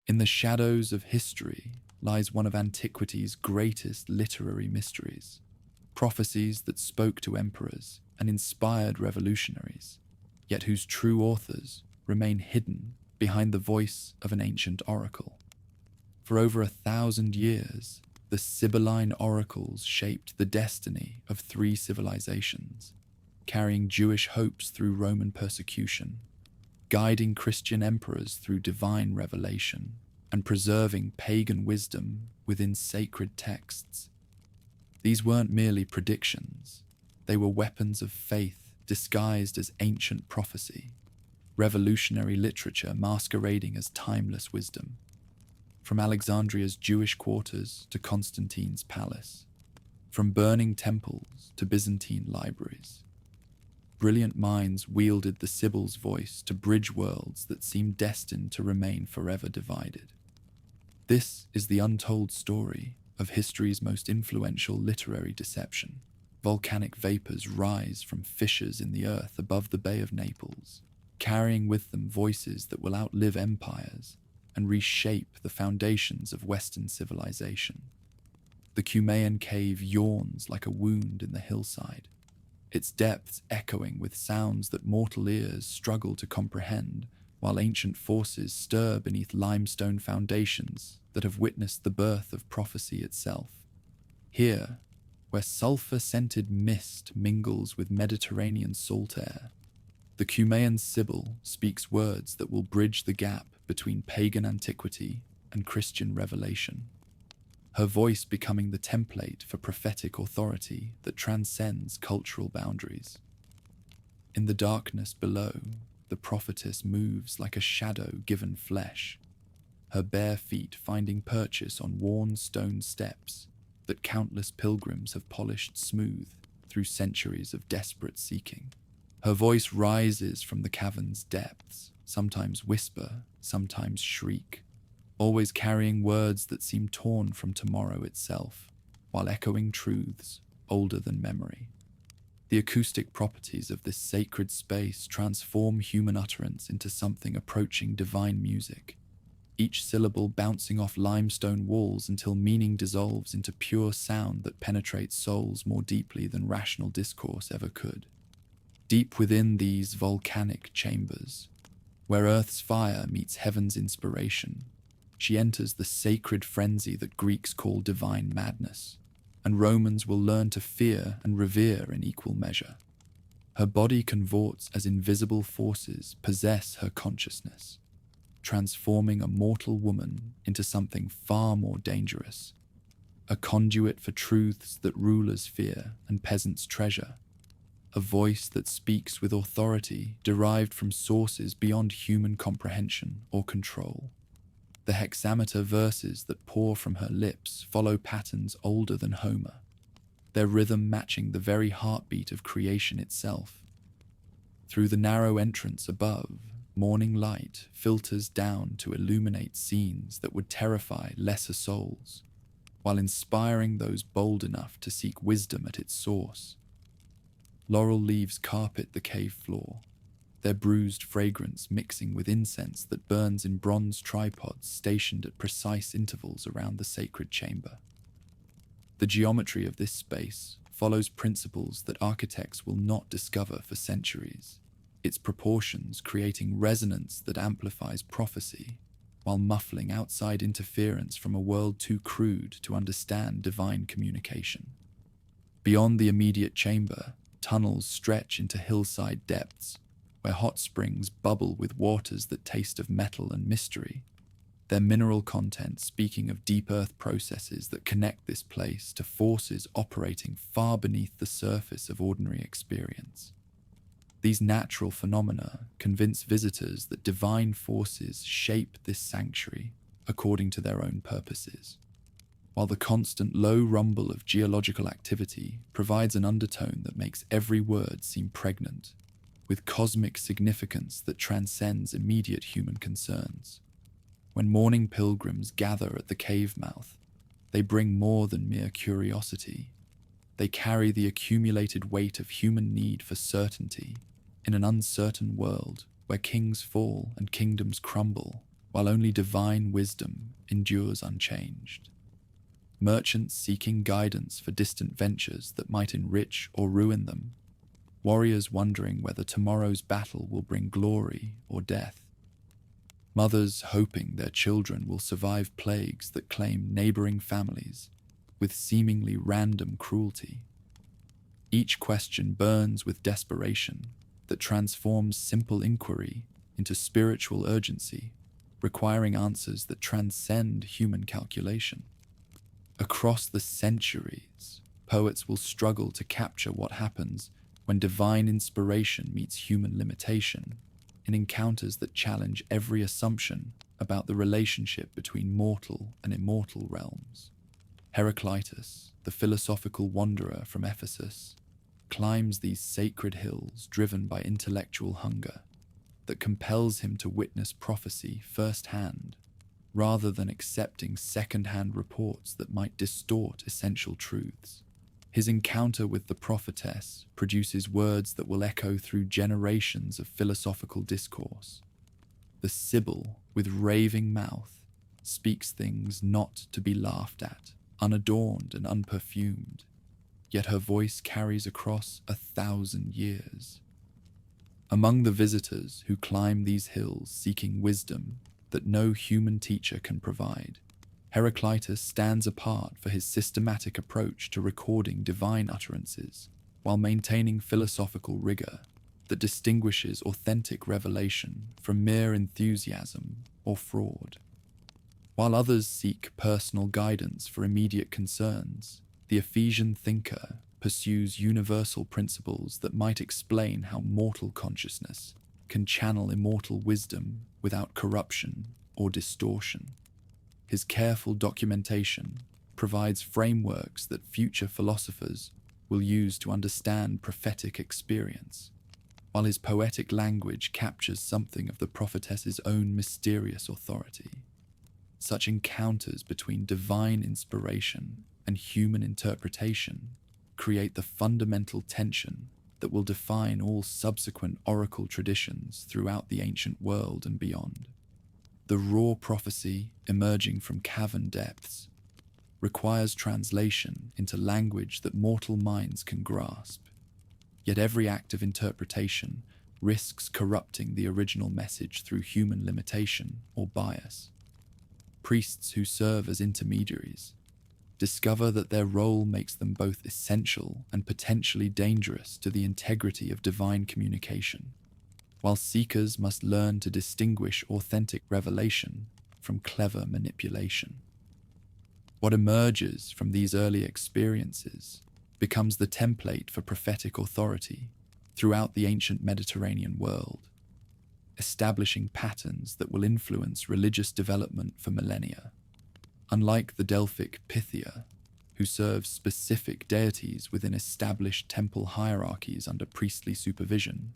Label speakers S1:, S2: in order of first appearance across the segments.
S1: In the shadows of history lies one of Antiquity's greatest literary mysteries, prophecies that spoke to emperors and inspired revolutionaries, yet whose true authors remain hidden behind the voice of an ancient oracle. For over 1,000 years, the Sibylline oracles shaped the destiny of 3 civilizations, carrying Jewish hopes through Roman persecution, guiding Christian emperors through divine revelation, and preserving pagan wisdom within sacred texts. These weren't merely predictions, they were weapons of faith disguised as ancient prophecy, revolutionary literature masquerading as timeless wisdom. From Alexandria's Jewish quarters to Constantine's palace, from burning temples to Byzantine libraries, brilliant minds wielded the Sibyl's voice to bridge worlds that seemed destined to remain forever divided. This is the untold story of history's most influential literary deception. Volcanic vapors rise from fissures in the earth above the Bay of Naples, carrying with them voices that will outlive empires and reshape the foundations of Western civilization. The Cumaean cave yawns like a wound in the hillside, its depths echoing with sounds that mortal ears struggle to comprehend, while ancient forces stir beneath limestone foundations that have witnessed the birth of prophecy itself. Here, where sulfur-scented mist mingles with Mediterranean salt air, the Cumaean Sibyl speaks words that will bridge the gap between pagan antiquity and Christian revelation, her voice becoming the template for prophetic authority that transcends cultural boundaries. In the darkness below, the prophetess moves like a shadow given flesh, her bare feet finding purchase on worn stone steps that countless pilgrims have polished smooth through centuries of desperate seeking. Her voice rises from the cavern's depths, sometimes whisper, sometimes shriek, always carrying words that seem torn from tomorrow itself, while echoing truths older than memory. The acoustic properties of this sacred space transform human utterance into something approaching divine music, each syllable bouncing off limestone walls until meaning dissolves into pure sound that penetrates souls more deeply than rational discourse ever could. Deep within these volcanic chambers, where earth's fire meets heaven's inspiration, she enters the sacred frenzy that Greeks call divine madness, and Romans will learn to fear and revere in equal measure. Her body convorts as invisible forces possess her consciousness, transforming a mortal woman into something far more dangerous, a conduit for truths that rulers fear and peasants treasure, a voice that speaks with authority derived from sources beyond human comprehension or control. The hexameter verses that pour from her lips follow patterns older than Homer, their rhythm matching the very heartbeat of creation itself. Through the narrow entrance above, morning light filters down to illuminate scenes that would terrify lesser souls, while inspiring those bold enough to seek wisdom at its source. Laurel leaves carpet the cave floor, their bruised fragrance mixing with incense that burns in bronze tripods stationed at precise intervals around the sacred chamber. The geometry of this space follows principles that architects will not discover for centuries, its proportions creating resonance that amplifies prophecy, while muffling outside interference from a world too crude to understand divine communication. Beyond the immediate chamber, tunnels stretch into hillside depths, where hot springs bubble with waters that taste of metal and mystery, their mineral content speaking of deep earth processes that connect this place to forces operating far beneath the surface of ordinary experience. These natural phenomena convince visitors that divine forces shape this sanctuary according to their own purposes, while the constant low rumble of geological activity provides an undertone that makes every word seem pregnant, with cosmic significance that transcends immediate human concerns. When morning pilgrims gather at the cave mouth, they bring more than mere curiosity. They carry the accumulated weight of human need for certainty in an uncertain world where kings fall and kingdoms crumble, while only divine wisdom endures unchanged. Merchants seeking guidance for distant ventures that might enrich or ruin them, warriors wondering whether tomorrow's battle will bring glory or death, mothers hoping their children will survive plagues that claim neighboring families with seemingly random cruelty. Each question burns with desperation that transforms simple inquiry into spiritual urgency, requiring answers that transcend human calculation. Across the centuries, poets will struggle to capture what happens when divine inspiration meets human limitation, in encounters that challenge every assumption about the relationship between mortal and immortal realms. Heraclitus, the philosophical wanderer from Ephesus, climbs these sacred hills driven by intellectual hunger that compels him to witness prophecy firsthand, rather than accepting second-hand reports that might distort essential truths. His encounter with the prophetess produces words that will echo through generations of philosophical discourse. The Sibyl, with raving mouth, speaks things not to be laughed at, unadorned and unperfumed, yet her voice carries across 1,000 years. Among the visitors who climb these hills seeking wisdom that no human teacher can provide, Heraclitus stands apart for his systematic approach to recording divine utterances while maintaining philosophical rigor that distinguishes authentic revelation from mere enthusiasm or fraud. While others seek personal guidance for immediate concerns, the Ephesian thinker pursues universal principles that might explain how mortal consciousness can channel immortal wisdom without corruption or distortion. His careful documentation provides frameworks that future philosophers will use to understand prophetic experience, while his poetic language captures something of the prophetess's own mysterious authority. Such encounters between divine inspiration and human interpretation create the fundamental tension that will define all subsequent oracle traditions throughout the ancient world and beyond. The raw prophecy emerging from cavern depths requires translation into language that mortal minds can grasp, yet every act of interpretation risks corrupting the original message through human limitation or bias. Priests who serve as intermediaries discover that their role makes them both essential and potentially dangerous to the integrity of divine communication, while seekers must learn to distinguish authentic revelation from clever manipulation. What emerges from these early experiences becomes the template for prophetic authority throughout the ancient Mediterranean world, establishing patterns that will influence religious development for millennia. Unlike the Delphic Pythia, who serves specific deities within established temple hierarchies under priestly supervision,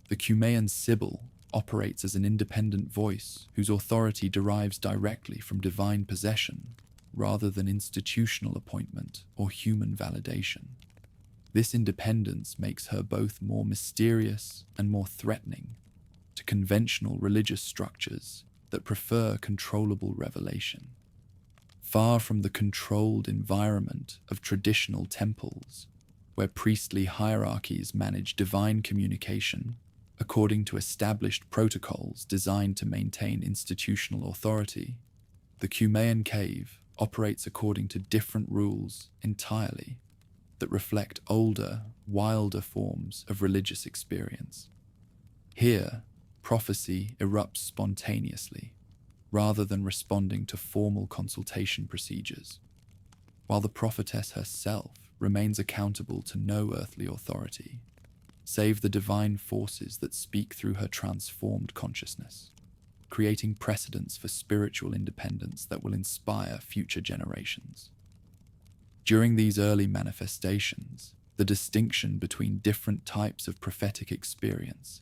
S1: the Cumaean Sibyl operates as an independent voice whose authority derives directly from divine possession rather than institutional appointment or human validation. This independence makes her both more mysterious and more threatening to conventional religious structures that prefer controllable revelation. Far from the controlled environment of traditional temples, where priestly hierarchies manage divine communication according to established protocols designed to maintain institutional authority, the Cumaean cave operates according to different rules entirely that reflect older, wilder forms of religious experience. Here, prophecy erupts spontaneously, rather than responding to formal consultation procedures, while the prophetess herself remains accountable to no earthly authority, save the divine forces that speak through her transformed consciousness, creating precedents for spiritual independence that will inspire future generations. During these early manifestations, the distinction between different types of prophetic experience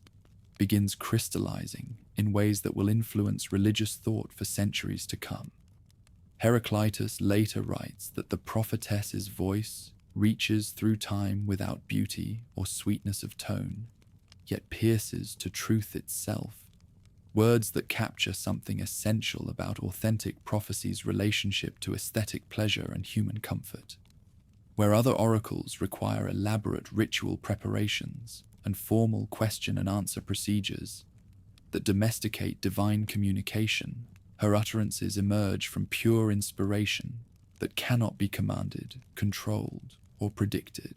S1: begins crystallizing in ways that will influence religious thought for centuries to come. Heraclitus later writes that the prophetess's voice reaches through time without beauty or sweetness of tone, yet pierces to truth itself, words that capture something essential about authentic prophecy's relationship to aesthetic pleasure and human comfort. Where other oracles require elaborate ritual preparations and formal question and answer procedures that domesticate divine communication, her utterances emerge from pure inspiration that cannot be commanded, controlled, or predicted.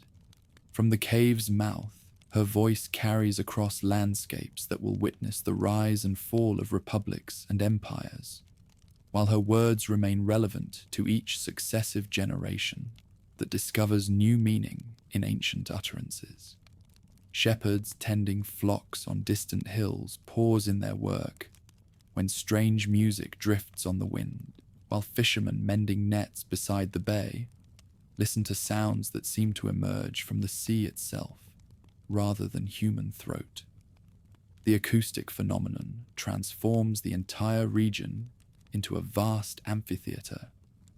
S1: From the cave's mouth, her voice carries across landscapes that will witness the rise and fall of republics and empires, while her words remain relevant to each successive generation that discovers new meaning in ancient utterances. Shepherds tending flocks on distant hills pause in their work when strange music drifts on the wind, while fishermen mending nets beside the bay listen to sounds that seem to emerge from the sea itself rather than human throat. The acoustic phenomenon transforms the entire region into a vast amphitheater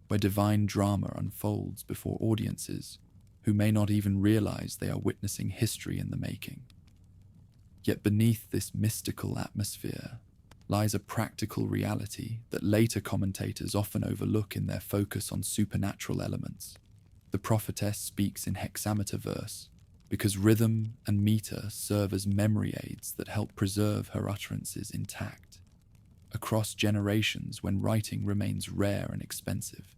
S1: where divine drama unfolds before audiences who may not even realize they are witnessing history in the making. Yet beneath this mystical atmosphere lies a practical reality that later commentators often overlook in their focus on supernatural elements. The prophetess speaks in hexameter verse because rhythm and meter serve as memory aids that help preserve her utterances intact across generations when writing remains rare and expensive.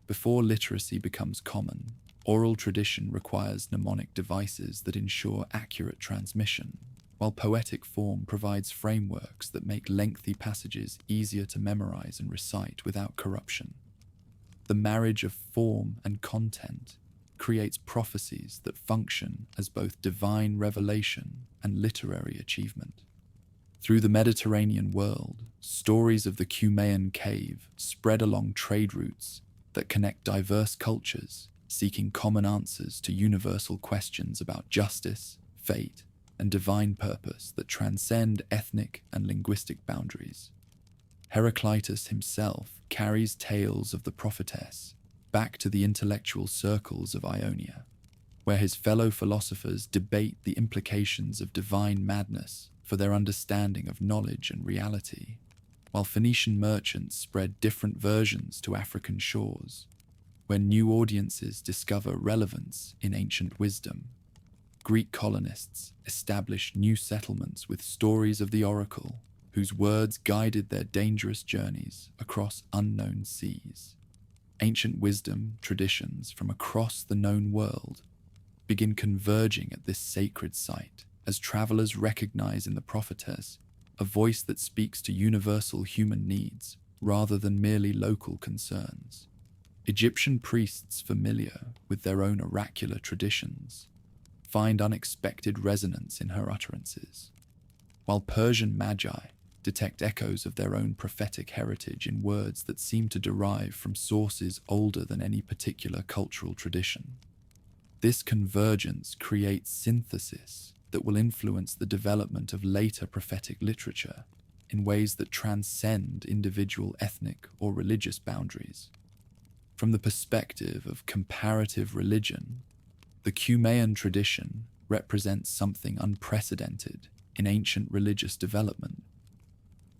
S1: Before literacy becomes common, oral tradition requires mnemonic devices that ensure accurate transmission, while poetic form provides frameworks that make lengthy passages easier to memorize and recite without corruption. The marriage of form and content creates prophecies that function as both divine revelation and literary achievement. Through the Mediterranean world, stories of the Cumaean cave spread along trade routes that connect diverse cultures, seeking common answers to universal questions about justice, fate, and divine purpose that transcend ethnic and linguistic boundaries. Heraclitus himself carries tales of the prophetess back to the intellectual circles of Ionia, where his fellow philosophers debate the implications of divine madness for their understanding of knowledge and reality, while Phoenician merchants spread different versions to African shores, where new audiences discover relevance in ancient wisdom. Greek colonists established new settlements with stories of the oracle, whose words guided their dangerous journeys across unknown seas. Ancient wisdom traditions from across the known world begin converging at this sacred site as travelers recognize in the prophetess a voice that speaks to universal human needs rather than merely local concerns. Egyptian priests familiar with their own oracular traditions find unexpected resonance in her utterances, while Persian magi detect echoes of their own prophetic heritage in words that seem to derive from sources older than any particular cultural tradition. This convergence creates synthesis that will influence the development of later prophetic literature in ways that transcend individual ethnic or religious boundaries. From the perspective of comparative religion, the Cumaean tradition represents something unprecedented in ancient religious development,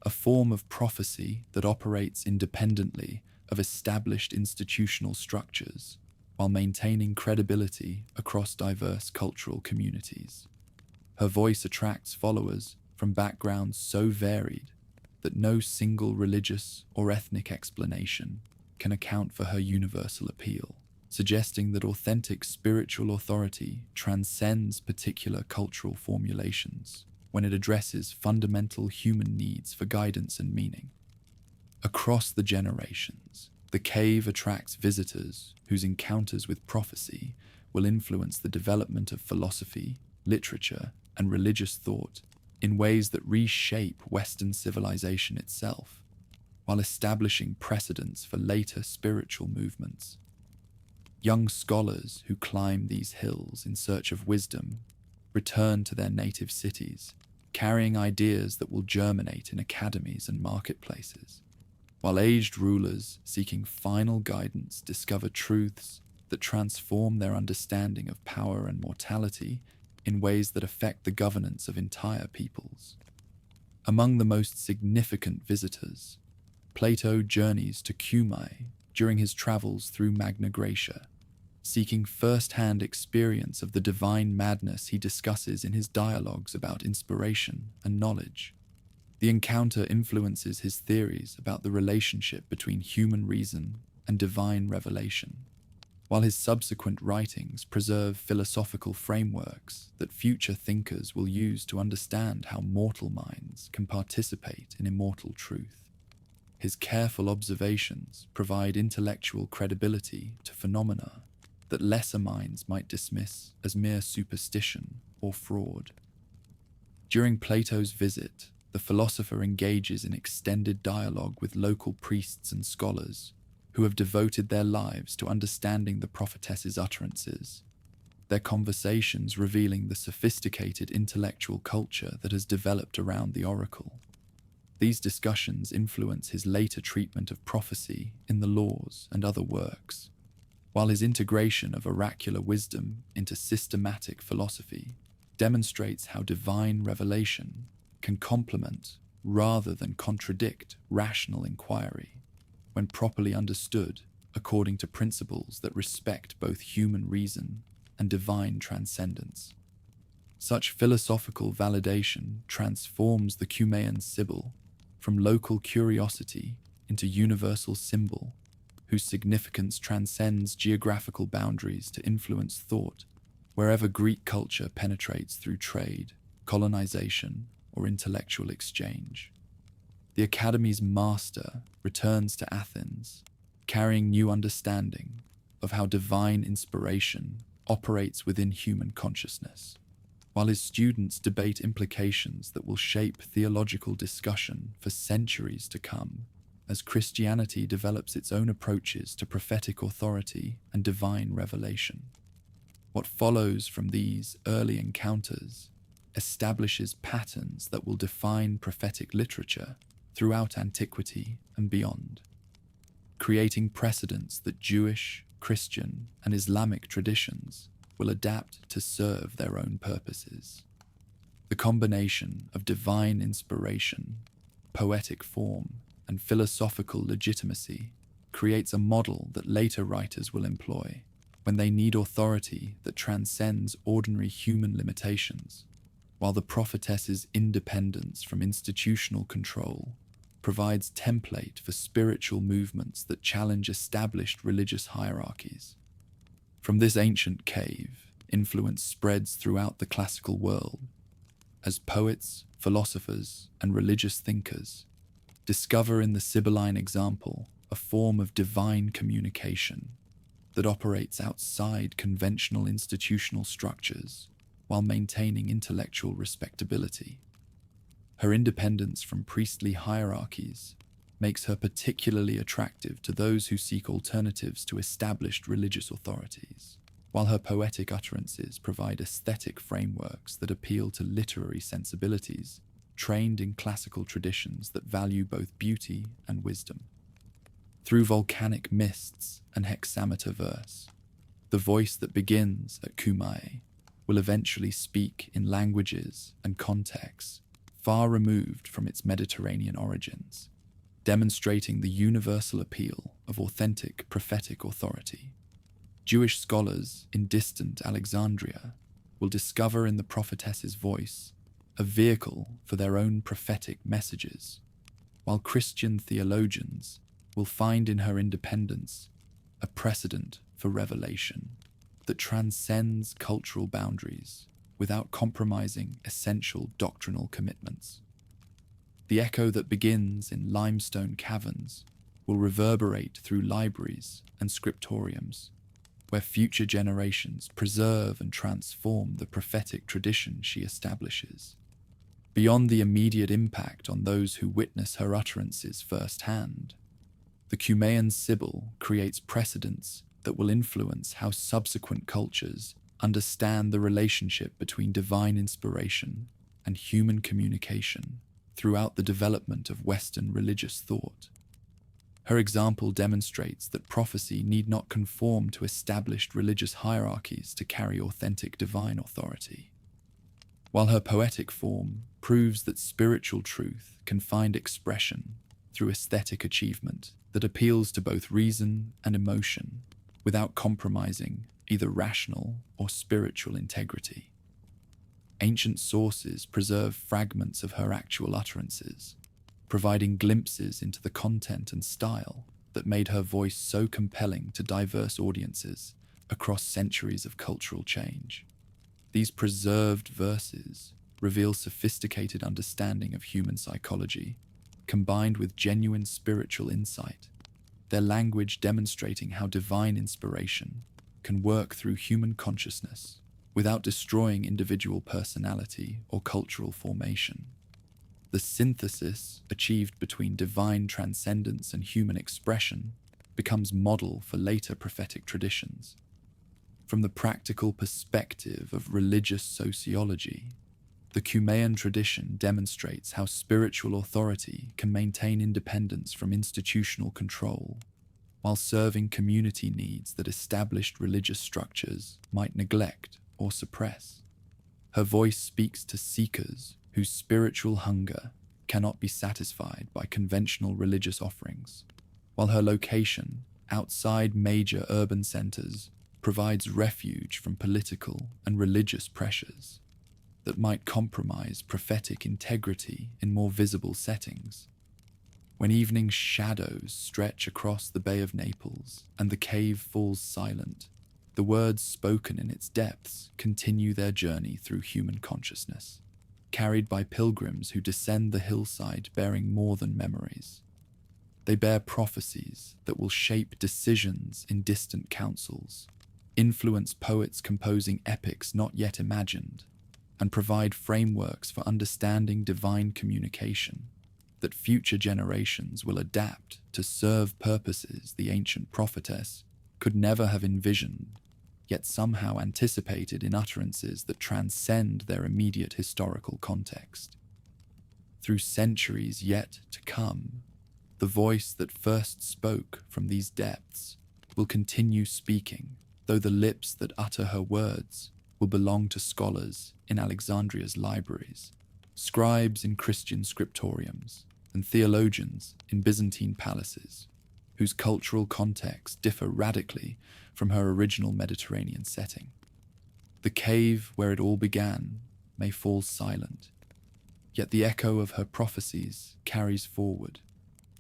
S1: a form of prophecy that operates independently of established institutional structures while maintaining credibility across diverse cultural communities. Her voice attracts followers from backgrounds so varied that no single religious or ethnic explanation can account for her universal appeal, suggesting that authentic spiritual authority transcends particular cultural formulations when it addresses fundamental human needs for guidance and meaning. Across the generations, the cave attracts visitors whose encounters with prophecy will influence the development of philosophy, literature, and religious thought in ways that reshape Western civilization itself, while establishing precedents for later spiritual movements. Young scholars who climb these hills in search of wisdom return to their native cities, carrying ideas that will germinate in academies and marketplaces, while aged rulers seeking final guidance discover truths that transform their understanding of power and mortality in ways that affect the governance of entire peoples. Among the most significant visitors, Plato journeys to Cumae during his travels through Magna Graecia, seeking first-hand experience of the divine madness he discusses in his dialogues about inspiration and knowledge. The encounter influences his theories about the relationship between human reason and divine revelation, while his subsequent writings preserve philosophical frameworks that future thinkers will use to understand how mortal minds can participate in immortal truth. His careful observations provide intellectual credibility to phenomena that lesser minds might dismiss as mere superstition or fraud. During Plato's visit, the philosopher engages in extended dialogue with local priests and scholars who have devoted their lives to understanding the prophetess's utterances, their conversations revealing the sophisticated intellectual culture that has developed around the oracle. These discussions influence his later treatment of prophecy in the Laws and other works, while his integration of oracular wisdom into systematic philosophy demonstrates how divine revelation can complement rather than contradict rational inquiry when properly understood according to principles that respect both human reason and divine transcendence. Such philosophical validation transforms the Cumaean Sibyl from local curiosity into universal symbol, whose significance transcends geographical boundaries to influence thought wherever Greek culture penetrates through trade, colonization, or intellectual exchange. The Academy's master returns to Athens, carrying new understanding of how divine inspiration operates within human consciousness, while his students debate implications that will shape theological discussion for centuries to come, as Christianity develops its own approaches to prophetic authority and divine revelation. What follows from these early encounters establishes patterns that will define prophetic literature throughout antiquity and beyond, creating precedents that Jewish, Christian, and Islamic traditions will adapt to serve their own purposes. The combination of divine inspiration, poetic form, and philosophical legitimacy creates a model that later writers will employ when they need authority that transcends ordinary human limitations, while the prophetess's independence from institutional control provides template for spiritual movements that challenge established religious hierarchies. From this ancient cave, influence spreads throughout the classical world, as poets, philosophers, and religious thinkers discover in the Sibylline example a form of divine communication that operates outside conventional institutional structures while maintaining intellectual respectability. Her independence from priestly hierarchies makes her particularly attractive to those who seek alternatives to established religious authorities, while her poetic utterances provide aesthetic frameworks that appeal to literary sensibilities trained in classical traditions that value both beauty and wisdom. Through volcanic mists and hexameter verse, the voice that begins at Cumae will eventually speak in languages and contexts far removed from its Mediterranean origins, demonstrating the universal appeal of authentic prophetic authority. Jewish scholars in distant Alexandria will discover in the prophetess's voice a vehicle for their own prophetic messages, while Christian theologians will find in her independence a precedent for revelation that transcends cultural boundaries without compromising essential doctrinal commitments. The echo that begins in limestone caverns will reverberate through libraries and scriptoriums, where future generations preserve and transform the prophetic tradition she establishes. Beyond the immediate impact on those who witness her utterances firsthand, the Cumaean Sibyl creates precedents that will influence how subsequent cultures understand the relationship between divine inspiration and human communication throughout the development of Western religious thought. Her example demonstrates that prophecy need not conform to established religious hierarchies to carry authentic divine authority. while her poetic form proves that spiritual truth can find expression through aesthetic achievement that appeals to both reason and emotion without compromising either rational or spiritual integrity. Ancient sources preserve fragments of her actual utterances, providing glimpses into the content and style that made her voice so compelling to diverse audiences across centuries of cultural change. These preserved verses reveal sophisticated understanding of human psychology, combined with genuine spiritual insight, their language demonstrating how divine inspiration can work through human consciousness without destroying individual personality or cultural formation. The synthesis achieved between divine transcendence and human expression becomes model for later prophetic traditions. From the practical perspective of religious sociology, the Cumaean tradition demonstrates how spiritual authority can maintain independence from institutional control, while serving community needs that established religious structures might neglect or suppress. Her voice speaks to seekers whose spiritual hunger cannot be satisfied by conventional religious offerings, while her location outside major urban centers provides refuge from political and religious pressures that might compromise prophetic integrity in more visible settings. When evening shadows stretch across the Bay of Naples and the cave falls silent, the words spoken in its depths continue their journey through human consciousness, carried by pilgrims who descend the hillside bearing more than memories. They bear prophecies that will shape decisions in distant councils, influence poets composing epics not yet imagined, and provide frameworks for understanding divine communication that future generations will adapt to serve purposes the ancient prophetess could never have envisioned, yet somehow anticipated in utterances that transcend their immediate historical context. Through centuries yet to come, the voice that first spoke from these depths will continue speaking, though the lips that utter her words will belong to scholars in Alexandria's libraries, scribes in Christian scriptoriums, and theologians in Byzantine palaces, whose cultural contexts differ radically from her original Mediterranean setting. The cave where it all began may fall silent, yet the echo of her prophecies carries forward,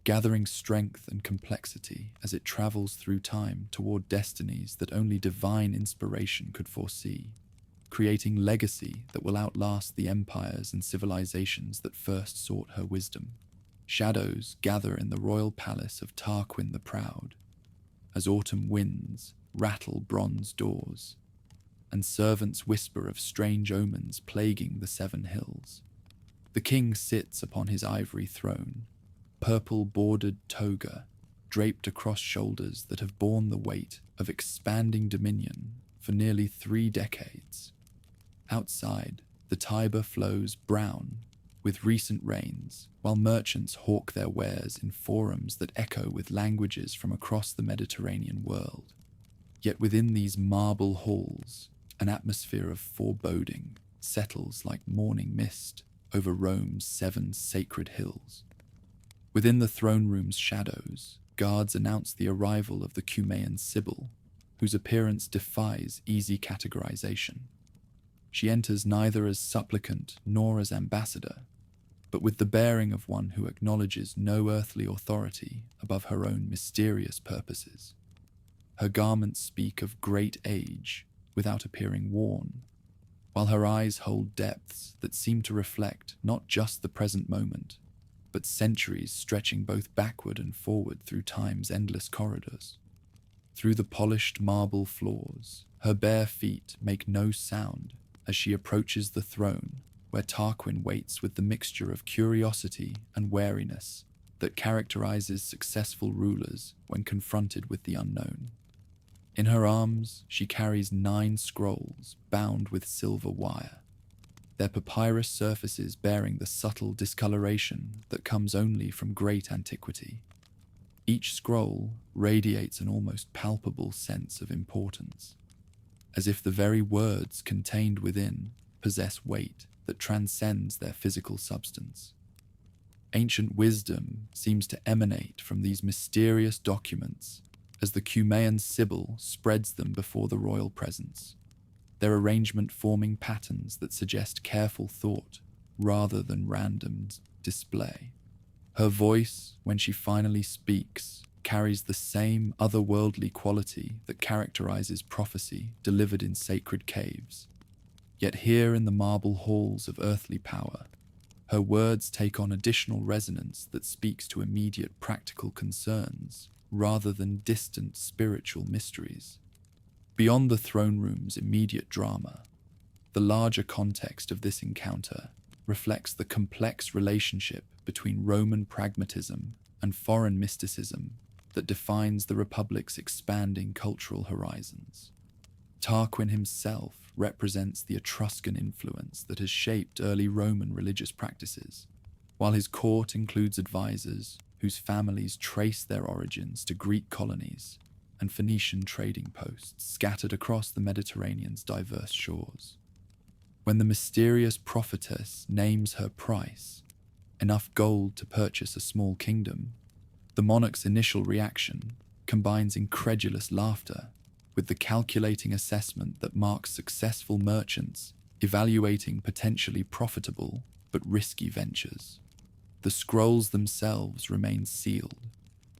S1: gathering strength and complexity as it travels through time toward destinies that only divine inspiration could foresee, creating legacy that will outlast the empires and civilizations that first sought her wisdom. Shadows gather in the royal palace of Tarquin the Proud, as autumn winds rattle bronze doors, and servants whisper of strange omens plaguing the 7 hills. The king sits upon his ivory throne, purple-bordered toga draped across shoulders that have borne the weight of expanding dominion for nearly 3 decades. Outside, the Tiber flows brown with recent rains, while merchants hawk their wares in forums that echo with languages from across the Mediterranean world. Yet within these marble halls, an atmosphere of foreboding settles like morning mist over Rome's 7 sacred hills. Within the throne room's shadows, guards announce the arrival of the Cumaean Sibyl, whose appearance defies easy categorization. She enters neither as supplicant nor as ambassador, but with the bearing of one who acknowledges no earthly authority above her own mysterious purposes. Her garments speak of great age without appearing worn, while her eyes hold depths that seem to reflect not just the present moment, but centuries stretching both backward and forward through time's endless corridors. Through the polished marble floors, her bare feet make no sound as she approaches the throne, where Tarquin waits with the mixture of curiosity and wariness that characterizes successful rulers when confronted with the unknown. In her arms, she carries 9 scrolls bound with silver wire, their papyrus surfaces bearing the subtle discoloration that comes only from great antiquity. Each scroll radiates an almost palpable sense of importance, as if the very words contained within possess weight that transcends their physical substance. Ancient wisdom seems to emanate from these mysterious documents as the Cumaean Sibyl spreads them before the royal presence, their arrangement forming patterns that suggest careful thought rather than random display. Her voice, when she finally speaks, carries the same otherworldly quality that characterizes prophecy delivered in sacred caves. Yet here in the marble halls of earthly power, her words take on additional resonance that speaks to immediate practical concerns rather than distant spiritual mysteries. Beyond the throne room's immediate drama, the larger context of this encounter reflects the complex relationship between Roman pragmatism and foreign mysticism that defines the Republic's expanding cultural horizons. Tarquin himself represents the Etruscan influence that has shaped early Roman religious practices, while his court includes advisors whose families trace their origins to Greek colonies and Phoenician trading posts scattered across the Mediterranean's diverse shores. When the mysterious prophetess names her price, enough gold to purchase a small kingdom, the monarch's initial reaction combines incredulous laughter with the calculating assessment that marks successful merchants evaluating potentially profitable but risky ventures. The scrolls themselves remain sealed,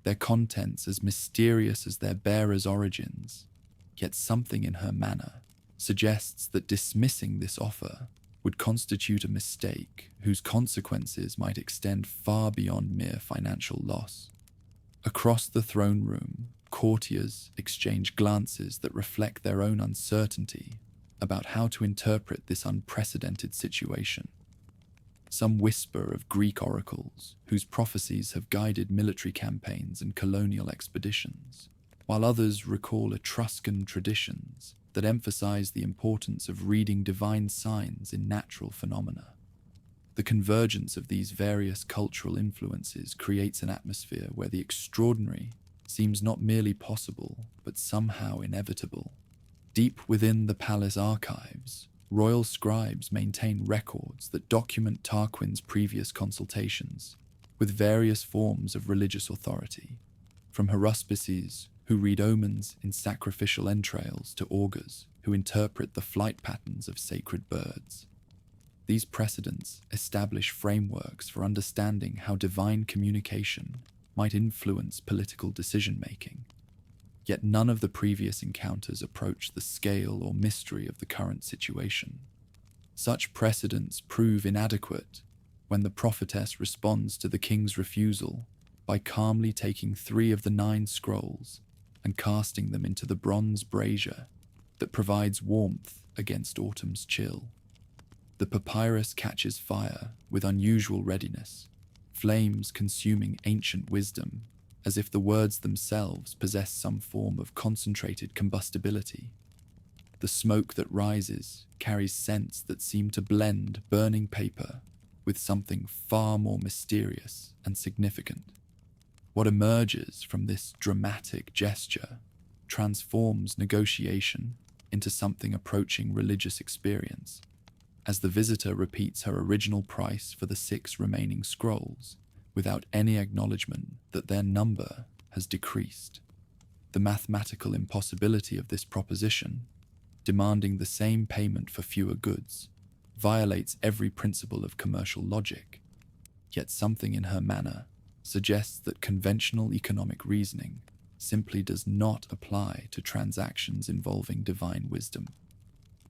S1: their contents as mysterious as their bearer's origins, yet something in her manner suggests that dismissing this offer would constitute a mistake whose consequences might extend far beyond mere financial loss. Across the throne room, courtiers exchange glances that reflect their own uncertainty about how to interpret this unprecedented situation. Some whisper of Greek oracles whose prophecies have guided military campaigns and colonial expeditions, while others recall Etruscan traditions that emphasize the importance of reading divine signs in natural phenomena. The convergence of these various cultural influences creates an atmosphere where the extraordinary seems not merely possible, but somehow inevitable. Deep within the palace archives, royal scribes maintain records that document Tarquin's previous consultations with various forms of religious authority, from haruspices who read omens in sacrificial entrails to augurs who interpret the flight patterns of sacred birds. These precedents establish frameworks for understanding how divine communication might influence political decision-making. Yet none of the previous encounters approach the scale or mystery of the current situation. Such precedents prove inadequate when the prophetess responds to the king's refusal by calmly taking 3 of the 9 scrolls and casting them into the bronze brazier that provides warmth against autumn's chill. The papyrus catches fire with unusual readiness, flames consuming ancient wisdom as if the words themselves possess some form of concentrated combustibility. The smoke that rises carries scents that seem to blend burning paper with something far more mysterious and significant. What emerges from this dramatic gesture transforms negotiation into something approaching religious experience, as the visitor repeats her original price for the 6 remaining scrolls, without any acknowledgement that their number has decreased. The mathematical impossibility of this proposition, demanding the same payment for fewer goods, violates every principle of commercial logic, yet something in her manner suggests that conventional economic reasoning simply does not apply to transactions involving divine wisdom.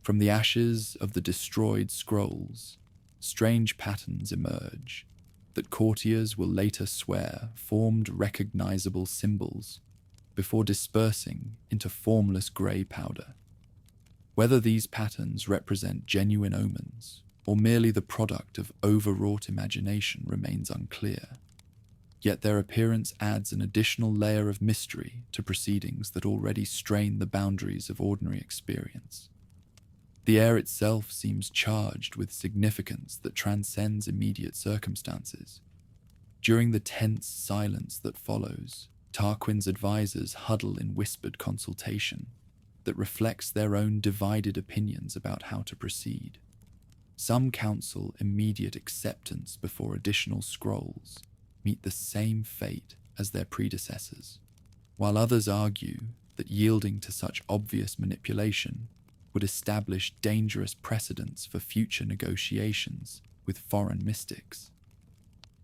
S1: From the ashes of the destroyed scrolls, strange patterns emerge that courtiers will later swear formed recognizable symbols before dispersing into formless grey powder. Whether these patterns represent genuine omens or merely the product of overwrought imagination remains unclear, yet their appearance adds an additional layer of mystery to proceedings that already strain the boundaries of ordinary experience. The air itself seems charged with significance that transcends immediate circumstances. During the tense silence that follows, Tarquin's advisors huddle in whispered consultation that reflects their own divided opinions about how to proceed. Some counsel immediate acceptance before additional scrolls meet the same fate as their predecessors, while others argue that yielding to such obvious manipulation would establish dangerous precedents for future negotiations with foreign mystics.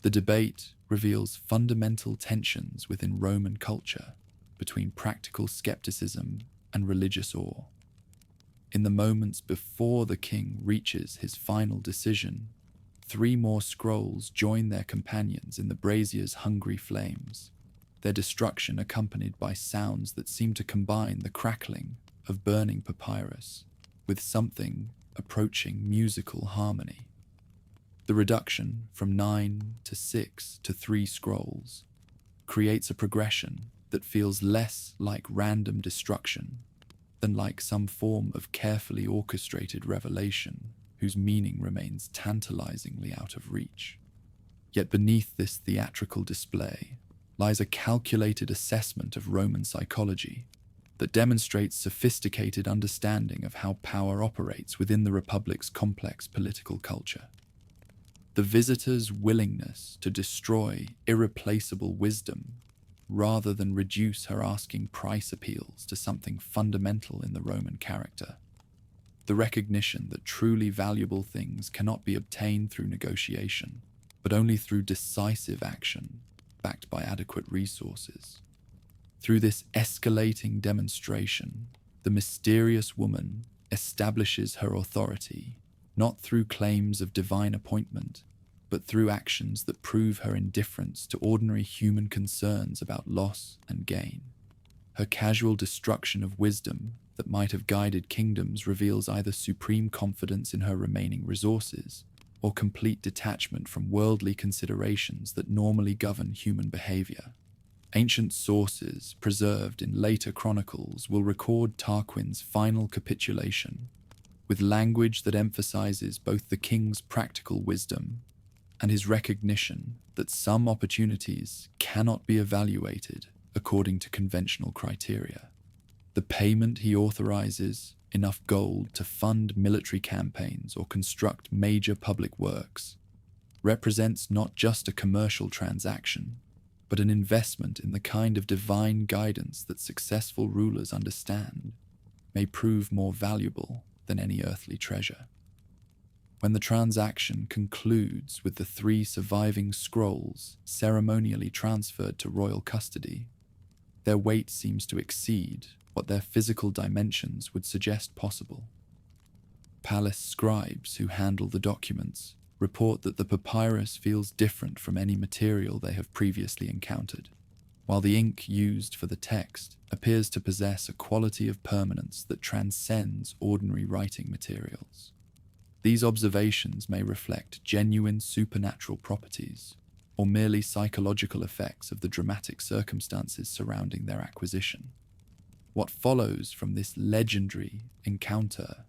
S1: The debate reveals fundamental tensions within Roman culture between practical skepticism and religious awe. In the moments before the king reaches his final decision, 3 more scrolls join their companions in the brazier's hungry flames, their destruction accompanied by sounds that seem to combine the crackling of burning papyrus with something approaching musical harmony. The reduction from 9 to 6 to 3 scrolls creates a progression that feels less like random destruction than like some form of carefully orchestrated revelation whose meaning remains tantalizingly out of reach. Yet beneath this theatrical display lies a calculated assessment of Roman psychology that demonstrates sophisticated understanding of how power operates within the Republic's complex political culture. The visitor's willingness to destroy irreplaceable wisdom rather than reduce her asking price appeals to something fundamental in the Roman character. The recognition that truly valuable things cannot be obtained through negotiation, but only through decisive action backed by adequate resources. Through this escalating demonstration, the mysterious woman establishes her authority, not through claims of divine appointment, but through actions that prove her indifference to ordinary human concerns about loss and gain. Her casual destruction of wisdom that might have guided kingdoms reveals either supreme confidence in her remaining resources or complete detachment from worldly considerations that normally govern human behavior. Ancient sources preserved in later chronicles will record Tarquin's final capitulation, with language that emphasizes both the king's practical wisdom and his recognition that some opportunities cannot be evaluated according to conventional criteria. The payment he authorizes, enough gold to fund military campaigns or construct major public works, represents not just a commercial transaction, but an investment in the kind of divine guidance that successful rulers understand may prove more valuable than any earthly treasure. When the transaction concludes with the 3 surviving scrolls ceremonially transferred to royal custody, their weight seems to exceed what their physical dimensions would suggest possible. Palace scribes who handle the documents report that the papyrus feels different from any material they have previously encountered, while the ink used for the text appears to possess a quality of permanence that transcends ordinary writing materials. These observations may reflect genuine supernatural properties or merely psychological effects of the dramatic circumstances surrounding their acquisition. What follows from this legendary encounter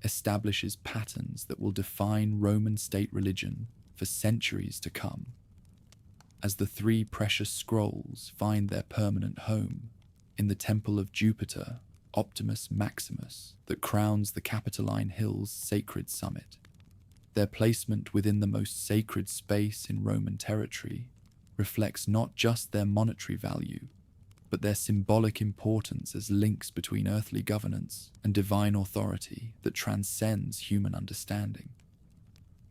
S1: establishes patterns that will define Roman state religion for centuries to come. As the 3 precious scrolls find their permanent home in the temple of Jupiter, Optimus Maximus, that crowns the Capitoline Hill's sacred summit. Their placement within the most sacred space in Roman territory reflects not just their monetary value, but their symbolic importance as links between earthly governance and divine authority that transcends human understanding.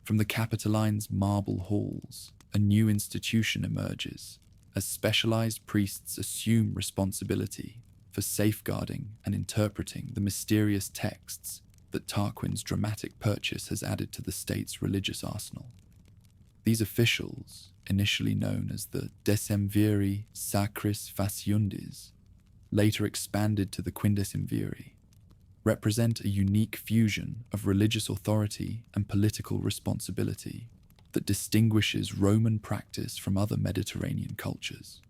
S1: From the Capitoline's marble halls, a new institution emerges as specialized priests assume responsibility for safeguarding and interpreting the mysterious texts that Tarquin's dramatic purchase has added to the state's religious arsenal. These officials, initially known as the Decemviri Sacris Faciundis, later expanded to the Quindecimviri, represent a unique fusion of religious authority and political responsibility that distinguishes Roman practice from other Mediterranean cultures.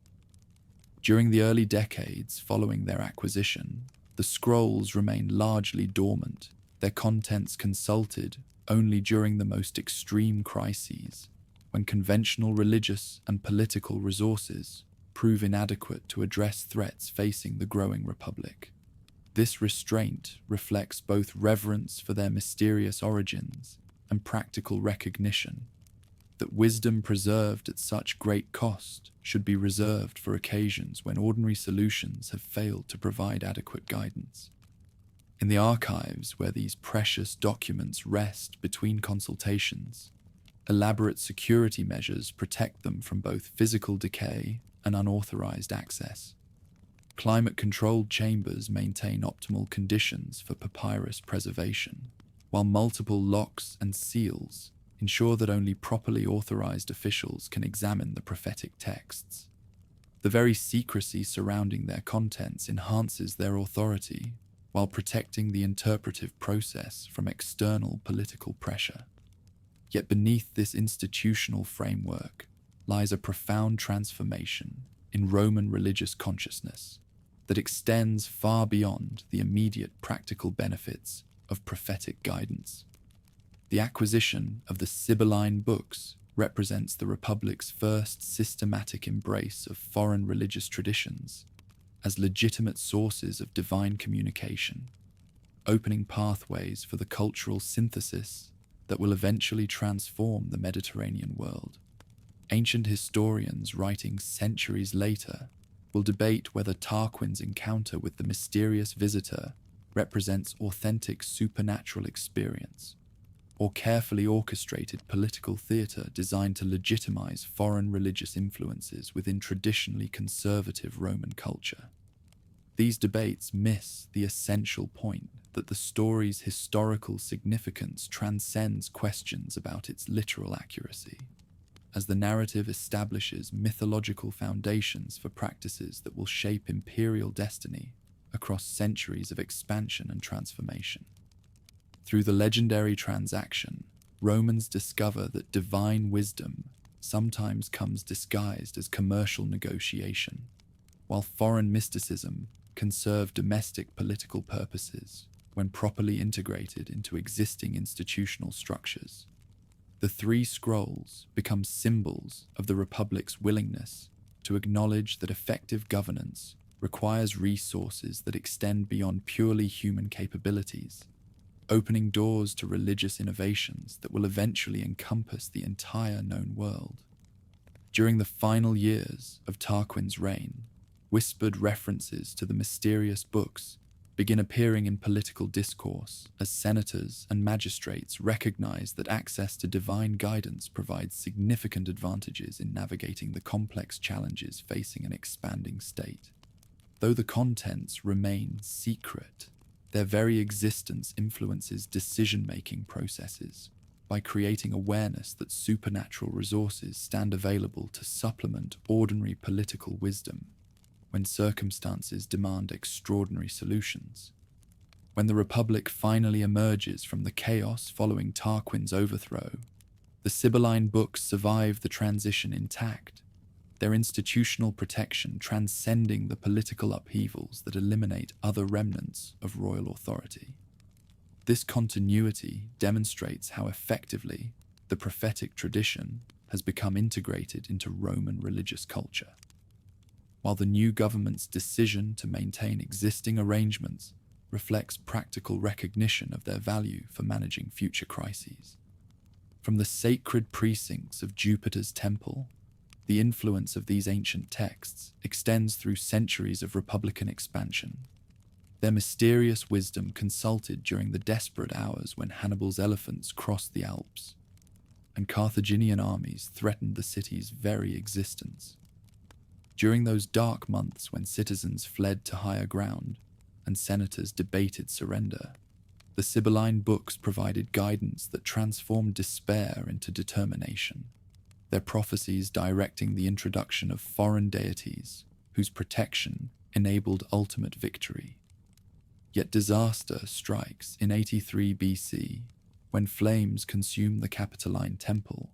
S1: During the early decades following their acquisition, the scrolls remained largely dormant, their contents consulted only during the most extreme crises, when conventional religious and political resources prove inadequate to address threats facing the growing republic. This restraint reflects both reverence for their mysterious origins and practical recognition that wisdom preserved at such great cost should be reserved for occasions when ordinary solutions have failed to provide adequate guidance. In the archives where these precious documents rest between consultations, elaborate security measures protect them from both physical decay and unauthorized access. Climate-controlled chambers maintain optimal conditions for papyrus preservation, while multiple locks and seals ensure that only properly authorized officials can examine the prophetic texts. The very secrecy surrounding their contents enhances their authority while protecting the interpretive process from external political pressure. Yet beneath this institutional framework lies a profound transformation in Roman religious consciousness that extends far beyond the immediate practical benefits of prophetic guidance. The acquisition of the Sibylline books represents the Republic's first systematic embrace of foreign religious traditions as legitimate sources of divine communication, opening pathways for the cultural synthesis that will eventually transform the Mediterranean world. Ancient historians writing centuries later will debate whether Tarquin's encounter with the mysterious visitor represents authentic supernatural experience or carefully orchestrated political theatre designed to legitimize foreign religious influences within traditionally conservative Roman culture. These debates miss the essential point that the story's historical significance transcends questions about its literal accuracy, as the narrative establishes mythological foundations for practices that will shape imperial destiny across centuries of expansion and transformation. Through the legendary transaction, Romans discover that divine wisdom sometimes comes disguised as commercial negotiation, while foreign mysticism can serve domestic political purposes when properly integrated into existing institutional structures. The three scrolls become symbols of the Republic's willingness to acknowledge that effective governance requires resources that extend beyond purely human capabilities, opening doors to religious innovations that will eventually encompass the entire known world. During the final years of Tarquin's reign, whispered references to the mysterious books begin appearing in political discourse as senators and magistrates recognize that access to divine guidance provides significant advantages in navigating the complex challenges facing an expanding state. Though the contents remain secret, their very existence influences decision-making processes by creating awareness that supernatural resources stand available to supplement ordinary political wisdom when circumstances demand extraordinary solutions. When the Republic finally emerges from the chaos following Tarquin's overthrow, the Sibylline books survive the transition intact, their institutional protection transcending the political upheavals that eliminate other remnants of royal authority. This continuity demonstrates how effectively the prophetic tradition has become integrated into Roman religious culture. While the new government's decision to maintain existing arrangements reflects practical recognition of their value for managing future crises. From the sacred precincts of Jupiter's temple, the influence of these ancient texts extends through centuries of republican expansion. Their mysterious wisdom consulted during the desperate hours when Hannibal's elephants crossed the Alps, and Carthaginian armies threatened the city's very existence. During those dark months when citizens fled to higher ground and senators debated surrender, the Sibylline books provided guidance that transformed despair into determination, their prophecies directing the introduction of foreign deities whose protection enabled ultimate victory. Yet disaster strikes in 83 BC when flames consume the Capitoline temple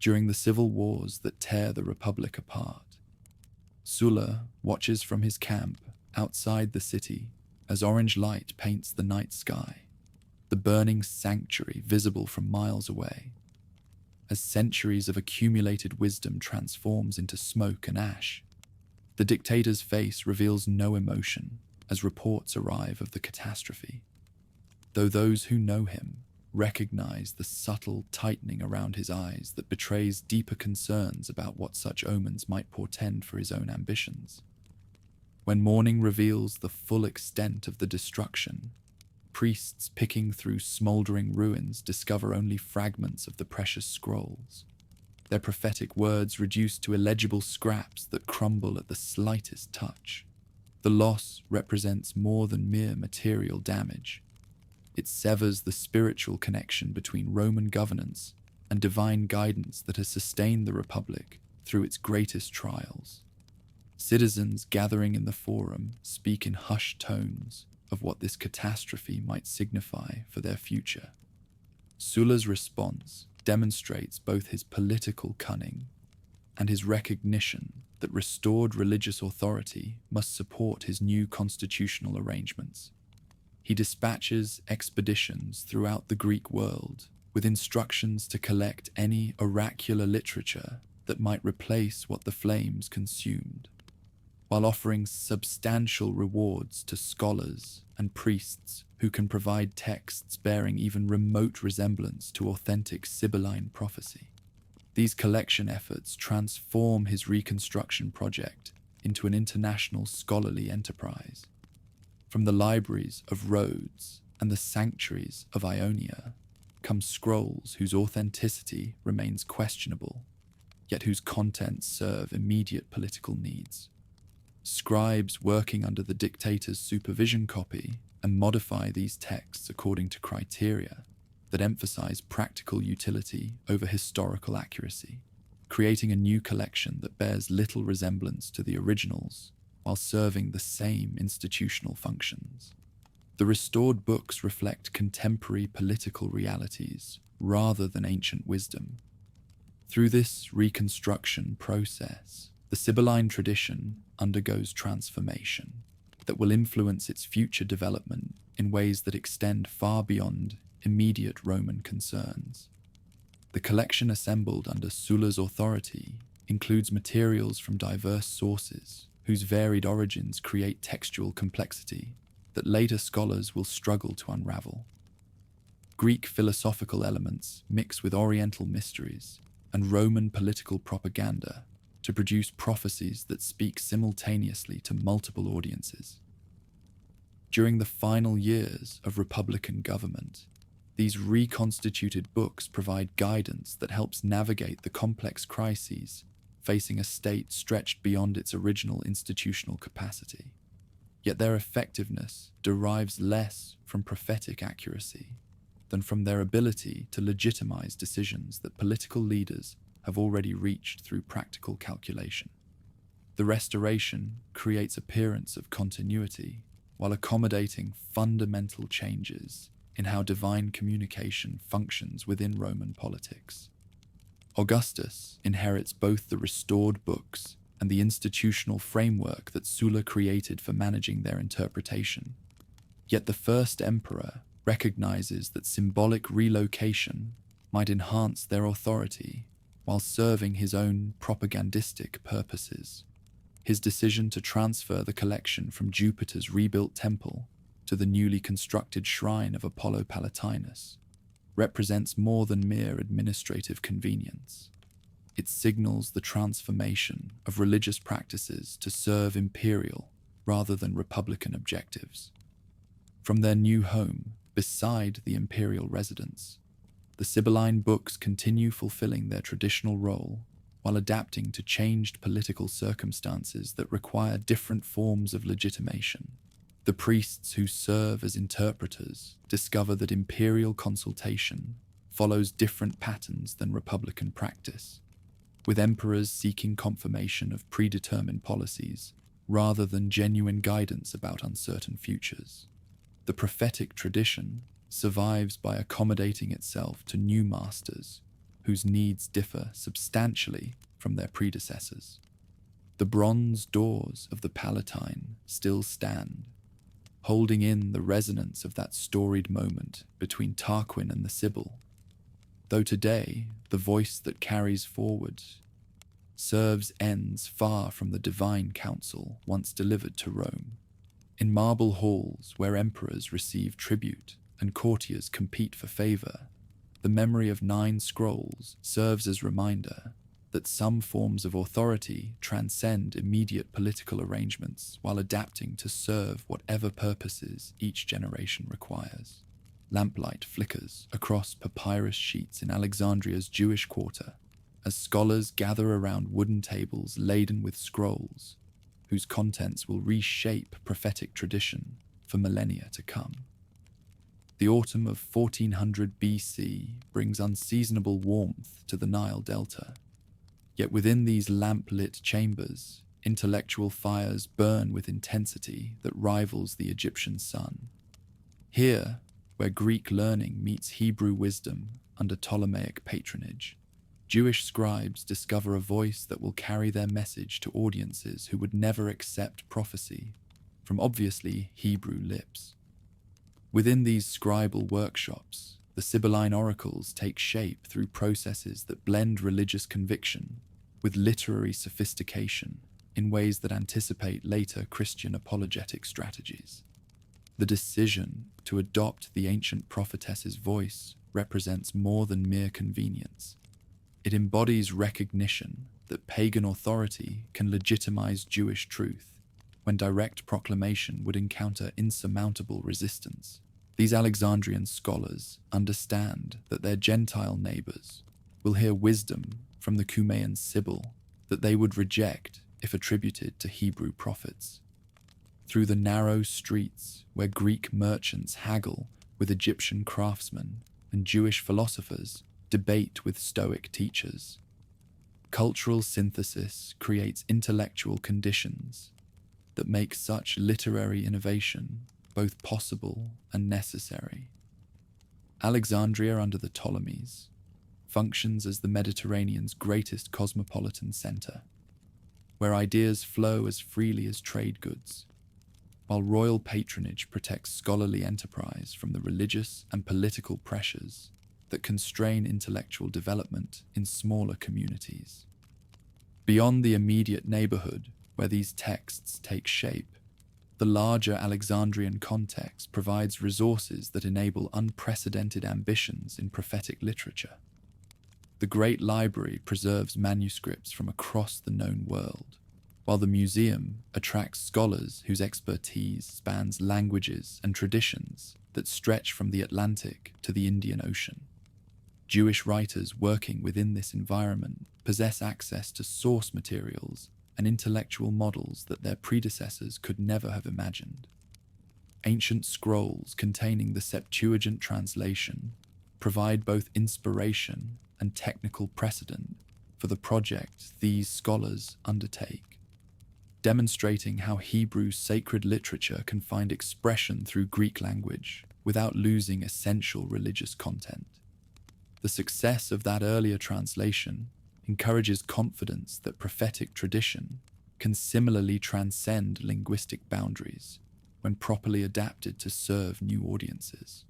S1: during the civil wars that tear the Republic apart. Sulla watches from his camp outside the city as orange light paints the night sky, the burning sanctuary visible from miles away. As centuries of accumulated wisdom transforms into smoke and ash, the dictator's face reveals no emotion as reports arrive of the catastrophe, though those who know him recognize the subtle tightening around his eyes that betrays deeper concerns about what such omens might portend for his own ambitions. When morning reveals the full extent of the destruction, priests picking through smoldering ruins discover only fragments of the precious scrolls, their prophetic words reduced to illegible scraps that crumble at the slightest touch. The loss represents more than mere material damage. It severs the spiritual connection between Roman governance and divine guidance that has sustained the Republic through its greatest trials. Citizens gathering in the forum speak in hushed tones of what this catastrophe might signify for their future. Sulla's response demonstrates both his political cunning and his recognition that restored religious authority must support his new constitutional arrangements. He dispatches expeditions throughout the Greek world with instructions to collect any oracular literature that might replace what the flames consumed, while offering substantial rewards to scholars and priests who can provide texts bearing even remote resemblance to authentic Sibylline prophecy. These collection efforts transform his reconstruction project into an international scholarly enterprise. From the libraries of Rhodes and the sanctuaries of Ionia come scrolls whose authenticity remains questionable, yet whose contents serve immediate political needs. Scribes working under the dictator's supervision copy and modify these texts according to criteria that emphasize practical utility over historical accuracy, creating a new collection that bears little resemblance to the originals while serving the same institutional functions. The restored books reflect contemporary political realities rather than ancient wisdom. Through this reconstruction process, the Sibylline tradition undergoes transformation that will influence its future development in ways that extend far beyond immediate Roman concerns. The collection assembled under Sulla's authority includes materials from diverse sources whose varied origins create textual complexity that later scholars will struggle to unravel. Greek philosophical elements mix with Oriental mysteries and Roman political propaganda to produce prophecies that speak simultaneously to multiple audiences. During the final years of Republican government, these reconstituted books provide guidance that helps navigate the complex crises facing a state stretched beyond its original institutional capacity. Yet their effectiveness derives less from prophetic accuracy than from their ability to legitimize decisions that political leaders have already reached through practical calculation. The restoration creates appearance of continuity while accommodating fundamental changes in how divine communication functions within Roman politics. Augustus inherits both the restored books and the institutional framework that Sulla created for managing their interpretation. Yet the first emperor recognizes that symbolic relocation might enhance their authority while serving his own propagandistic purposes. His decision to transfer the collection from Jupiter's rebuilt temple to the newly constructed shrine of Apollo Palatinus represents more than mere administrative convenience. It signals the transformation of religious practices to serve imperial rather than republican objectives. From their new home, beside the imperial residence, the Sibylline books continue fulfilling their traditional role while adapting to changed political circumstances that require different forms of legitimation. The priests who serve as interpreters discover that imperial consultation follows different patterns than republican practice, with emperors seeking confirmation of predetermined policies rather than genuine guidance about uncertain futures. The prophetic tradition survives by accommodating itself to new masters whose needs differ substantially from their predecessors. The bronze doors of the Palatine still stand, holding in the resonance of that storied moment between Tarquin and the Sibyl, though today the voice that carries forward serves ends far from the divine counsel once delivered to Rome. In marble halls where emperors receive tribute and courtiers compete for favor, the memory of 9 scrolls serves as reminder that some forms of authority transcend immediate political arrangements while adapting to serve whatever purposes each generation requires. Lamplight flickers across papyrus sheets in Alexandria's Jewish quarter as scholars gather around wooden tables laden with scrolls, whose contents will reshape prophetic tradition for millennia to come. The autumn of 1400 BC brings unseasonable warmth to the Nile Delta. Yet within these lamp-lit chambers, intellectual fires burn with intensity that rivals the Egyptian sun. Here, where Greek learning meets Hebrew wisdom under Ptolemaic patronage, Jewish scribes discover a voice that will carry their message to audiences who would never accept prophecy from obviously Hebrew lips. Within these scribal workshops, the Sibylline oracles take shape through processes that blend religious conviction with literary sophistication in ways that anticipate later Christian apologetic strategies. The decision to adopt the ancient prophetess's voice represents more than mere convenience. It embodies recognition that pagan authority can legitimize Jewish truth when direct proclamation would encounter insurmountable resistance. These Alexandrian scholars understand that their Gentile neighbors will hear wisdom from the Cumaean Sibyl that they would reject if attributed to Hebrew prophets. Through the narrow streets where Greek merchants haggle with Egyptian craftsmen and Jewish philosophers debate with Stoic teachers, cultural synthesis creates intellectual conditions that make such literary innovation both possible and necessary. Alexandria under the Ptolemies functions as the Mediterranean's greatest cosmopolitan center, where ideas flow as freely as trade goods, while royal patronage protects scholarly enterprise from the religious and political pressures that constrain intellectual development in smaller communities. Beyond the immediate neighborhood where these texts take shape, the larger Alexandrian context provides resources that enable unprecedented ambitions in prophetic literature. The Great Library preserves manuscripts from across the known world, while the museum attracts scholars whose expertise spans languages and traditions that stretch from the Atlantic to the Indian Ocean. Jewish writers working within this environment possess access to source materials and intellectual models that their predecessors could never have imagined. Ancient scrolls containing the Septuagint translation provide both inspiration and technical precedent for the project these scholars undertake, demonstrating how Hebrew's sacred literature can find expression through Greek language without losing essential religious content. The success of that earlier translation encourages confidence that prophetic tradition can similarly transcend linguistic boundaries when properly adapted to serve new audiences,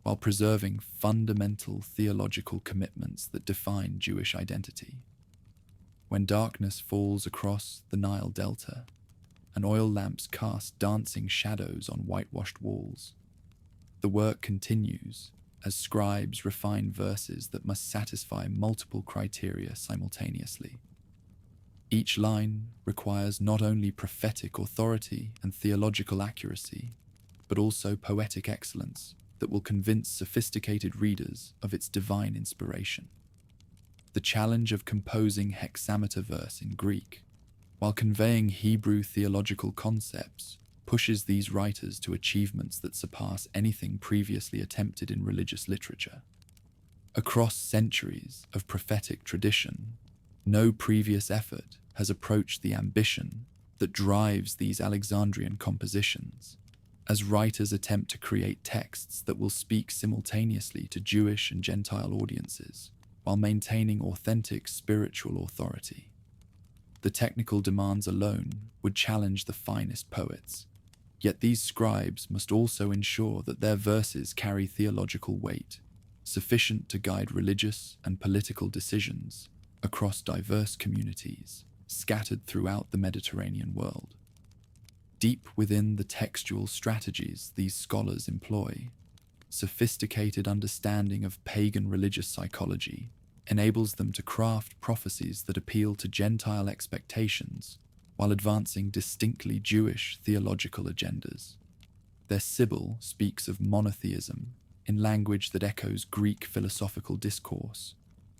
S1: while preserving fundamental theological commitments that define Jewish identity. When darkness falls across the Nile Delta, and oil lamps cast dancing shadows on whitewashed walls, the work continues as scribes refine verses that must satisfy multiple criteria simultaneously. Each line requires not only prophetic authority and theological accuracy, but also poetic excellence that will convince sophisticated readers of its divine inspiration. The challenge of composing hexameter verse in Greek, while conveying Hebrew theological concepts, pushes these writers to achievements that surpass anything previously attempted in religious literature. Across centuries of prophetic tradition, no previous effort has approached the ambition that drives these Alexandrian compositions, as writers attempt to create texts that will speak simultaneously to Jewish and Gentile audiences, while maintaining authentic spiritual authority. The technical demands alone would challenge the finest poets, yet these scribes must also ensure that their verses carry theological weight, sufficient to guide religious and political decisions across diverse communities scattered throughout the Mediterranean world. Deep within the textual strategies these scholars employ, sophisticated understanding of pagan religious psychology enables them to craft prophecies that appeal to Gentile expectations while advancing distinctly Jewish theological agendas. Their Sibyl speaks of monotheism in language that echoes Greek philosophical discourse,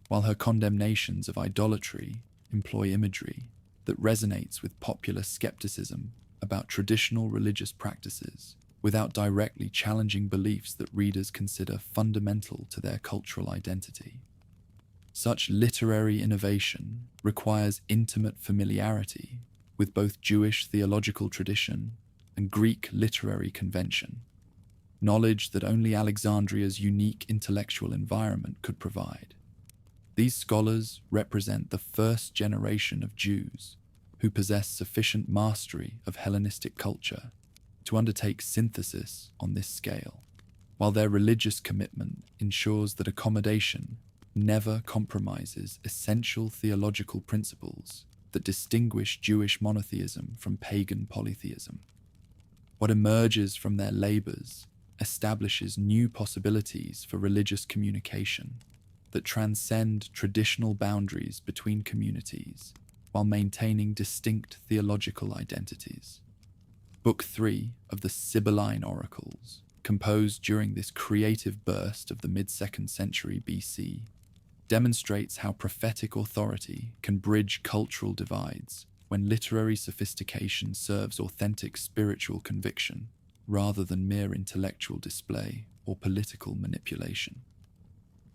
S1: while her condemnations of idolatry employ imagery that resonates with popular skepticism about traditional religious practices without directly challenging beliefs that readers consider fundamental to their cultural identity. Such literary innovation requires intimate familiarity with both Jewish theological tradition and Greek literary convention, knowledge that only Alexandria's unique intellectual environment could provide. These scholars represent the first generation of Jews who possess sufficient mastery of Hellenistic culture to undertake synthesis on this scale, while their religious commitment ensures that accommodation never compromises essential theological principles that distinguish Jewish monotheism from pagan polytheism. What emerges from their labors establishes new possibilities for religious communication that transcend traditional boundaries between communities while maintaining distinct theological identities. Book 3 of the Sibylline oracles, composed during this creative burst of the mid-2nd century BC, demonstrates how prophetic authority can bridge cultural divides when literary sophistication serves authentic spiritual conviction rather than mere intellectual display or political manipulation.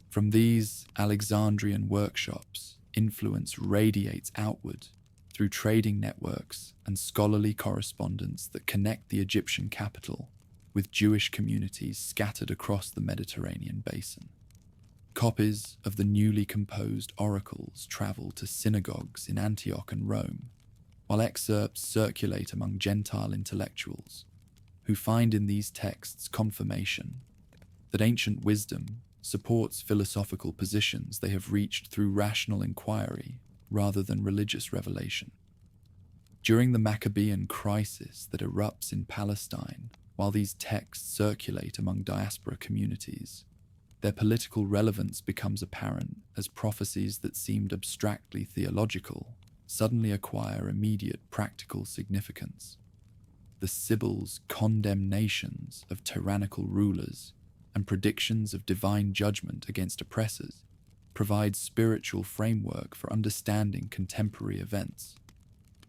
S1: From these Alexandrian workshops, influence radiates outward through trading networks and scholarly correspondence that connect the Egyptian capital with Jewish communities scattered across the Mediterranean basin. Copies of the newly composed oracles travel to synagogues in Antioch and Rome, while excerpts circulate among Gentile intellectuals who find in these texts confirmation that ancient wisdom supports philosophical positions they have reached through rational inquiry rather than religious revelation. During the Maccabean crisis that erupts in Palestine, while these texts circulate among diaspora communities, their political relevance becomes apparent as prophecies that seemed abstractly theological suddenly acquire immediate practical significance. The Sibyls' condemnations of tyrannical rulers and predictions of divine judgment against oppressors provide spiritual framework for understanding contemporary events,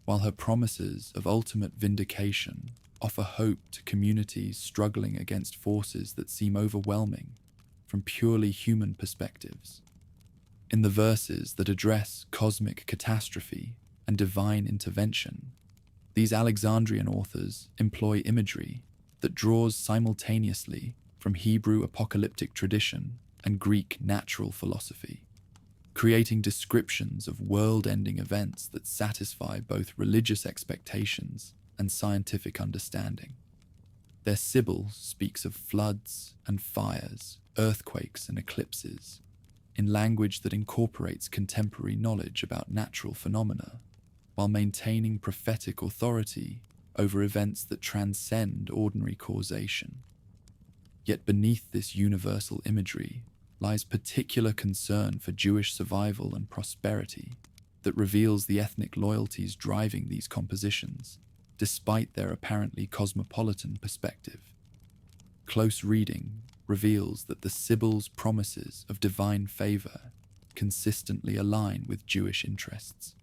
S1: while her promises of ultimate vindication offer hope to communities struggling against forces that seem overwhelming from purely human perspectives. In the verses that address cosmic catastrophe and divine intervention, these Alexandrian authors employ imagery that draws simultaneously from Hebrew apocalyptic tradition and Greek natural philosophy, creating descriptions of world-ending events that satisfy both religious expectations and scientific understanding. Their Sibyl speaks of floods and fires, earthquakes and eclipses, in language that incorporates contemporary knowledge about natural phenomena, while maintaining prophetic authority over events that transcend ordinary causation. Yet beneath this universal imagery lies particular concern for Jewish survival and prosperity that reveals the ethnic loyalties driving these compositions, despite their apparently cosmopolitan perspective. Close reading reveals that the Sibyl's promises of divine favor consistently align with Jewish interests,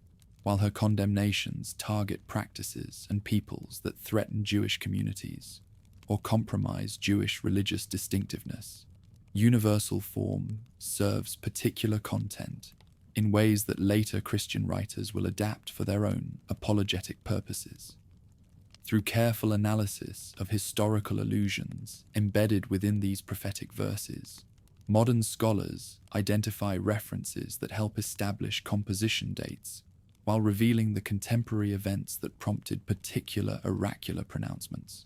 S1: while her condemnations target practices and peoples that threaten Jewish communities or compromise Jewish religious distinctiveness. Universal form serves particular content in ways that later Christian writers will adapt for their own apologetic purposes. Through careful analysis of historical allusions embedded within these prophetic verses, modern scholars identify references that help establish composition dates while revealing the contemporary events that prompted particular oracular pronouncements.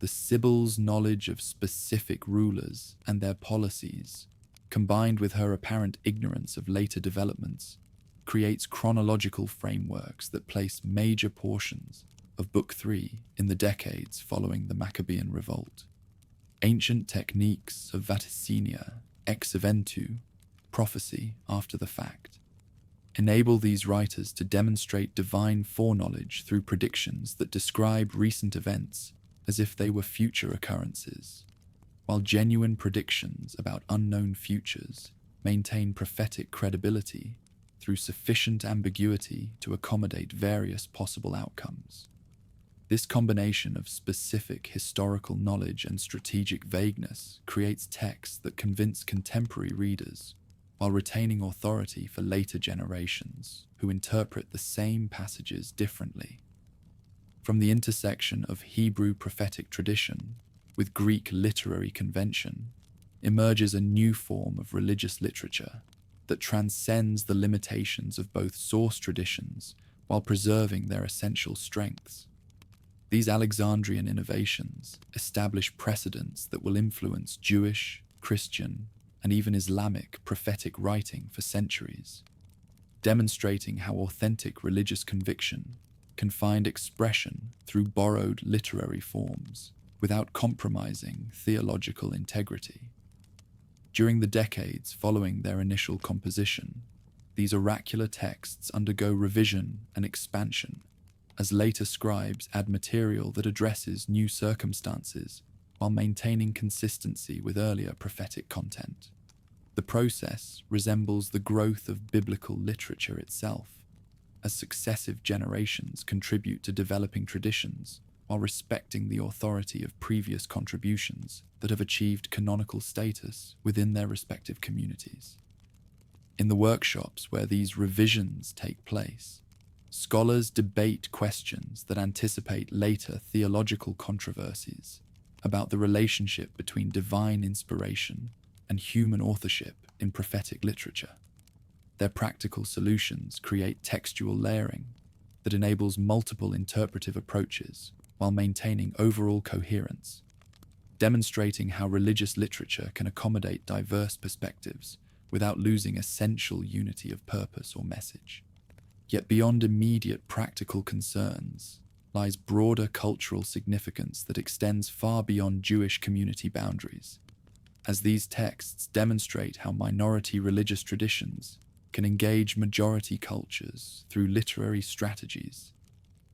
S1: The Sibyl's knowledge of specific rulers and their policies, combined with her apparent ignorance of later developments, creates chronological frameworks that place major portions of Book 3 in the decades following the Maccabean revolt. Ancient techniques of vaticenia, ex eventu, prophecy after the fact, enable these writers to demonstrate divine foreknowledge through predictions that describe recent events as if they were future occurrences, while genuine predictions about unknown futures maintain prophetic credibility through sufficient ambiguity to accommodate various possible outcomes. This combination of specific historical knowledge and strategic vagueness creates texts that convince contemporary readers while retaining authority for later generations who interpret the same passages differently. From the intersection of Hebrew prophetic tradition with Greek literary convention emerges a new form of religious literature that transcends the limitations of both source traditions while preserving their essential strengths. These Alexandrian innovations establish precedents that will influence Jewish, Christian, and even Islamic prophetic writing for centuries, demonstrating how authentic religious conviction can find expression through borrowed literary forms without compromising theological integrity. During the decades following their initial composition, these oracular texts undergo revision and expansion as later scribes add material that addresses new circumstances while maintaining consistency with earlier prophetic content. The process resembles the growth of biblical literature itself, as successive generations contribute to developing traditions while respecting the authority of previous contributions that have achieved canonical status within their respective communities. In the workshops where these revisions take place, scholars debate questions that anticipate later theological controversies about the relationship between divine inspiration and human authorship in prophetic literature. Their practical solutions create textual layering that enables multiple interpretive approaches while maintaining overall coherence, demonstrating how religious literature can accommodate diverse perspectives without losing essential unity of purpose or message. Yet beyond immediate practical concerns lies broader cultural significance that extends far beyond Jewish community boundaries, as these texts demonstrate how minority religious traditions can engage majority cultures through literary strategies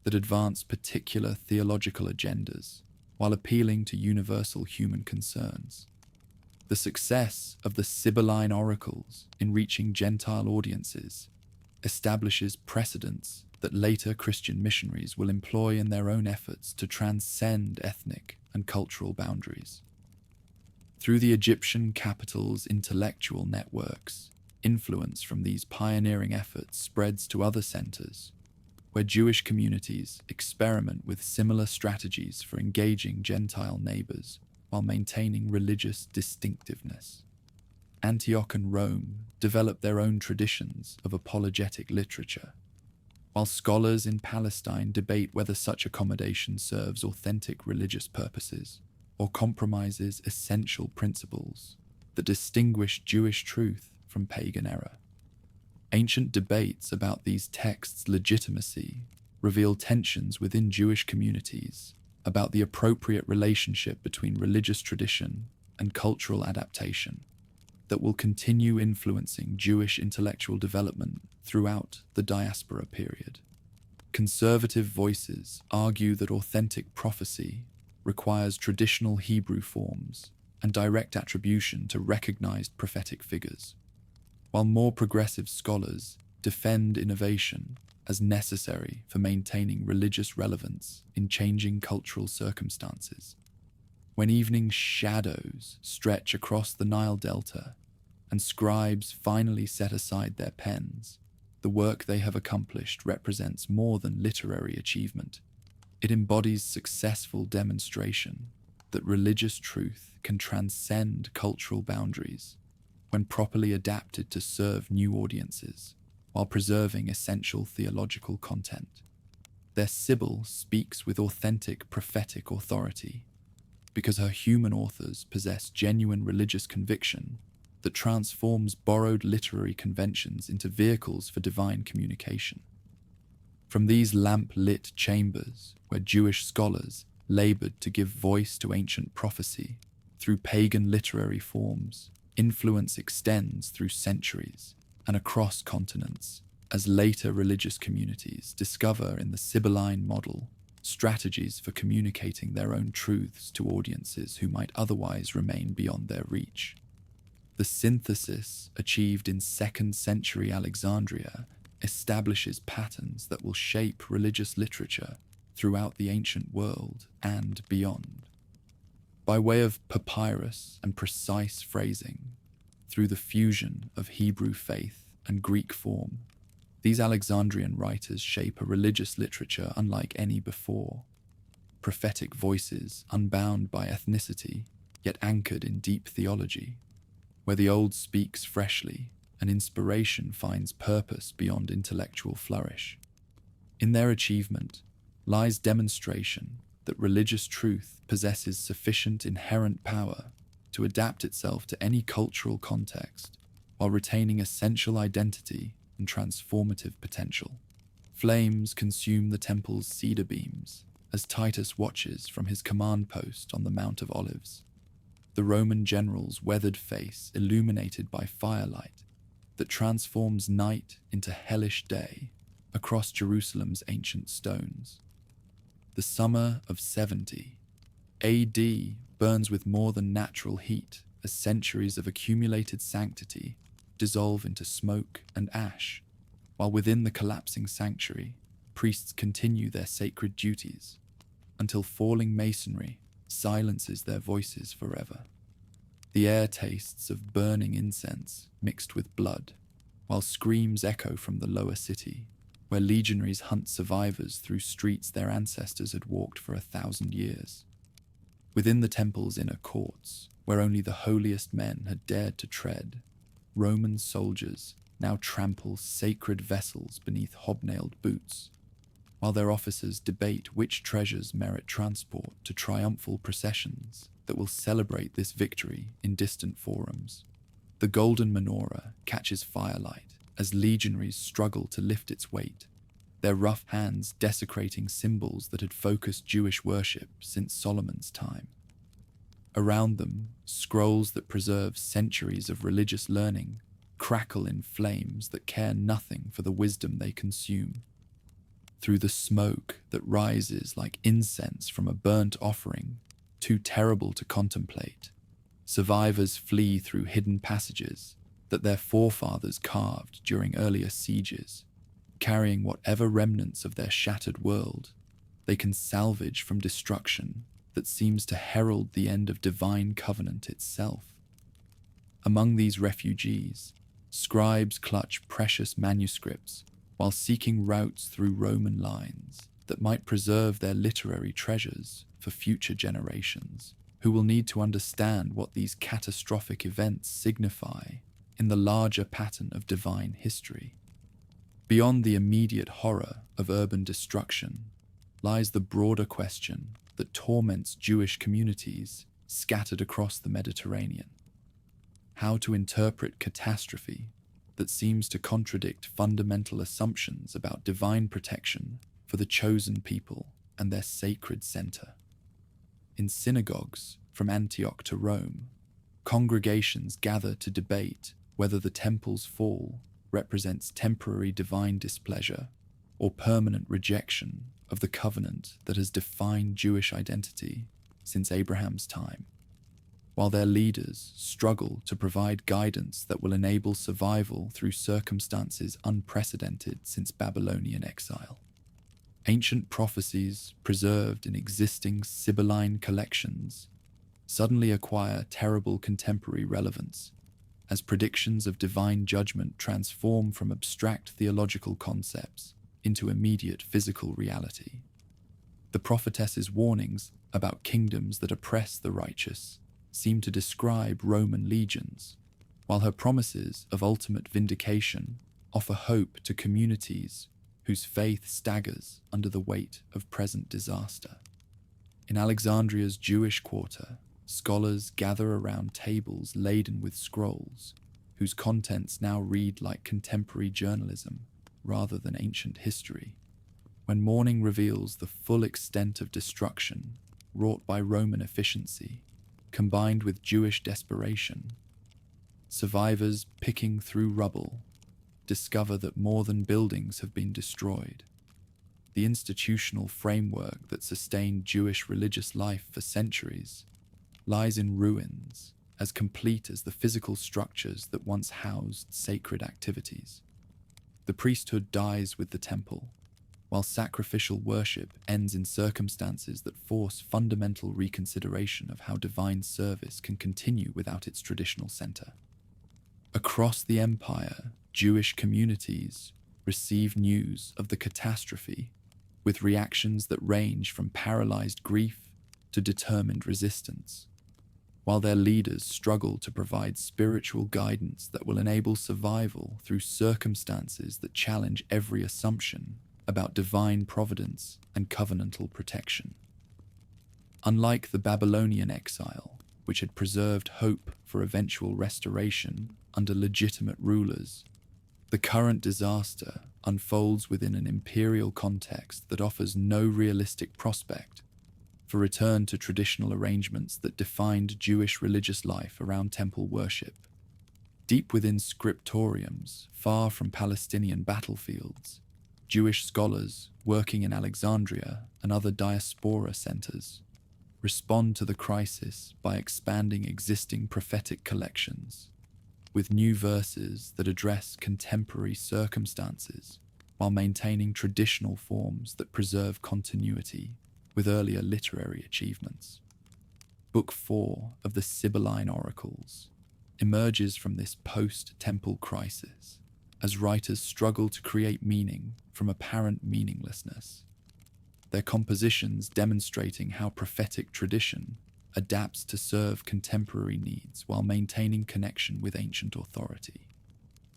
S1: that advance particular theological agendas while appealing to universal human concerns. The success of the Sibylline oracles in reaching Gentile audiences establishes precedents that later Christian missionaries will employ in their own efforts to transcend ethnic and cultural boundaries. Through the Egyptian capital's intellectual networks, influence from these pioneering efforts spreads to other centers, where Jewish communities experiment with similar strategies for engaging Gentile neighbors while maintaining religious distinctiveness. Antioch and Rome developed their own traditions of apologetic literature, while scholars in Palestine debate whether such accommodation serves authentic religious purposes or compromises essential principles that distinguish Jewish truth from pagan error. Ancient debates about these texts' legitimacy reveal tensions within Jewish communities about the appropriate relationship between religious tradition and cultural adaptation that will continue influencing Jewish intellectual development throughout the diaspora period. Conservative voices argue that authentic prophecy requires traditional Hebrew forms and direct attribution to recognized prophetic figures, while more progressive scholars defend innovation as necessary for maintaining religious relevance in changing cultural circumstances. When evening shadows stretch across the Nile Delta and scribes finally set aside their pens, the work they have accomplished represents more than literary achievement. It embodies successful demonstration that religious truth can transcend cultural boundaries when properly adapted to serve new audiences while preserving essential theological content. Their Sibyl speaks with authentic prophetic authority because her human authors possess genuine religious conviction that transforms borrowed literary conventions into vehicles for divine communication. From these lamp-lit chambers where Jewish scholars labored to give voice to ancient prophecy through pagan literary forms, influence extends through centuries and across continents as later religious communities discover in the Sibylline model strategies for communicating their own truths to audiences who might otherwise remain beyond their reach. The synthesis achieved in 2nd century Alexandria establishes patterns that will shape religious literature throughout the ancient world and beyond. By way of papyrus and precise phrasing, through the fusion of Hebrew faith and Greek form, these Alexandrian writers shape a religious literature unlike any before. Prophetic voices unbound by ethnicity, yet anchored in deep theology, where the old speaks freshly and inspiration finds purpose beyond intellectual flourish. In their achievement lies demonstration that religious truth possesses sufficient inherent power to adapt itself to any cultural context while retaining essential identity and transformative potential. Flames consume the temple's cedar beams as Titus watches from his command post on the Mount of Olives, the Roman general's weathered face illuminated by firelight that transforms night into hellish day across Jerusalem's ancient stones. The summer of 70 AD burns with more than natural heat as centuries of accumulated sanctity dissolve into smoke and ash, while within the collapsing sanctuary, priests continue their sacred duties until falling masonry silences their voices forever. The air tastes of burning incense mixed with blood, while screams echo from the lower city, where legionaries hunt survivors through streets their ancestors had walked for 1,000 years. Within the temple's inner courts, where only the holiest men had dared to tread, Roman soldiers now trample sacred vessels beneath hobnailed boots, while their officers debate which treasures merit transport to triumphal processions that will celebrate this victory in distant forums. The golden menorah catches firelight as legionaries struggle to lift its weight, their rough hands desecrating symbols that had focused Jewish worship since Solomon's time. Around them, scrolls that preserve centuries of religious learning crackle in flames that care nothing for the wisdom they consume. Through the smoke that rises like incense from a burnt offering, too terrible to contemplate, survivors flee through hidden passages that their forefathers carved during earlier sieges, carrying whatever remnants of their shattered world they can salvage from destruction that seems to herald the end of divine covenant itself. Among these refugees, scribes clutch precious manuscripts while seeking routes through Roman lines that might preserve their literary treasures for future generations, who will need to understand what these catastrophic events signify in the larger pattern of divine history. Beyond the immediate horror of urban destruction lies the broader question that torments Jewish communities scattered across the Mediterranean: how to interpret catastrophe that seems to contradict fundamental assumptions about divine protection for the chosen people and their sacred center. In synagogues from Antioch to Rome, congregations gather to debate whether the temple's fall represents temporary divine displeasure or permanent rejection of the covenant that has defined Jewish identity since Abraham's time, while their leaders struggle to provide guidance that will enable survival through circumstances unprecedented since Babylonian exile. Ancient prophecies preserved in existing Sibylline collections suddenly acquire terrible contemporary relevance as predictions of divine judgment transform from abstract theological concepts into immediate physical reality. The prophetess's warnings about kingdoms that oppress the righteous seem to describe Roman legions, while her promises of ultimate vindication offer hope to communities whose faith staggers under the weight of present disaster. In Alexandria's Jewish quarter, scholars gather around tables laden with scrolls, whose contents now read like contemporary journalism rather than ancient history. When morning reveals the full extent of destruction wrought by Roman efficiency, combined with Jewish desperation. Survivors picking through rubble discover that more than buildings have been destroyed. The institutional framework that sustained Jewish religious life for centuries lies in ruins, as complete as the physical structures that once housed sacred activities. The priesthood dies with the temple, while sacrificial worship ends in circumstances that force fundamental reconsideration of how divine service can continue without its traditional center. Across the empire, Jewish communities receive news of the catastrophe with reactions that range from paralyzed grief to determined resistance, while their leaders struggle to provide spiritual guidance that will enable survival through circumstances that challenge every assumption about divine providence and covenantal protection. Unlike the Babylonian exile, which had preserved hope for eventual restoration under legitimate rulers, the current disaster unfolds within an imperial context that offers no realistic prospect for return to traditional arrangements that defined Jewish religious life around temple worship. Deep within scriptoriums, far from Palestinian battlefields, Jewish scholars working in Alexandria and other diaspora centers respond to the crisis by expanding existing prophetic collections with new verses that address contemporary circumstances while maintaining traditional forms that preserve continuity with earlier literary achievements. Book 4 of the Sibylline oracles emerges from this post-temple crisis as writers struggle to create meaning from apparent meaninglessness, their compositions demonstrating how prophetic tradition adapts to serve contemporary needs while maintaining connection with ancient authority.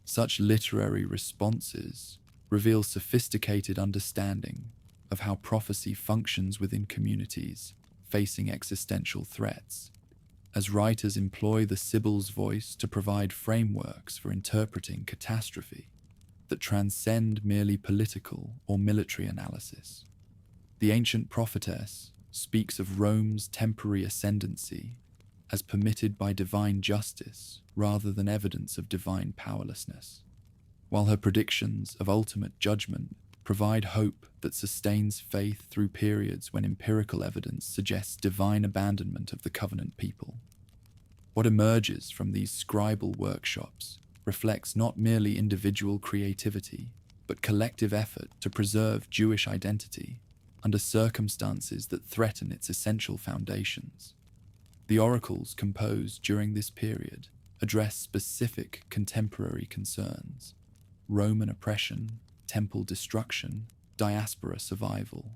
S1: Such literary responses reveal sophisticated understanding of how prophecy functions within communities facing existential threats, as writers employ the Sibyl's voice to provide frameworks for interpreting catastrophe that transcend merely political or military analysis. The ancient prophetess speaks of Rome's temporary ascendancy as permitted by divine justice rather than evidence of divine powerlessness, while her predictions of ultimate judgment provide hope that sustains faith through periods when empirical evidence suggests divine abandonment of the covenant people. What emerges from these scribal workshops reflects not merely individual creativity, but collective effort to preserve Jewish identity under circumstances that threaten its essential foundations. The oracles composed during this period address specific contemporary concerns: Roman oppression, temple destruction, diaspora survival,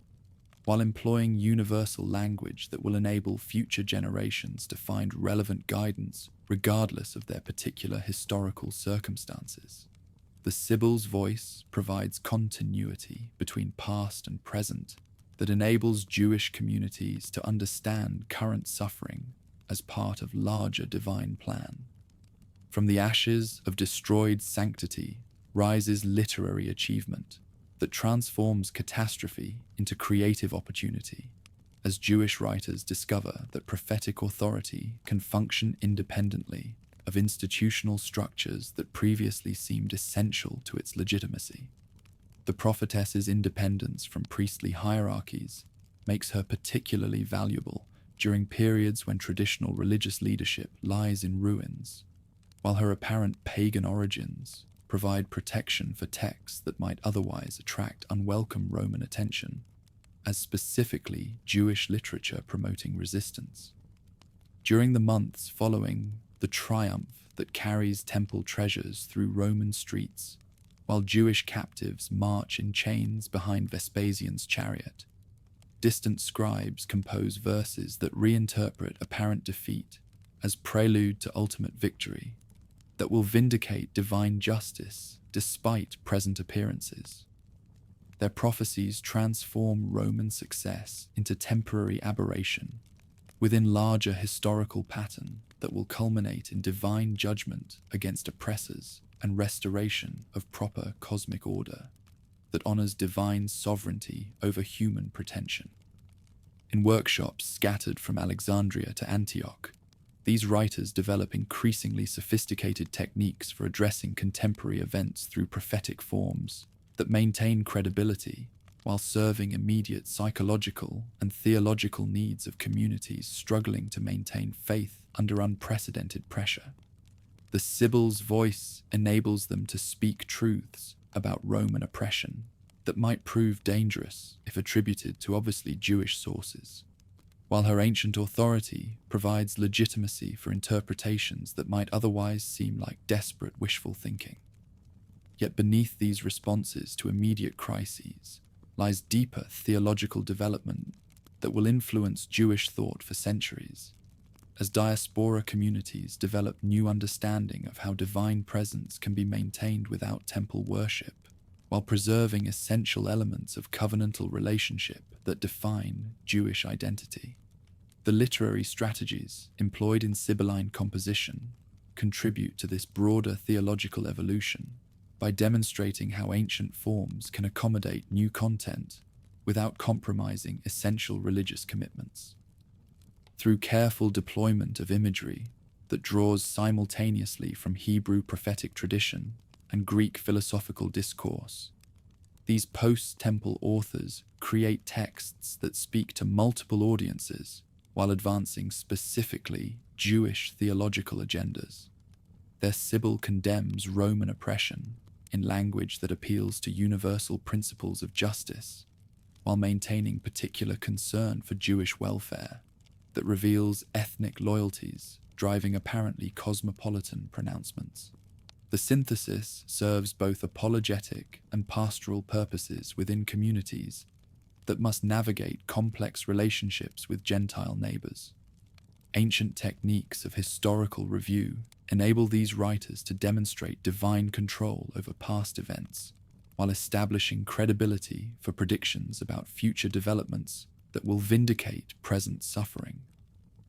S1: while employing universal language that will enable future generations to find relevant guidance regardless of their particular historical circumstances. The Sibyl's voice provides continuity between past and present that enables Jewish communities to understand current suffering as part of larger divine plan. From the ashes of destroyed sanctity rises literary achievement that transforms catastrophe into creative opportunity, as Jewish writers discover that prophetic authority can function independently of institutional structures that previously seemed essential to its legitimacy. The prophetess's independence from priestly hierarchies makes her particularly valuable during periods when traditional religious leadership lies in ruins, while her apparent pagan origins provide protection for texts that might otherwise attract unwelcome Roman attention, as specifically Jewish literature promoting resistance. During the months following the triumph that carries temple treasures through Roman streets, while Jewish captives march in chains behind Vespasian's chariot, distant scribes compose verses that reinterpret apparent defeat as prelude to ultimate victory, that will vindicate divine justice despite present appearances. Their prophecies transform Roman success into temporary aberration within larger historical pattern that will culminate in divine judgment against oppressors and restoration of proper cosmic order that honors divine sovereignty over human pretension. In workshops scattered from Alexandria to Antioch, These writers develop increasingly sophisticated techniques for addressing contemporary events through prophetic forms that maintain credibility while serving immediate psychological and theological needs of communities struggling to maintain faith under unprecedented pressure. The Sibyl's voice enables them to speak truths about Roman oppression that might prove dangerous if attributed to obviously Jewish sources, while her ancient authority provides legitimacy for interpretations that might otherwise seem like desperate wishful thinking. Yet beneath these responses to immediate crises lies deeper theological development that will influence Jewish thought for centuries, as diaspora communities develop new understanding of how divine presence can be maintained without temple worship, while preserving essential elements of covenantal relationship that define Jewish identity. The literary strategies employed in Sibylline composition contribute to this broader theological evolution by demonstrating how ancient forms can accommodate new content without compromising essential religious commitments. Through careful deployment of imagery that draws simultaneously from Hebrew prophetic tradition and Greek philosophical discourse, these post-temple authors create texts that speak to multiple audiences while advancing specifically Jewish theological agendas. Their Sibyl condemns Roman oppression in language that appeals to universal principles of justice, while maintaining particular concern for Jewish welfare that reveals ethnic loyalties driving apparently cosmopolitan pronouncements. The synthesis serves both apologetic and pastoral purposes within communities that must navigate complex relationships with Gentile neighbors. Ancient techniques of historical review enable these writers to demonstrate divine control over past events, while establishing credibility for predictions about future developments that will vindicate present suffering.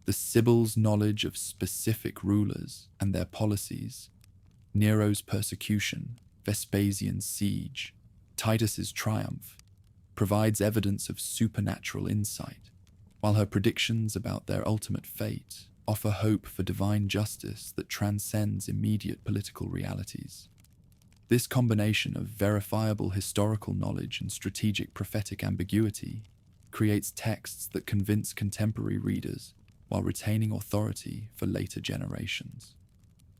S1: The Sibyl's knowledge of specific rulers and their policies, Nero's persecution, Vespasian's siege, Titus's triumph, provides evidence of supernatural insight, while her predictions about their ultimate fate offer hope for divine justice that transcends immediate political realities. This combination of verifiable historical knowledge and strategic prophetic ambiguity creates texts that convince contemporary readers while retaining authority for later generations.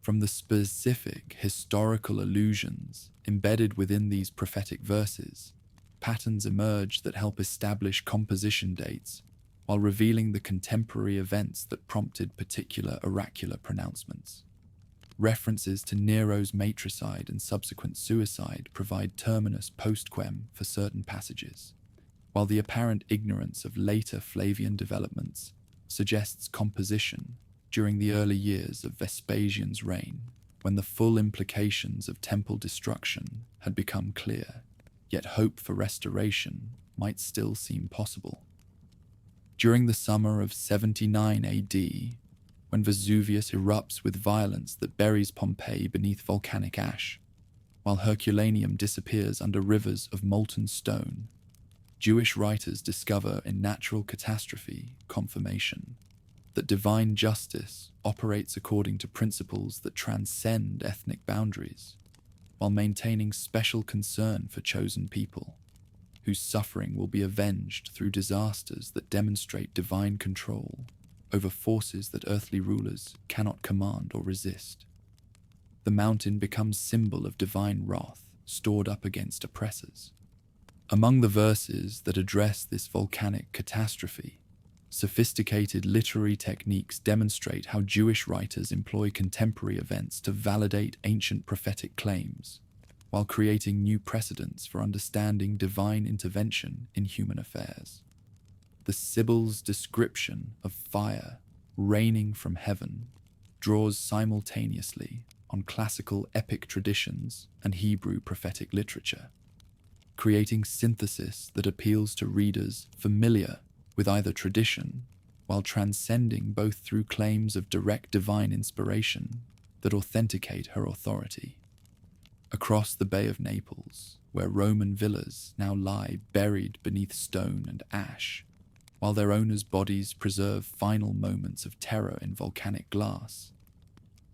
S1: From the specific historical allusions embedded within these prophetic verses, patterns emerge that help establish composition dates while revealing the contemporary events that prompted particular oracular pronouncements. References to Nero's matricide and subsequent suicide provide terminus postquem for certain passages, while the apparent ignorance of later Flavian developments suggests composition during the early years of Vespasian's reign, when the full implications of temple destruction had become clear, yet hope for restoration might still seem possible. During the summer of 79 AD, when Vesuvius erupts with violence that buries Pompeii beneath volcanic ash, while Herculaneum disappears under rivers of molten stone, Jewish writers discover in natural catastrophe confirmation that divine justice operates according to principles that transcend ethnic boundaries, while maintaining special concern for chosen people, whose suffering will be avenged through disasters that demonstrate divine control over forces that earthly rulers cannot command or resist. The mountain becomes symbol of divine wrath stored up against oppressors. Among the verses that address this volcanic catastrophe, sophisticated literary techniques demonstrate how Jewish writers employ contemporary events to validate ancient prophetic claims, while creating new precedents for understanding divine intervention in human affairs. The Sibyl's description of fire raining from heaven draws simultaneously on classical epic traditions and Hebrew prophetic literature, creating synthesis that appeals to readers familiar with either tradition, while transcending both through claims of direct divine inspiration that authenticate her authority. Across the Bay of Naples, where Roman villas now lie buried beneath stone and ash, while their owners' bodies preserve final moments of terror in volcanic glass.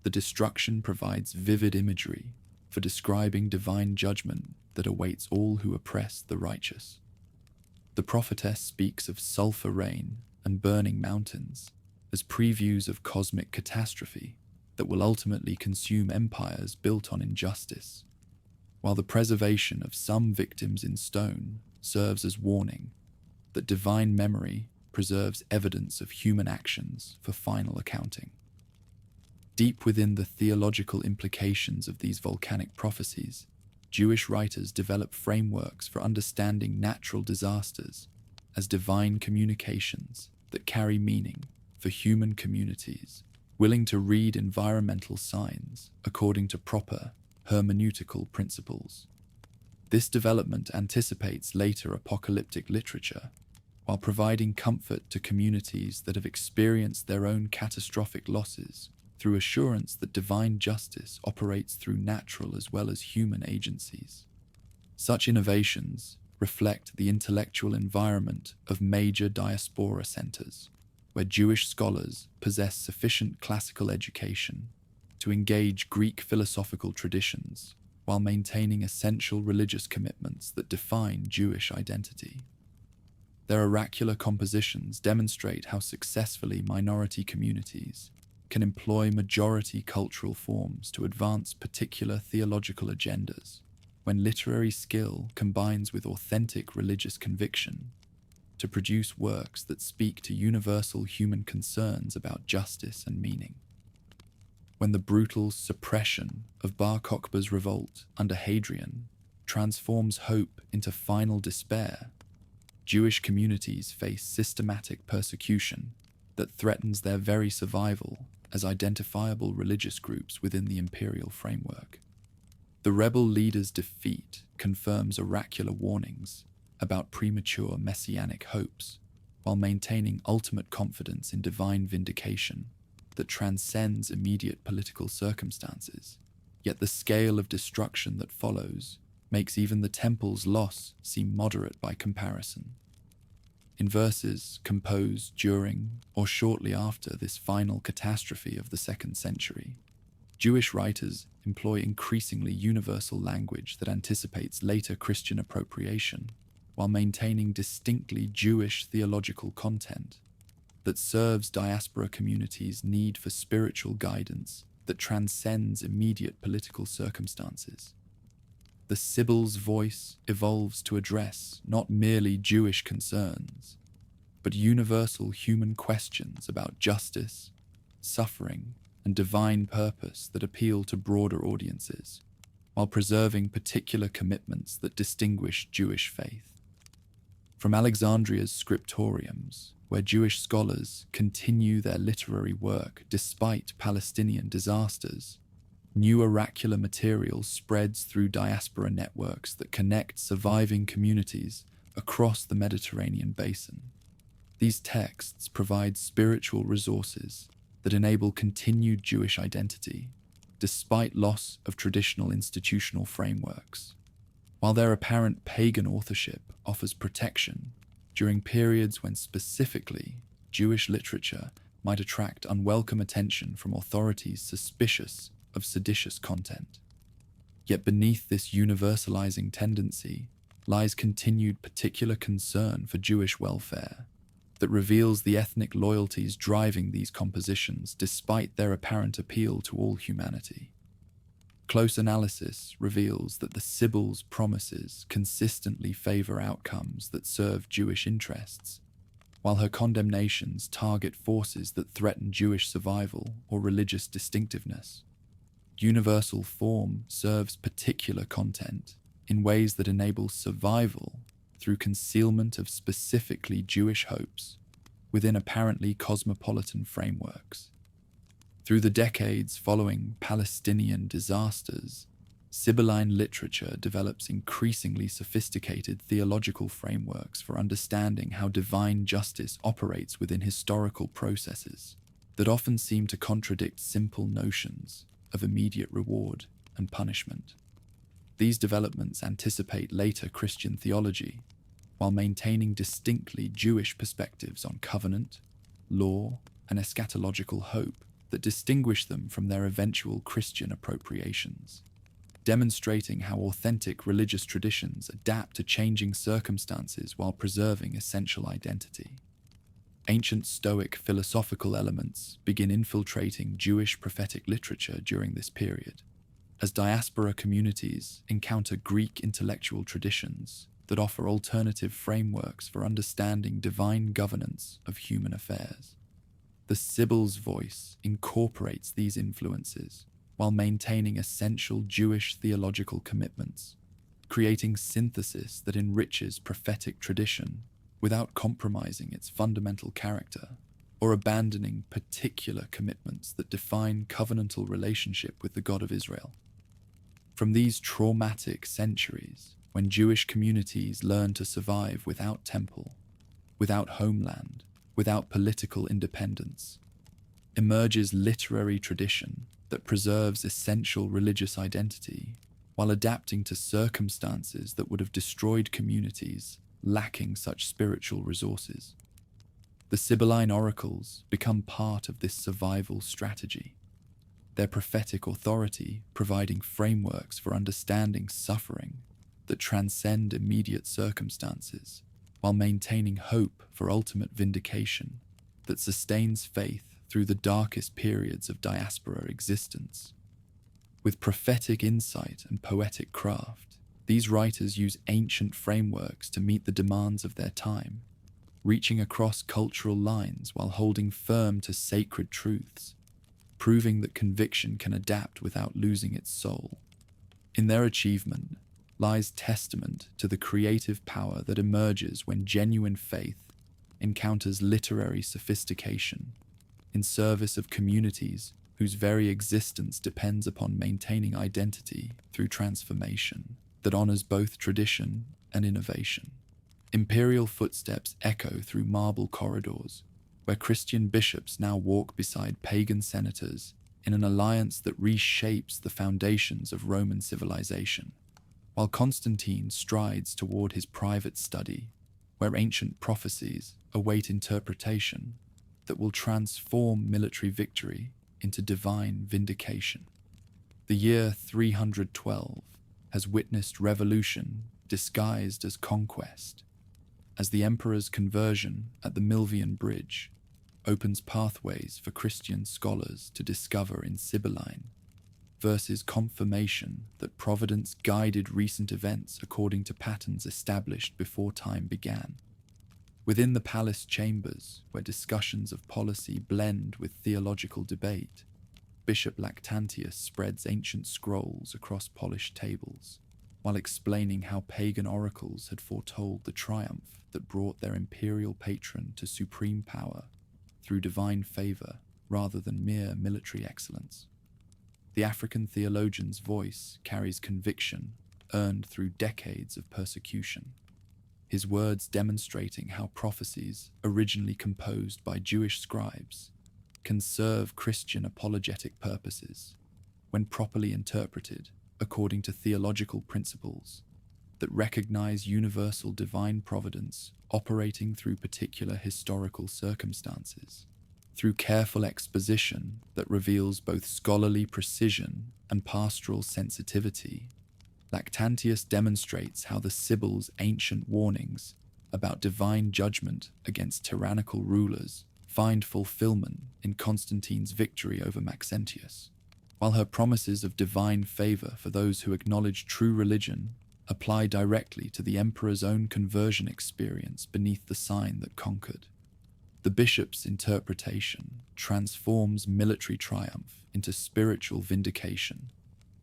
S1: The destruction provides vivid imagery for describing divine judgment that awaits all who oppress the righteous. The prophetess speaks of sulfur rain and burning mountains as previews of cosmic catastrophe that will ultimately consume empires built on injustice, while the preservation of some victims in stone serves as warning that divine memory preserves evidence of human actions for final accounting. Deep within the theological implications of these volcanic prophecies, Jewish writers develop frameworks for understanding natural disasters as divine communications that carry meaning for human communities, willing to read environmental signs according to proper hermeneutical principles. This development anticipates later apocalyptic literature, while providing comfort to communities that have experienced their own catastrophic losses through assurance that divine justice operates through natural as well as human agencies. Such innovations reflect the intellectual environment of major diaspora centers, where Jewish scholars possess sufficient classical education to engage Greek philosophical traditions while maintaining essential religious commitments that define Jewish identity. Their oracular compositions demonstrate how successfully minority communities can employ majority cultural forms to advance particular theological agendas when literary skill combines with authentic religious conviction to produce works that speak to universal human concerns about justice and meaning. When the brutal suppression of Bar Kokhba's revolt under Hadrian transforms hope into final despair, Jewish communities face systematic persecution that threatens their very survival as identifiable religious groups within the imperial framework. The rebel leader's defeat confirms oracular warnings about premature messianic hopes, while maintaining ultimate confidence in divine vindication that transcends immediate political circumstances. Yet the scale of destruction that follows makes even the temple's loss seem moderate by comparison. In verses composed during or shortly after this final catastrophe of the 2nd century, Jewish writers employ increasingly universal language that anticipates later Christian appropriation, while maintaining distinctly Jewish theological content that serves diaspora communities' need for spiritual guidance that transcends immediate political circumstances. The Sibyl's voice evolves to address not merely Jewish concerns, but universal human questions about justice, suffering, and divine purpose that appeal to broader audiences, while preserving particular commitments that distinguish Jewish faith. From Alexandria's scriptoriums, where Jewish scholars continue their literary work despite Palestinian disasters, new oracular material spreads through diaspora networks that connect surviving communities across the Mediterranean basin. These texts provide spiritual resources that enable continued Jewish identity, despite loss of traditional institutional frameworks, while their apparent pagan authorship offers protection during periods when specifically Jewish literature might attract unwelcome attention from authorities suspicious of seditious content. Yet beneath this universalizing tendency lies continued particular concern for Jewish welfare that reveals the ethnic loyalties driving these compositions despite their apparent appeal to all humanity. Close analysis reveals that the Sibyl's promises consistently favor outcomes that serve Jewish interests, while her condemnations target forces that threaten Jewish survival or religious distinctiveness. Universal form serves particular content in ways that enable survival through concealment of specifically Jewish hopes within apparently cosmopolitan frameworks. Through the decades following Palestinian disasters, Sibylline literature develops increasingly sophisticated theological frameworks for understanding how divine justice operates within historical processes that often seem to contradict simple notions of immediate reward and punishment. These developments anticipate later Christian theology, while maintaining distinctly Jewish perspectives on covenant, law, and eschatological hope that distinguish them from their eventual Christian appropriations, demonstrating how authentic religious traditions adapt to changing circumstances while preserving essential identity. Ancient Stoic philosophical elements begin infiltrating Jewish prophetic literature during this period, as diaspora communities encounter Greek intellectual traditions that offer alternative frameworks for understanding divine governance of human affairs. The Sibyl's voice incorporates these influences while maintaining essential Jewish theological commitments, creating synthesis that enriches prophetic tradition without compromising its fundamental character or abandoning particular commitments that define covenantal relationship with the God of Israel. From these traumatic centuries, when Jewish communities learn to survive without temple, without homeland, without political independence, emerges literary tradition that preserves essential religious identity while adapting to circumstances that would have destroyed communities lacking such spiritual resources. The Sibylline oracles become part of this survival strategy, their prophetic authority providing frameworks for understanding suffering that transcend immediate circumstances, while maintaining hope for ultimate vindication that sustains faith through the darkest periods of diaspora existence. With prophetic insight and poetic craft, these writers use ancient frameworks to meet the demands of their time, reaching across cultural lines while holding firm to sacred truths, proving that conviction can adapt without losing its soul. In their achievement lies testament to the creative power that emerges when genuine faith encounters literary sophistication in service of communities whose very existence depends upon maintaining identity through transformation that honors both tradition and innovation. Imperial footsteps echo through marble corridors, where Christian bishops now walk beside pagan senators in an alliance that reshapes the foundations of Roman civilization, while Constantine strides toward his private study, where ancient prophecies await interpretation that will transform military victory into divine vindication. The year 312 has witnessed revolution disguised as conquest, as the emperor's conversion at the Milvian Bridge opens pathways for Christian scholars to discover in Sibylline, versus confirmation that providence guided recent events according to patterns established before time began. Within the palace chambers, where discussions of policy blend with theological debate, Bishop Lactantius spreads ancient scrolls across polished tables, while explaining how pagan oracles had foretold the triumph that brought their imperial patron to supreme power through divine favor rather than mere military excellence. The African theologian's voice carries conviction earned through decades of persecution, his words demonstrating how prophecies originally composed by Jewish scribes can serve Christian apologetic purposes when properly interpreted according to theological principles that recognize universal divine providence operating through particular historical circumstances. Through careful exposition that reveals both scholarly precision and pastoral sensitivity, Lactantius demonstrates how the Sibyl's ancient warnings about divine judgment against tyrannical rulers find fulfillment in Constantine's victory over Maxentius, while her promises of divine favor for those who acknowledge true religion apply directly to the emperor's own conversion experience beneath the sign that conquered. The bishop's interpretation transforms military triumph into spiritual vindication,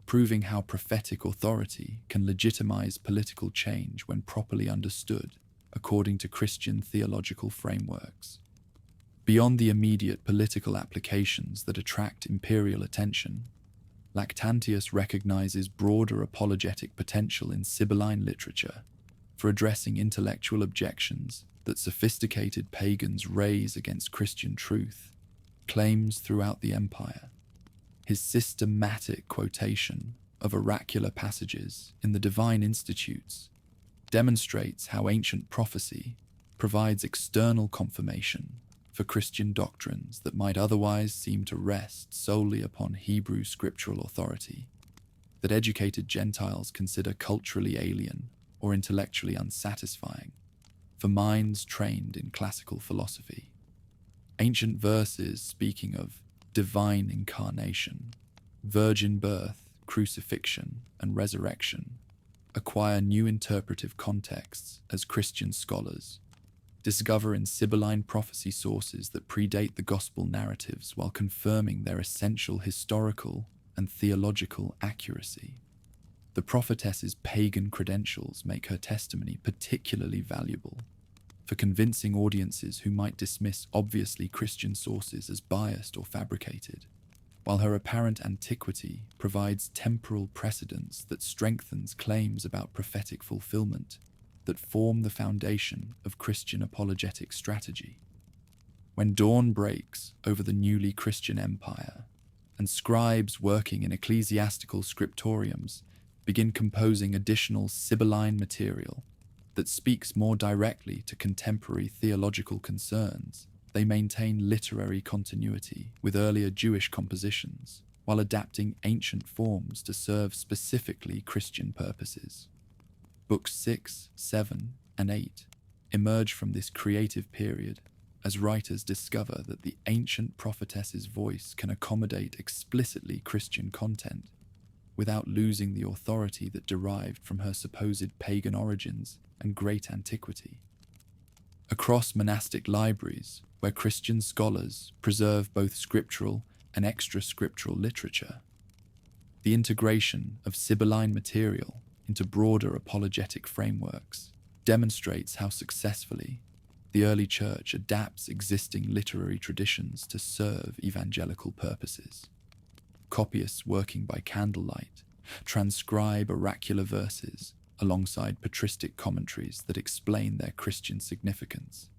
S1: proving how prophetic authority can legitimize political change when properly understood according to Christian theological frameworks. Beyond the immediate political applications that attract imperial attention, Lactantius recognizes broader apologetic potential in Sibylline literature for addressing intellectual objections that sophisticated pagans raise against Christian truth, claims throughout the empire. His systematic quotation of oracular passages in the Divine Institutes demonstrates how ancient prophecy provides external confirmation for Christian doctrines that might otherwise seem to rest solely upon Hebrew scriptural authority, that educated Gentiles consider culturally alien or intellectually unsatisfying for minds trained in classical philosophy. Ancient verses speaking of divine incarnation, virgin birth, crucifixion, and resurrection acquire new interpretive contexts as Christian scholars discover in Sibylline prophecy sources that predate the gospel narratives while confirming their essential historical and theological accuracy. The prophetess's pagan credentials make her testimony particularly valuable for convincing audiences who might dismiss obviously Christian sources as biased or fabricated, while her apparent antiquity provides temporal precedence that strengthens claims about prophetic fulfillment that form the foundation of Christian apologetic strategy. When dawn breaks over the newly Christian empire, and scribes working in ecclesiastical scriptoriums begin composing additional Sibylline material that speaks more directly to contemporary theological concerns, they maintain literary continuity with earlier Jewish compositions, while adapting ancient forms to serve specifically Christian purposes. Books 6, 7, and 8 emerge from this creative period as writers discover that the ancient prophetess's voice can accommodate explicitly Christian content without losing the authority that derived from her supposed pagan origins and great antiquity. Across monastic libraries, where Christian scholars preserve both scriptural and extra-scriptural literature, the integration of Sibylline material into broader apologetic frameworks demonstrates how successfully the early church adapts existing literary traditions to serve evangelical purposes. Copyists working by candlelight transcribe oracular verses alongside patristic commentaries that explain their Christian significance,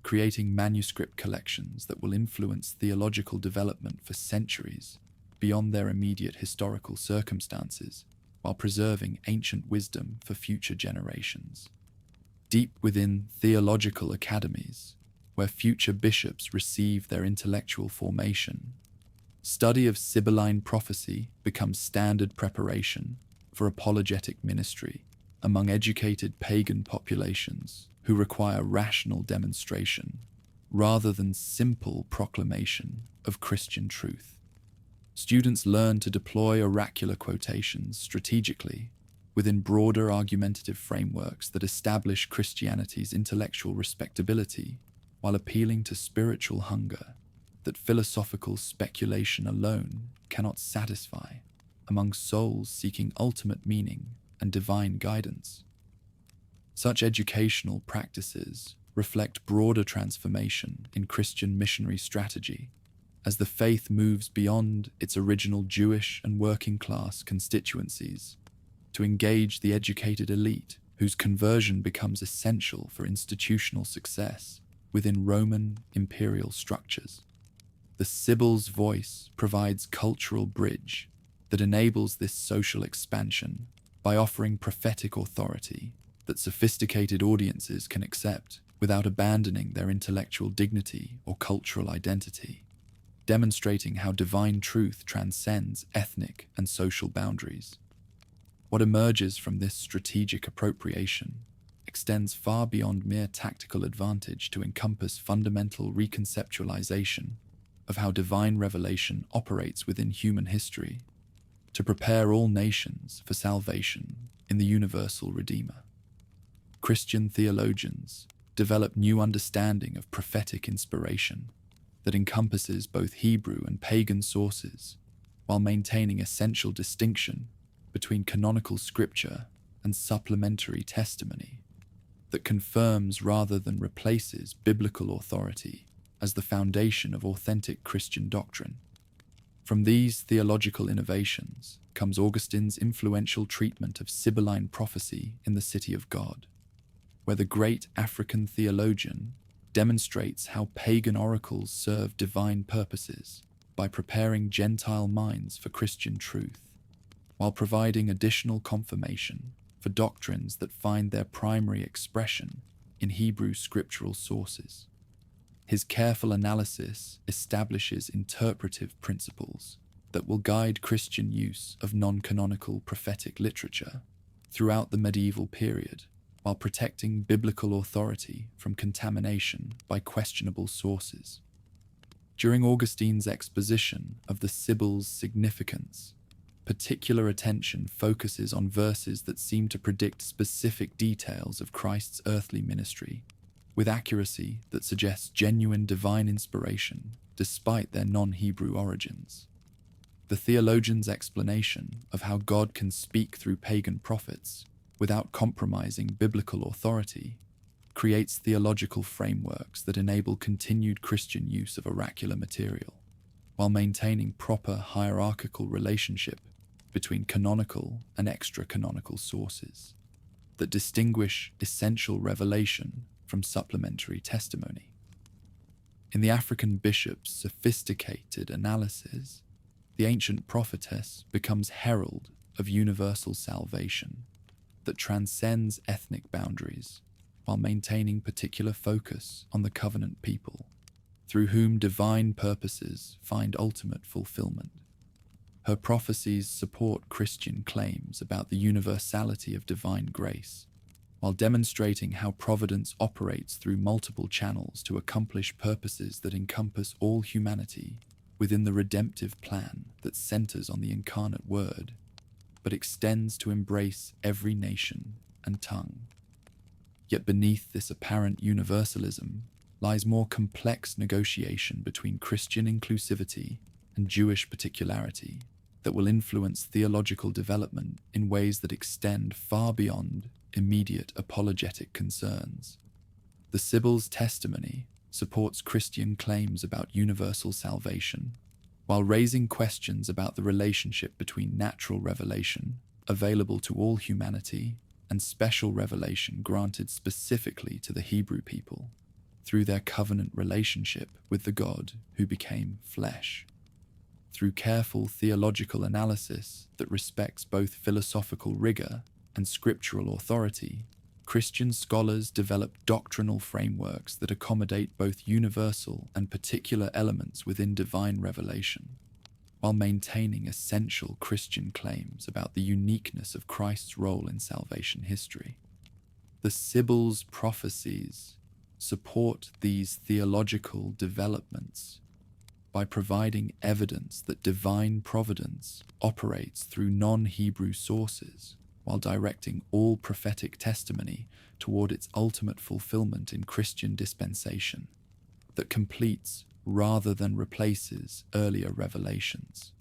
S1: creating manuscript collections that will influence theological development for centuries beyond their immediate historical circumstances, while preserving ancient wisdom for future generations. Deep within theological academies, where future bishops receive their intellectual formation, study of Sibylline prophecy becomes standard preparation for apologetic ministry among educated pagan populations who require rational demonstration rather than simple proclamation of Christian truth. Students learn to deploy oracular quotations strategically within broader argumentative frameworks that establish Christianity's intellectual respectability while appealing to spiritual hunger that philosophical speculation alone cannot satisfy among souls seeking ultimate meaning and divine guidance. Such educational practices reflect broader transformation in Christian missionary strategy as the faith moves beyond its original Jewish and working-class constituencies to engage the educated elite whose conversion becomes essential for institutional success within Roman imperial structures. The Sibyl's voice provides cultural bridge that enables this social expansion by offering prophetic authority that sophisticated audiences can accept without abandoning their intellectual dignity or cultural identity, demonstrating how divine truth transcends ethnic and social boundaries. What emerges from this strategic appropriation extends far beyond mere tactical advantage to encompass fundamental reconceptualization of how divine revelation operates within human history to prepare all nations for salvation in the universal Redeemer. Christian theologians develop new understanding of prophetic inspiration that encompasses both Hebrew and pagan sources, while maintaining essential distinction between canonical scripture and supplementary testimony that confirms rather than replaces biblical authority as the foundation of authentic Christian doctrine. From these theological innovations comes Augustine's influential treatment of Sibylline prophecy in the City of God, where the great African theologian demonstrates how pagan oracles serve divine purposes by preparing Gentile minds for Christian truth, while providing additional confirmation for doctrines that find their primary expression in Hebrew scriptural sources. His careful analysis establishes interpretive principles that will guide Christian use of non-canonical prophetic literature throughout the medieval period, while protecting biblical authority from contamination by questionable sources. During Augustine's exposition of the Sibyls' significance, particular attention focuses on verses that seem to predict specific details of Christ's earthly ministry, with accuracy that suggests genuine divine inspiration despite their non-Hebrew origins. The theologian's explanation of how God can speak through pagan prophets without compromising biblical authority creates theological frameworks that enable continued Christian use of oracular material, while maintaining proper hierarchical relationship between canonical and extra-canonical sources that distinguish essential revelation from supplementary testimony. In the African bishop's sophisticated analysis, the ancient prophetess becomes herald of universal salvation that transcends ethnic boundaries while maintaining particular focus on the covenant people, through whom divine purposes find ultimate fulfillment. Her prophecies support Christian claims about the universality of divine grace, while demonstrating how providence operates through multiple channels to accomplish purposes that encompass all humanity within the redemptive plan that centers on the incarnate Word, but extends to embrace every nation and tongue. Yet beneath this apparent universalism lies more complex negotiation between Christian inclusivity and Jewish particularity that will influence theological development in ways that extend far beyond immediate apologetic concerns. The Sibyl's testimony supports Christian claims about universal salvation, while raising questions about the relationship between natural revelation, available to all humanity, and special revelation granted specifically to the Hebrew people through their covenant relationship with the God who became flesh. Through careful theological analysis that respects both philosophical rigor and scriptural authority, Christian scholars develop doctrinal frameworks that accommodate both universal and particular elements within divine revelation, while maintaining essential Christian claims about the uniqueness of Christ's role in salvation history. The Sibyl's prophecies support these theological developments by providing evidence that divine providence operates through non-Hebrew sources, while directing all prophetic testimony toward its ultimate fulfillment in Christian dispensation that completes rather than replaces earlier revelations.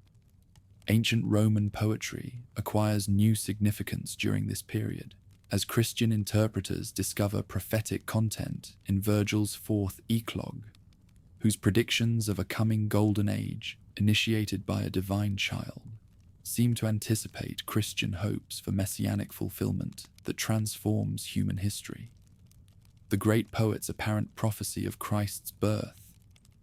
S1: Ancient Roman poetry acquires new significance during this period, as Christian interpreters discover prophetic content in Virgil's fourth eclogue, whose predictions of a coming golden age, initiated by a divine child, seem to anticipate Christian hopes for messianic fulfillment that transforms human history. The great poet's apparent prophecy of Christ's birth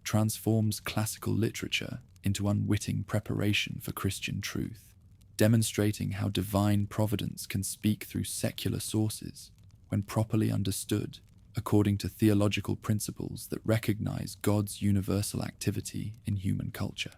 S1: transforms classical literature into unwitting preparation for Christian truth, demonstrating how divine providence can speak through secular sources when properly understood according to theological principles that recognize God's universal activity in human culture.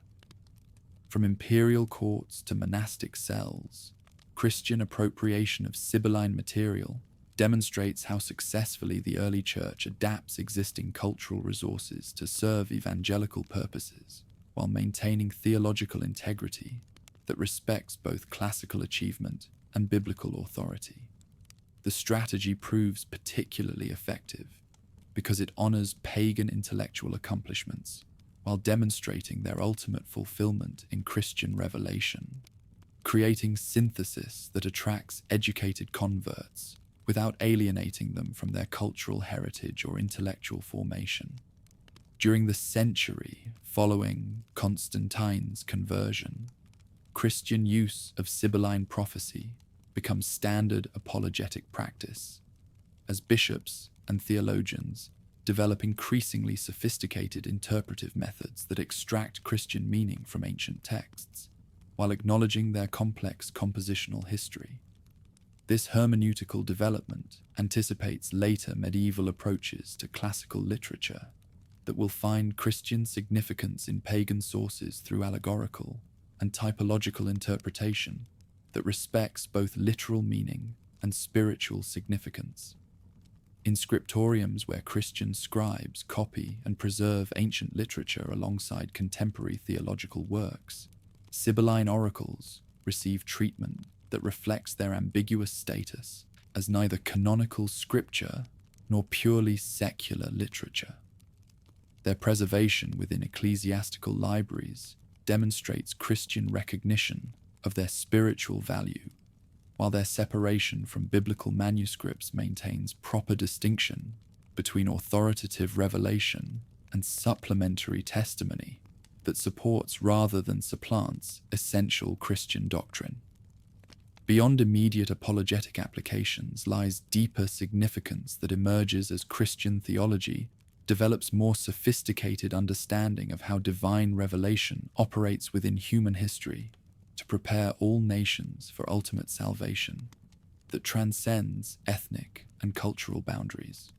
S1: From imperial courts to monastic cells, Christian appropriation of Sibylline material demonstrates how successfully the early church adapts existing cultural resources to serve evangelical purposes while maintaining theological integrity that respects both classical achievement and biblical authority. The strategy proves particularly effective because it honors pagan intellectual accomplishments while demonstrating their ultimate fulfillment in Christian revelation, creating synthesis that attracts educated converts without alienating them from their cultural heritage or intellectual formation. During the century following Constantine's conversion, Christian use of Sibylline prophecy becomes standard apologetic practice, as bishops and theologians develop increasingly sophisticated interpretive methods that extract Christian meaning from ancient texts, while acknowledging their complex compositional history. This hermeneutical development anticipates later medieval approaches to classical literature that will find Christian significance in pagan sources through allegorical and typological interpretation that respects both literal meaning and spiritual significance. In scriptoriums where Christian scribes copy and preserve ancient literature alongside contemporary theological works, Sibylline oracles receive treatment that reflects their ambiguous status as neither canonical scripture nor purely secular literature. Their preservation within ecclesiastical libraries demonstrates Christian recognition of their spiritual value, while their separation from biblical manuscripts maintains proper distinction between authoritative revelation and supplementary testimony that supports rather than supplants essential Christian doctrine. Beyond immediate apologetic applications lies deeper significance that emerges as Christian theology develops more sophisticated understanding of how divine revelation operates within human history to prepare all nations for ultimate salvation that transcends ethnic and cultural boundaries.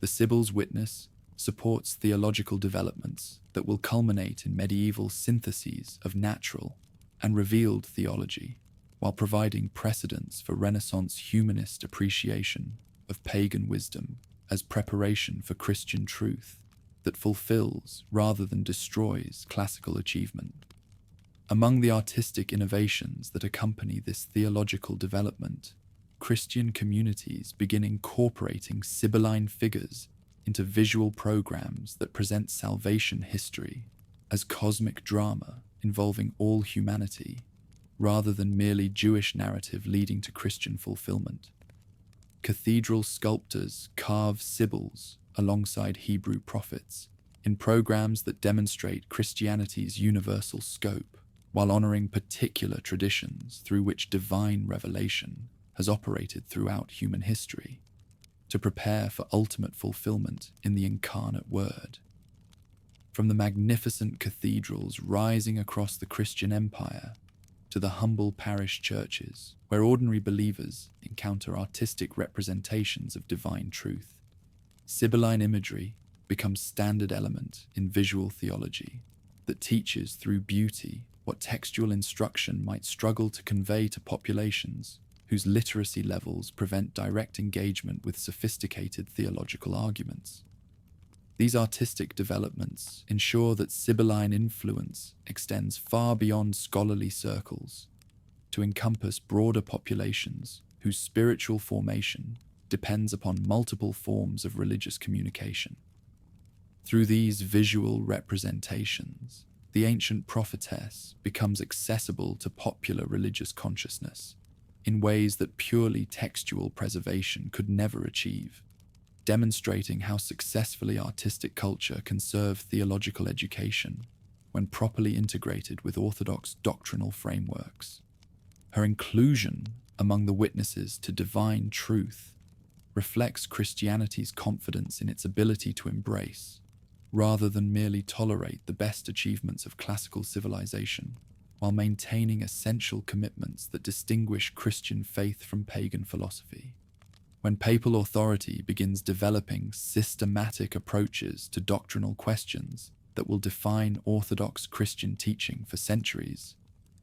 S1: The Sibyl's witness supports theological developments that will culminate in medieval syntheses of natural and revealed theology, while providing precedents for Renaissance humanist appreciation of pagan wisdom as preparation for Christian truth that fulfills rather than destroys classical achievement. Among the artistic innovations that accompany this theological development, Christian communities begin incorporating Sibylline figures into visual programs that present salvation history as cosmic drama involving all humanity, rather than merely Jewish narrative leading to Christian fulfillment. Cathedral sculptors carve Sibyls alongside Hebrew prophets in programs that demonstrate Christianity's universal scope, while honoring particular traditions through which divine revelation has operated throughout human history, to prepare for ultimate fulfillment in the incarnate Word. From the magnificent cathedrals rising across the Christian empire to the humble parish churches where ordinary believers encounter artistic representations of divine truth, Sibylline imagery becomes standard element in visual theology that teaches through beauty what textual instruction might struggle to convey to populations whose literacy levels prevent direct engagement with sophisticated theological arguments. These artistic developments ensure that Sibylline influence extends far beyond scholarly circles to encompass broader populations whose spiritual formation depends upon multiple forms of religious communication. Through these visual representations, the ancient prophetess becomes accessible to popular religious consciousness in ways that purely textual preservation could never achieve, demonstrating how successfully artistic culture can serve theological education when properly integrated with orthodox doctrinal frameworks. Her inclusion among the witnesses to divine truth reflects Christianity's confidence in its ability to embrace, rather than merely tolerate, the best achievements of classical civilization, while maintaining essential commitments that distinguish Christian faith from pagan philosophy. When papal authority begins developing systematic approaches to doctrinal questions that will define orthodox Christian teaching for centuries,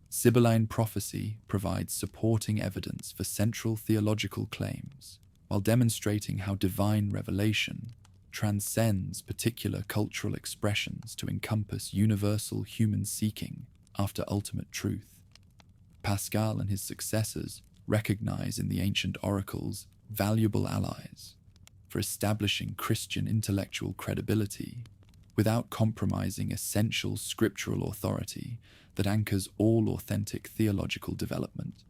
S1: Sibylline prophecy provides supporting evidence for central theological claims, while demonstrating how divine revelation transcends particular cultural expressions to encompass universal human seeking after ultimate truth. Pascal and his successors recognize in the ancient oracles valuable allies for establishing Christian intellectual credibility without compromising essential scriptural authority that anchors all authentic theological development.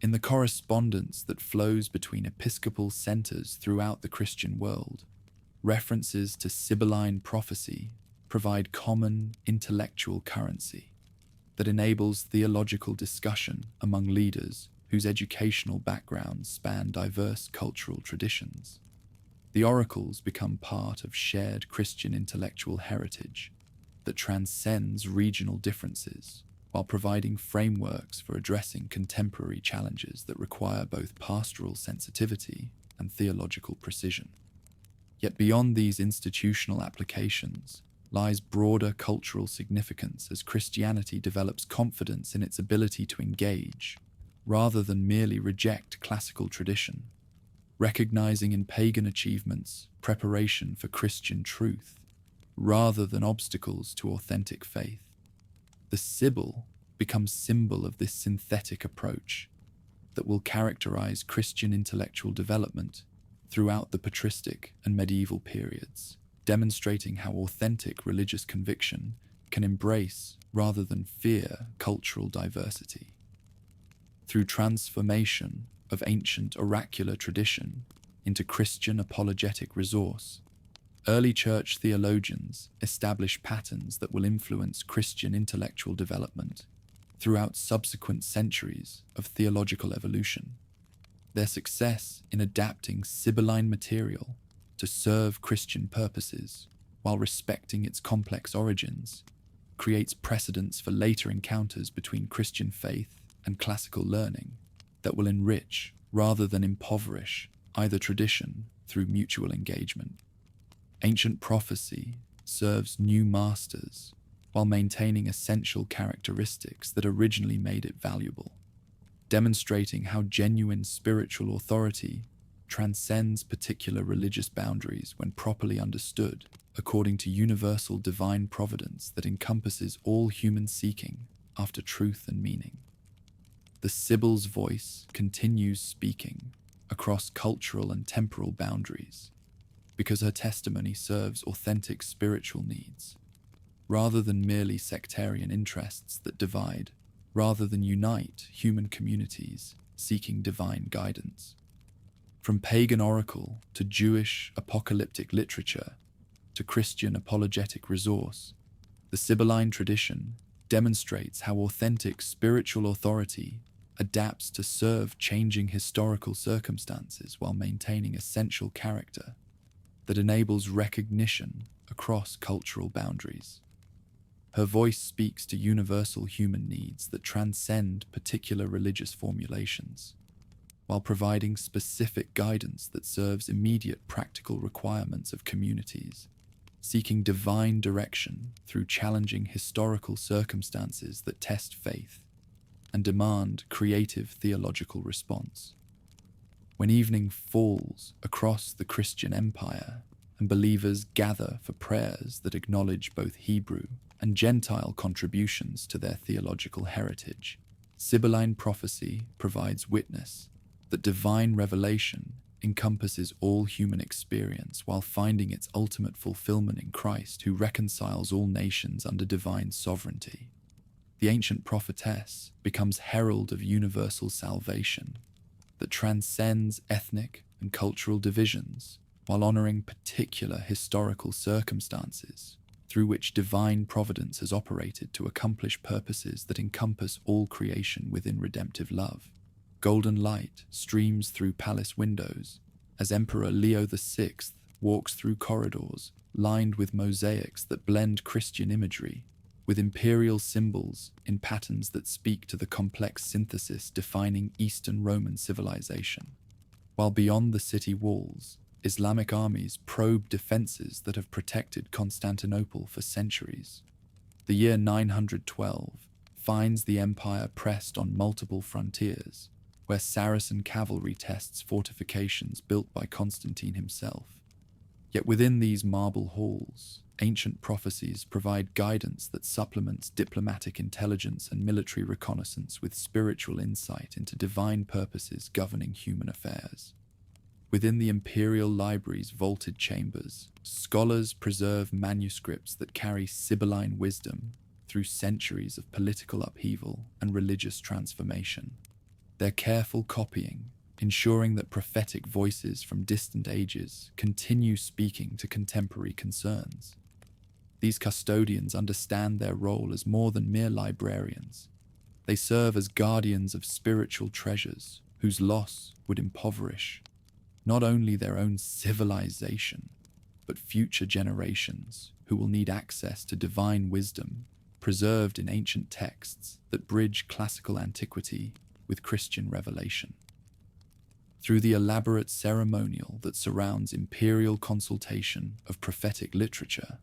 S1: In the correspondence that flows between episcopal centers throughout the Christian world, references to Sibylline prophecy provide common intellectual currency that enables theological discussion among leaders whose educational backgrounds span diverse cultural traditions. The oracles become part of shared Christian intellectual heritage that transcends regional differences, while providing frameworks for addressing contemporary challenges that require both pastoral sensitivity and theological precision. Yet beyond these institutional applications lies broader cultural significance as Christianity develops confidence in its ability to engage, rather than merely reject classical tradition, recognizing in pagan achievements preparation for Christian truth, rather than obstacles to authentic faith. The Sibyl becomes symbol of this synthetic approach that will characterize Christian intellectual development throughout the patristic and medieval periods, demonstrating how authentic religious conviction can embrace rather than fear cultural diversity. Through transformation of ancient oracular tradition into Christian apologetic resource, early church theologians establish patterns that will influence Christian intellectual development throughout subsequent centuries of theological evolution. Their success in adapting Sibylline material to serve Christian purposes while respecting its complex origins creates precedents for later encounters between Christian faith and classical learning that will enrich rather than impoverish either tradition through mutual engagement. Ancient prophecy serves new masters while maintaining essential characteristics that originally made it valuable, demonstrating how genuine spiritual authority transcends particular religious boundaries when properly understood according to universal divine providence that encompasses all human seeking after truth and meaning. The Sibyl's voice continues speaking across cultural and temporal boundaries because her testimony serves authentic spiritual needs, rather than merely sectarian interests that divide, rather than unite human communities seeking divine guidance. From pagan oracle to Jewish apocalyptic literature to Christian apologetic resource, the Sibylline tradition demonstrates how authentic spiritual authority adapts to serve changing historical circumstances while maintaining essential character that enables recognition across cultural boundaries. Her voice speaks to universal human needs that transcend particular religious formulations, while providing specific guidance that serves immediate practical requirements of communities, seeking divine direction through challenging historical circumstances that test faith and demand creative theological response. When evening falls across the Christian empire and believers gather for prayers that acknowledge both Hebrew and Gentile contributions to their theological heritage, Sibylline prophecy provides witness that divine revelation encompasses all human experience while finding its ultimate fulfillment in Christ, who reconciles all nations under divine sovereignty. The ancient prophetess becomes herald of universal salvation that transcends ethnic and cultural divisions while honoring particular historical circumstances through which divine providence has operated to accomplish purposes that encompass all creation within redemptive love. Golden light streams through palace windows as Emperor Leo VI walks through corridors lined with mosaics that blend Christian imagery with imperial symbols in patterns that speak to the complex synthesis defining Eastern Roman civilization. While beyond the city walls, Islamic armies probe defenses that have protected Constantinople for centuries. The year 912 finds the empire pressed on multiple frontiers, where Saracen cavalry tests fortifications built by Constantine himself. Yet within these marble halls, ancient prophecies provide guidance that supplements diplomatic intelligence and military reconnaissance with spiritual insight into divine purposes governing human affairs. Within the imperial library's vaulted chambers, scholars preserve manuscripts that carry Sibylline wisdom through centuries of political upheaval and religious transformation. Their careful copying, ensuring that prophetic voices from distant ages continue speaking to contemporary concerns. These custodians understand their role as more than mere librarians. They serve as guardians of spiritual treasures whose loss would impoverish not only their own civilization, but future generations who will need access to divine wisdom preserved in ancient texts that bridge classical antiquity with Christian revelation. Through the elaborate ceremonial that surrounds imperial consultation of prophetic literature,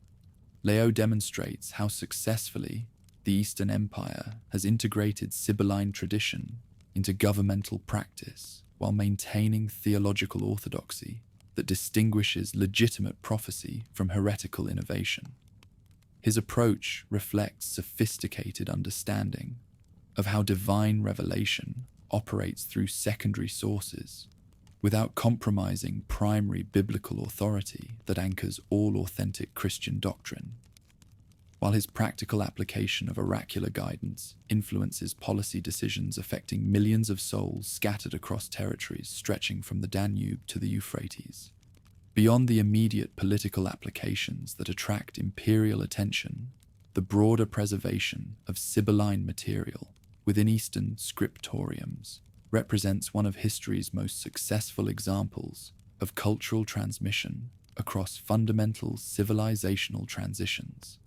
S1: Leo demonstrates how successfully the Eastern Empire has integrated Sibylline tradition into governmental practice while maintaining theological orthodoxy that distinguishes legitimate prophecy from heretical innovation. His approach reflects sophisticated understanding of how divine revelation operates through secondary sources without compromising primary biblical authority that anchors all authentic Christian doctrine. While his practical application of oracular guidance influences policy decisions affecting millions of souls scattered across territories stretching from the Danube to the Euphrates, beyond the immediate political applications that attract imperial attention, the broader preservation of Sibylline material within Eastern scriptoriums represents one of history's most successful examples of cultural transmission across fundamental civilizational transitions.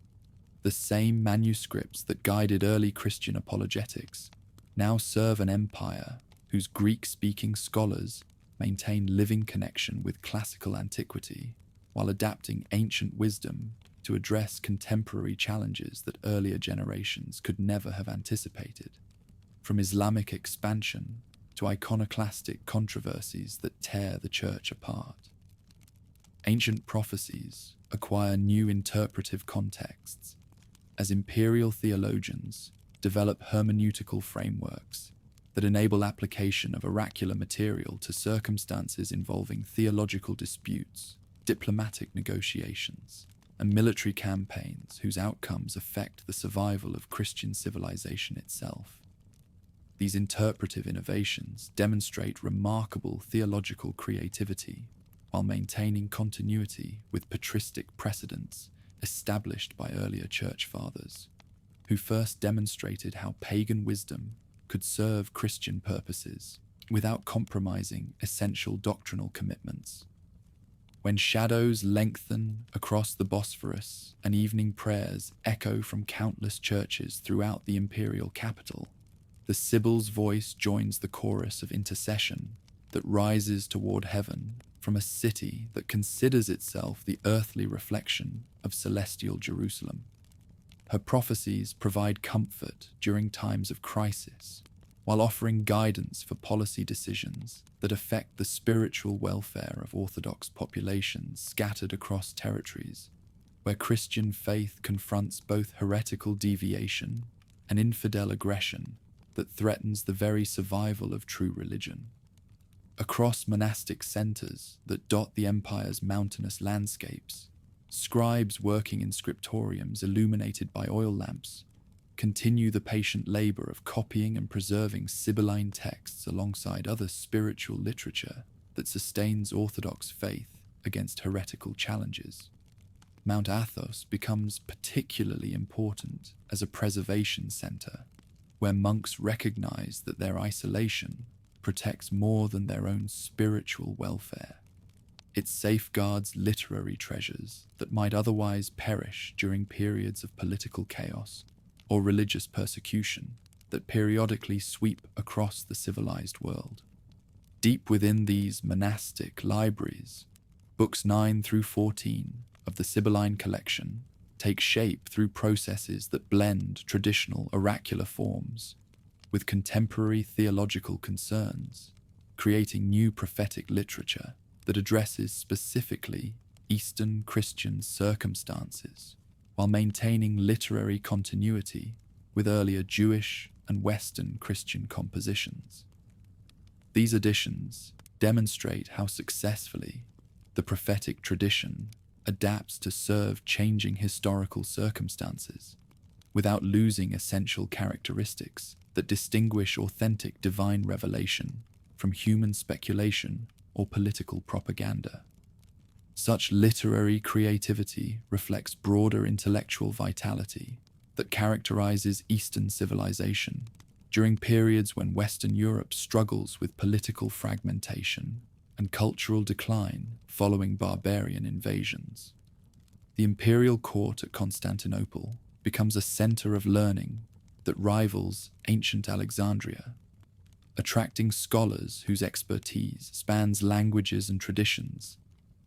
S1: The same manuscripts that guided early Christian apologetics now serve an empire whose Greek-speaking scholars maintain living connection with classical antiquity while adapting ancient wisdom to address contemporary challenges that earlier generations could never have anticipated. From Islamic expansion to iconoclastic controversies that tear the church apart, ancient prophecies acquire new interpretive contexts as imperial theologians develop hermeneutical frameworks that enable application of oracular material to circumstances involving theological disputes, diplomatic negotiations, and military campaigns whose outcomes affect the survival of Christian civilization itself. These interpretive innovations demonstrate remarkable theological creativity while maintaining continuity with patristic precedents established by earlier church fathers, who first demonstrated how pagan wisdom could serve Christian purposes without compromising essential doctrinal commitments. When shadows lengthen across the Bosphorus and evening prayers echo from countless churches throughout the imperial capital, the Sibyl's voice joins the chorus of intercession that rises toward heaven from a city that considers itself the earthly reflection of celestial Jerusalem. Her prophecies provide comfort during times of crisis, while offering guidance for policy decisions that affect the spiritual welfare of Orthodox populations scattered across territories where Christian faith confronts both heretical deviation and infidel aggression that threatens the very survival of true religion. Across monastic centers that dot the empire's mountainous landscapes, scribes working in scriptoriums illuminated by oil lamps continue the patient labor of copying and preserving Sibylline texts alongside other spiritual literature that sustains Orthodox faith against heretical challenges. Mount Athos becomes particularly important as a preservation center, where monks recognize that their isolation protects more than their own spiritual welfare. It safeguards literary treasures that might otherwise perish during periods of political chaos or religious persecution that periodically sweep across the civilized world. Deep within these monastic libraries, books 9 through 14 of the Sibylline collection take shape through processes that blend traditional oracular forms with contemporary theological concerns, creating new prophetic literature that addresses specifically Eastern Christian circumstances while maintaining literary continuity with earlier Jewish and Western Christian compositions. These additions demonstrate how successfully the prophetic tradition adapts to serve changing historical circumstances without losing essential characteristics that distinguish authentic divine revelation from human speculation or political propaganda. Such literary creativity reflects broader intellectual vitality that characterizes Eastern civilization during periods when Western Europe struggles with political fragmentation and cultural decline following barbarian invasions. The imperial court at Constantinople becomes a center of learning that rivals ancient Alexandria, attracting scholars whose expertise spans languages and traditions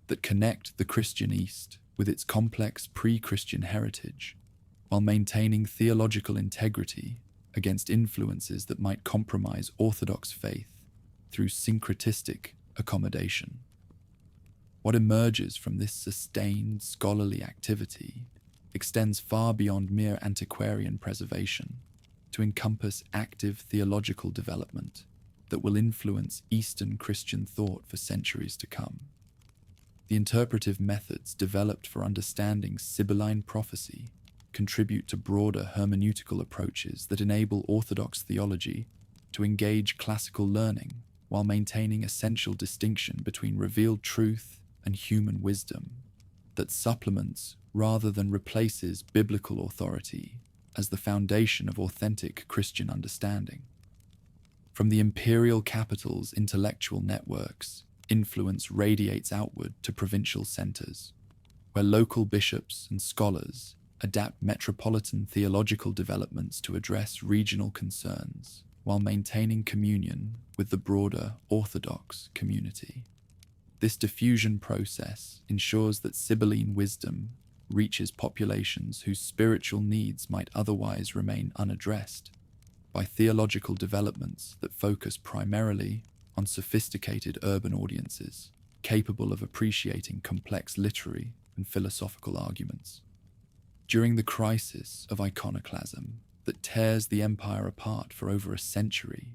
S1: that connect the Christian East with its complex pre-Christian heritage, while maintaining theological integrity against influences that might compromise Orthodox faith through syncretistic accommodation. What emerges from this sustained scholarly activity extends far beyond mere antiquarian preservation to encompass active theological development that will influence Eastern Christian thought for centuries to come. The interpretive methods developed for understanding Sibylline prophecy contribute to broader hermeneutical approaches that enable Orthodox theology to engage classical learning while maintaining essential distinction between revealed truth and human wisdom that supplements rather than replaces biblical authority as the foundation of authentic Christian understanding. From the imperial capital's intellectual networks, influence radiates outward to provincial centers, where local bishops and scholars adapt metropolitan theological developments to address regional concerns while maintaining communion with the broader Orthodox community. This diffusion process ensures that Sibylline wisdom reaches populations whose spiritual needs might otherwise remain unaddressed by theological developments that focus primarily on sophisticated urban audiences capable of appreciating complex literary and philosophical arguments. During the crisis of iconoclasm that tears the empire apart for over a century,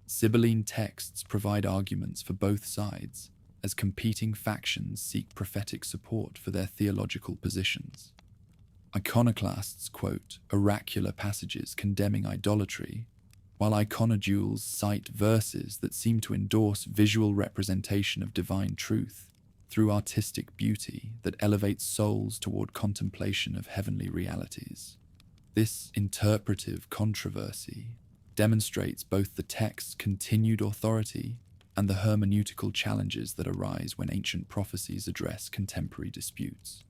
S1: Sibylline texts provide arguments for both sides as competing factions seek prophetic support for their theological positions. Iconoclasts quote oracular passages condemning idolatry, while iconodules cite verses that seem to endorse visual representation of divine truth through artistic beauty that elevates souls toward contemplation of heavenly realities. This interpretive controversy demonstrates both the text's continued authority and the hermeneutical challenges that arise when ancient prophecies address contemporary disputes.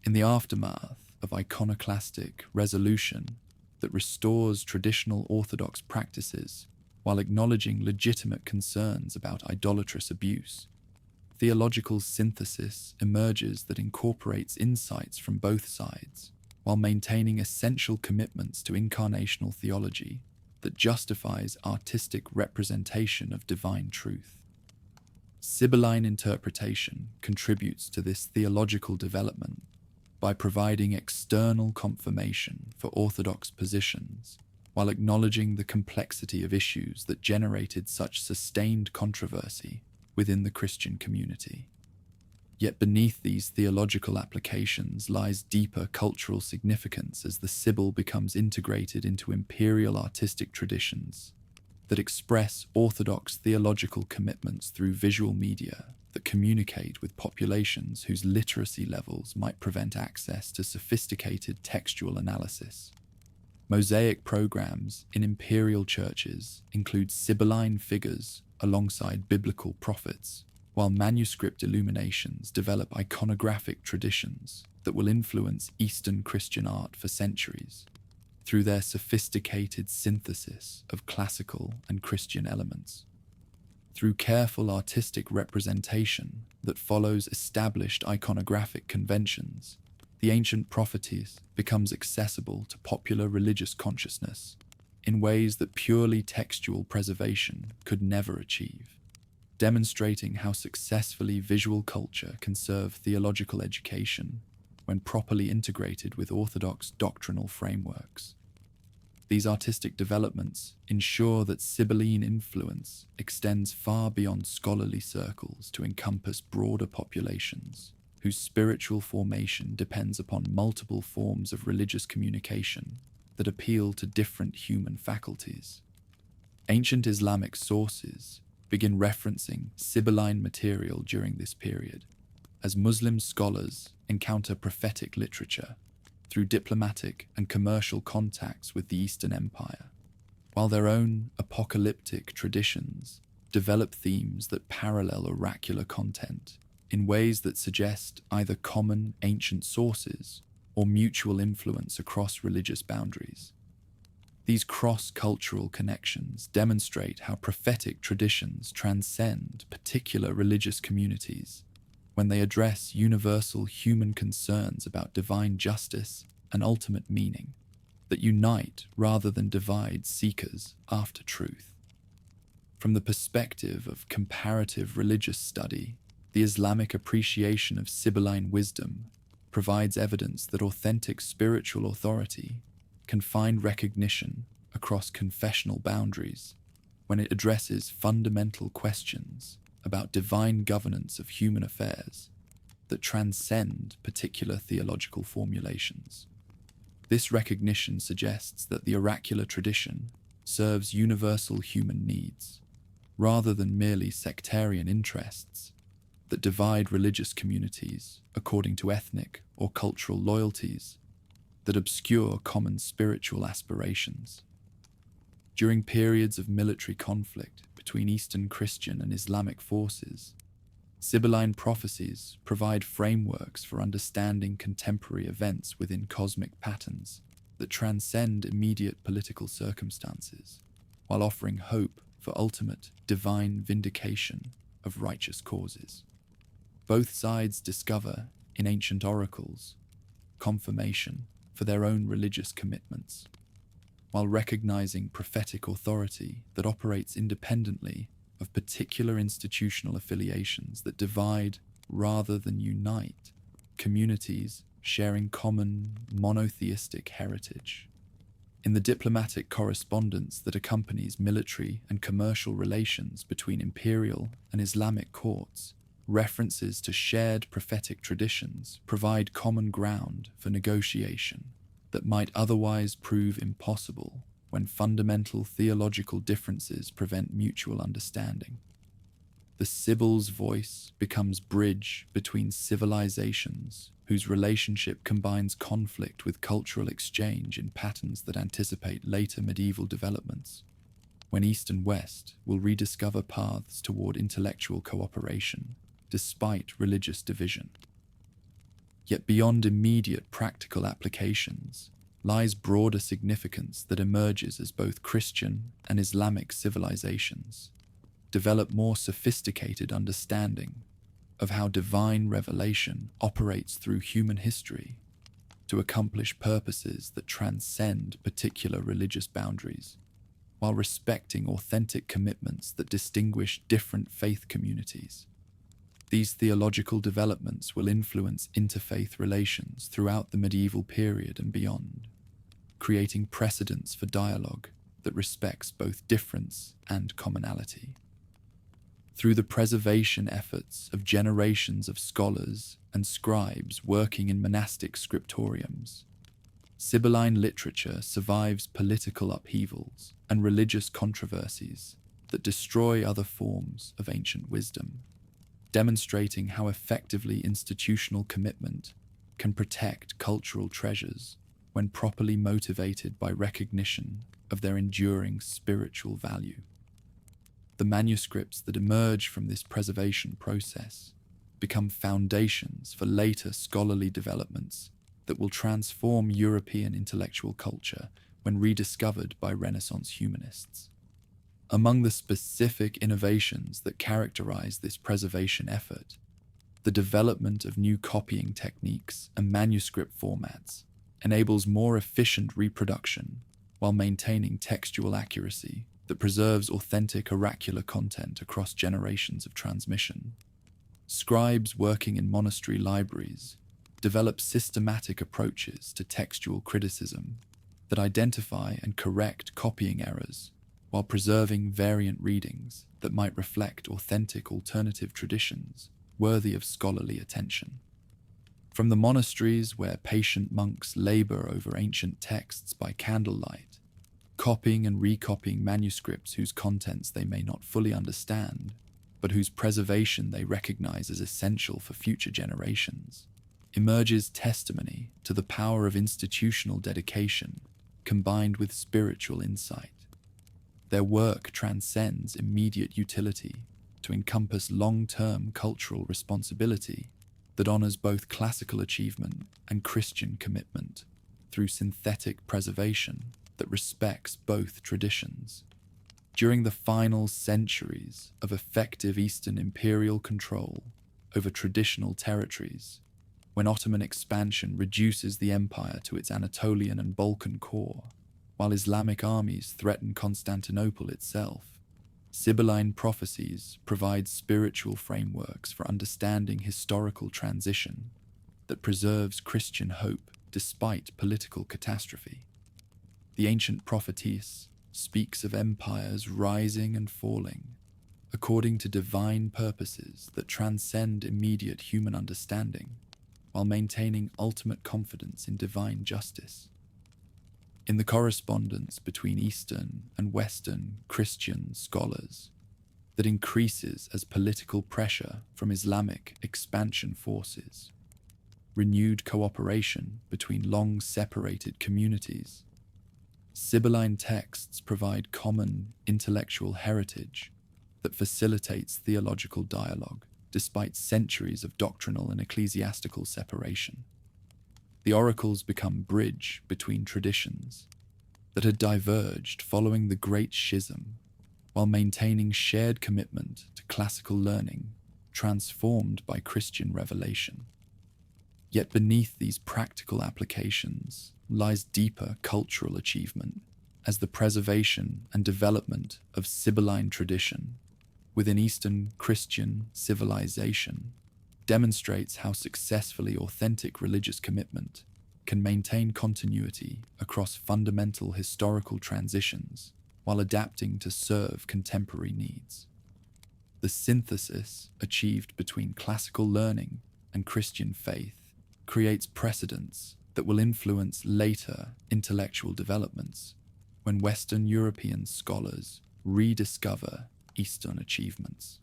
S1: In the aftermath of iconoclastic resolution that restores traditional Orthodox practices while acknowledging legitimate concerns about idolatrous abuse, theological synthesis emerges that incorporates insights from both sides while maintaining essential commitments to incarnational theology that justifies artistic representation of divine truth. Sibylline interpretation contributes to this theological development by providing external confirmation for Orthodox positions while acknowledging the complexity of issues that generated such sustained controversy within the Christian community. Yet beneath these theological applications lies deeper cultural significance as the Sibyl becomes integrated into imperial artistic traditions that express Orthodox theological commitments through visual media that communicate with populations whose literacy levels might prevent access to sophisticated textual analysis. Mosaic programs in imperial churches include Sibylline figures alongside biblical prophets, while manuscript illuminations develop iconographic traditions that will influence Eastern Christian art for centuries through their sophisticated synthesis of classical and Christian elements. Through careful artistic representation that follows established iconographic conventions, the ancient prophetess becomes accessible to popular religious consciousness in ways that purely textual preservation could never achieve, demonstrating how successfully visual culture can serve theological education when properly integrated with Orthodox doctrinal frameworks. These artistic developments ensure that Sibylline influence extends far beyond scholarly circles to encompass broader populations whose spiritual formation depends upon multiple forms of religious communication that appeal to different human faculties. Ancient Islamic sources begin referencing Sibylline material during this period, as Muslim scholars encounter prophetic literature through diplomatic and commercial contacts with the Eastern Empire, while their own apocalyptic traditions develop themes that parallel oracular content in ways that suggest either common ancient sources or mutual influence across religious boundaries. These cross-cultural connections demonstrate how prophetic traditions transcend particular religious communities when they address universal human concerns about divine justice and ultimate meaning that unite rather than divide seekers after truth. From the perspective of comparative religious study, the Islamic appreciation of Sibylline wisdom provides evidence that authentic spiritual authority can find recognition across confessional boundaries when it addresses fundamental questions about divine governance of human affairs that transcend particular theological formulations. This recognition suggests that the oracular tradition serves universal human needs, rather than merely sectarian interests that divide religious communities according to ethnic or cultural loyalties that obscure common spiritual aspirations. During periods of military conflict between Eastern Christian and Islamic forces, Sibylline prophecies provide frameworks for understanding contemporary events within cosmic patterns that transcend immediate political circumstances, while offering hope for ultimate divine vindication of righteous causes. Both sides discover in ancient oracles confirmation for their own religious commitments, while recognizing prophetic authority that operates independently of particular institutional affiliations that divide rather than unite communities sharing common monotheistic heritage. In the diplomatic correspondence that accompanies military and commercial relations between imperial and Islamic courts, references to shared prophetic traditions provide common ground for negotiation that might otherwise prove impossible when fundamental theological differences prevent mutual understanding. The Sibyl's voice becomes bridge between civilizations whose relationship combines conflict with cultural exchange in patterns that anticipate later medieval developments, when East and West will rediscover paths toward intellectual cooperation despite religious division. Yet beyond immediate practical applications lies broader significance that emerges as both Christian and Islamic civilizations develop more sophisticated understanding of how divine revelation operates through human history to accomplish purposes that transcend particular religious boundaries, while respecting authentic commitments that distinguish different faith communities. These theological developments will influence interfaith relations throughout the medieval period and beyond, creating precedents for dialogue that respects both difference and commonality. Through the preservation efforts of generations of scholars and scribes working in monastic scriptoriums, Sibylline literature survives political upheavals and religious controversies that destroy other forms of ancient wisdom, demonstrating how effectively institutional commitment can protect cultural treasures when properly motivated by recognition of their enduring spiritual value. The manuscripts that emerge from this preservation process become foundations for later scholarly developments that will transform European intellectual culture when rediscovered by Renaissance humanists. Among the specific innovations that characterize this preservation effort, the development of new copying techniques and manuscript formats enables more efficient reproduction while maintaining textual accuracy that preserves authentic oracular content across generations of transmission. Scribes working in monastery libraries develop systematic approaches to textual criticism that identify and correct copying errors while preserving variant readings that might reflect authentic alternative traditions worthy of scholarly attention. From the monasteries where patient monks labor over ancient texts by candlelight, copying and recopying manuscripts whose contents they may not fully understand, but whose preservation they recognize as essential for future generations, emerges testimony to the power of institutional dedication combined with spiritual insight. Their work transcends immediate utility to encompass long-term cultural responsibility that honors both classical achievement and Christian commitment through synthetic preservation that respects both traditions. During the final centuries of effective Eastern imperial control over traditional territories, when Ottoman expansion reduces the empire to its Anatolian and Balkan core, while Islamic armies threaten Constantinople itself, Sibylline prophecies provide spiritual frameworks for understanding historical transition that preserves Christian hope despite political catastrophe. The ancient prophetess speaks of empires rising and falling according to divine purposes that transcend immediate human understanding, while maintaining ultimate confidence in divine justice. In the correspondence between Eastern and Western Christian scholars that increases as political pressure from Islamic expansion forces, renewed cooperation between long-separated communities, Sibylline texts provide common intellectual heritage that facilitates theological dialogue despite centuries of doctrinal and ecclesiastical separation. The oracles become bridge between traditions that had diverged following the Great Schism, while maintaining shared commitment to classical learning transformed by Christian revelation. Yet beneath these practical applications lies deeper cultural achievement, as the preservation and development of Sibylline tradition within Eastern Christian civilization demonstrates how successfully authentic religious commitment can maintain continuity across fundamental historical transitions while adapting to serve contemporary needs. The synthesis achieved between classical learning and Christian faith creates precedents that will influence later intellectual developments when Western European scholars rediscover Eastern achievements.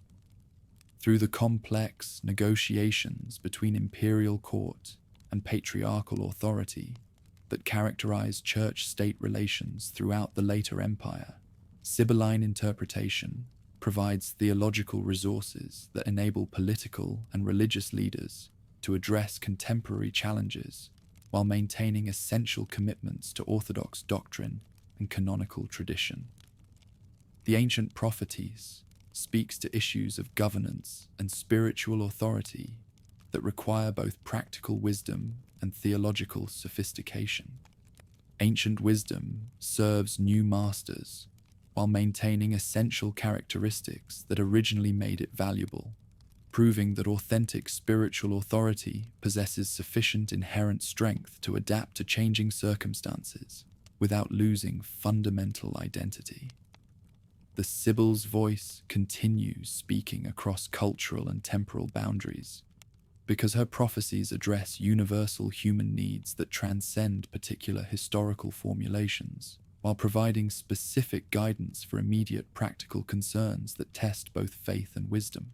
S1: Through the complex negotiations between imperial court and patriarchal authority that characterized church-state relations throughout the later empire, Sibylline interpretation provides theological resources that enable political and religious leaders to address contemporary challenges while maintaining essential commitments to orthodox doctrine and canonical tradition. The ancient prophetess speaks to issues of governance and spiritual authority that require both practical wisdom and theological sophistication. Ancient wisdom serves new masters while maintaining essential characteristics that originally made it valuable, proving that authentic spiritual authority possesses sufficient inherent strength to adapt to changing circumstances without losing fundamental identity. The Sibyl's voice continues speaking across cultural and temporal boundaries, because her prophecies address universal human needs that transcend particular historical formulations, while providing specific guidance for immediate practical concerns that test both faith and wisdom.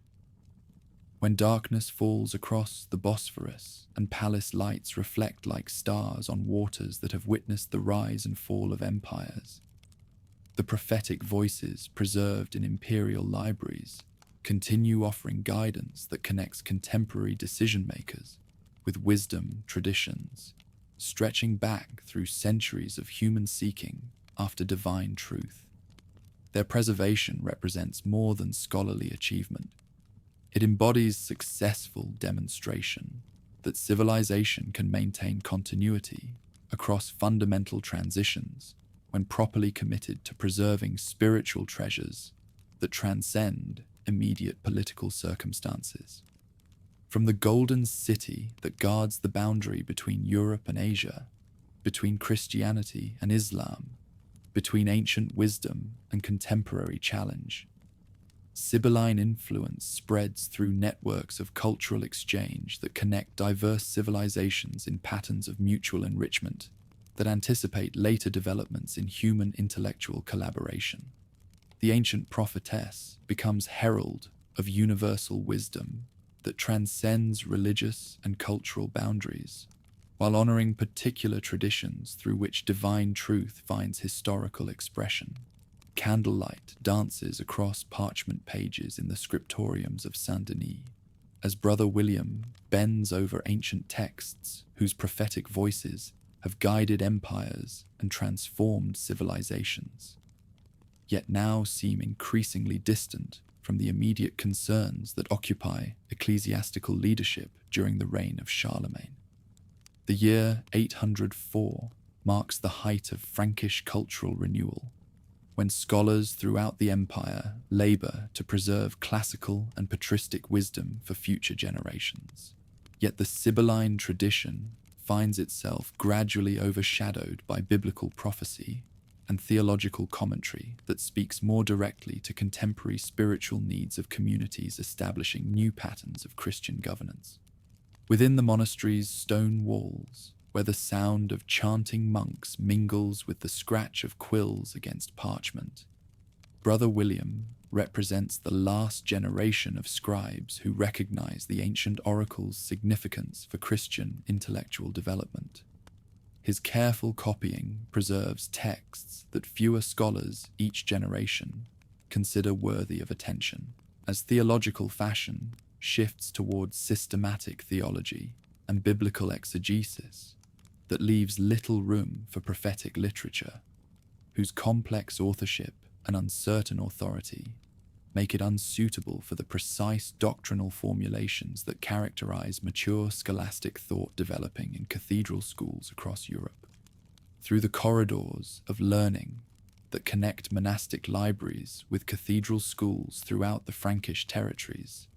S1: When darkness falls across the Bosphorus and palace lights reflect like stars on waters that have witnessed the rise and fall of empires, the prophetic voices preserved in imperial libraries continue offering guidance that connects contemporary decision-makers with wisdom traditions, stretching back through centuries of human seeking after divine truth. Their preservation represents more than scholarly achievement. It embodies successful demonstration that civilization can maintain continuity across fundamental transitions when properly committed to preserving spiritual treasures that transcend immediate political circumstances. From the golden city that guards the boundary between Europe and Asia, between Christianity and Islam, between ancient wisdom and contemporary challenge, Sibylline influence spreads through networks of cultural exchange that connect diverse civilizations in patterns of mutual enrichment that anticipate later developments in human intellectual collaboration. The ancient prophetess becomes herald of universal wisdom that transcends religious and cultural boundaries, while honoring particular traditions through which divine truth finds historical expression. Candlelight dances across parchment pages in the scriptoriums of Saint-Denis, as Brother William bends over ancient texts whose prophetic voices have guided empires and transformed civilizations, yet now seem increasingly distant from the immediate concerns that occupy ecclesiastical leadership during the reign of Charlemagne. The year 804 marks the height of Frankish cultural renewal, when scholars throughout the empire labor to preserve classical and patristic wisdom for future generations. Yet the Sibylline tradition finds itself gradually overshadowed by biblical prophecy and theological commentary that speaks more directly to contemporary spiritual needs of communities establishing new patterns of Christian governance. Within the monastery's stone walls, where the sound of chanting monks mingles with the scratch of quills against parchment, Brother William represents the last generation of scribes who recognize the ancient oracle's significance for Christian intellectual development. His careful copying preserves texts that fewer scholars each generation consider worthy of attention, as theological fashion shifts towards systematic theology and biblical exegesis that leaves little room for prophetic literature, whose complex authorship and uncertain authority make it unsuitable for the precise doctrinal formulations that characterize mature scholastic thought developing in cathedral schools across Europe. Through the corridors of learning that connect monastic libraries with cathedral schools throughout the Frankish territories,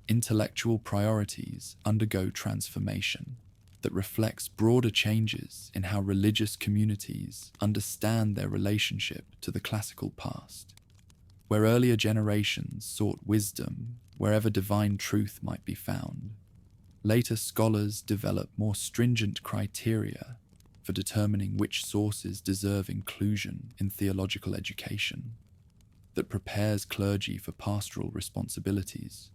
S1: intellectual priorities undergo transformation that reflects broader changes in how religious communities understand their relationship to the classical past. Where earlier generations sought wisdom wherever divine truth might be found, later scholars develop more stringent criteria for determining which sources deserve inclusion in theological education that prepares clergy for pastoral responsibilities,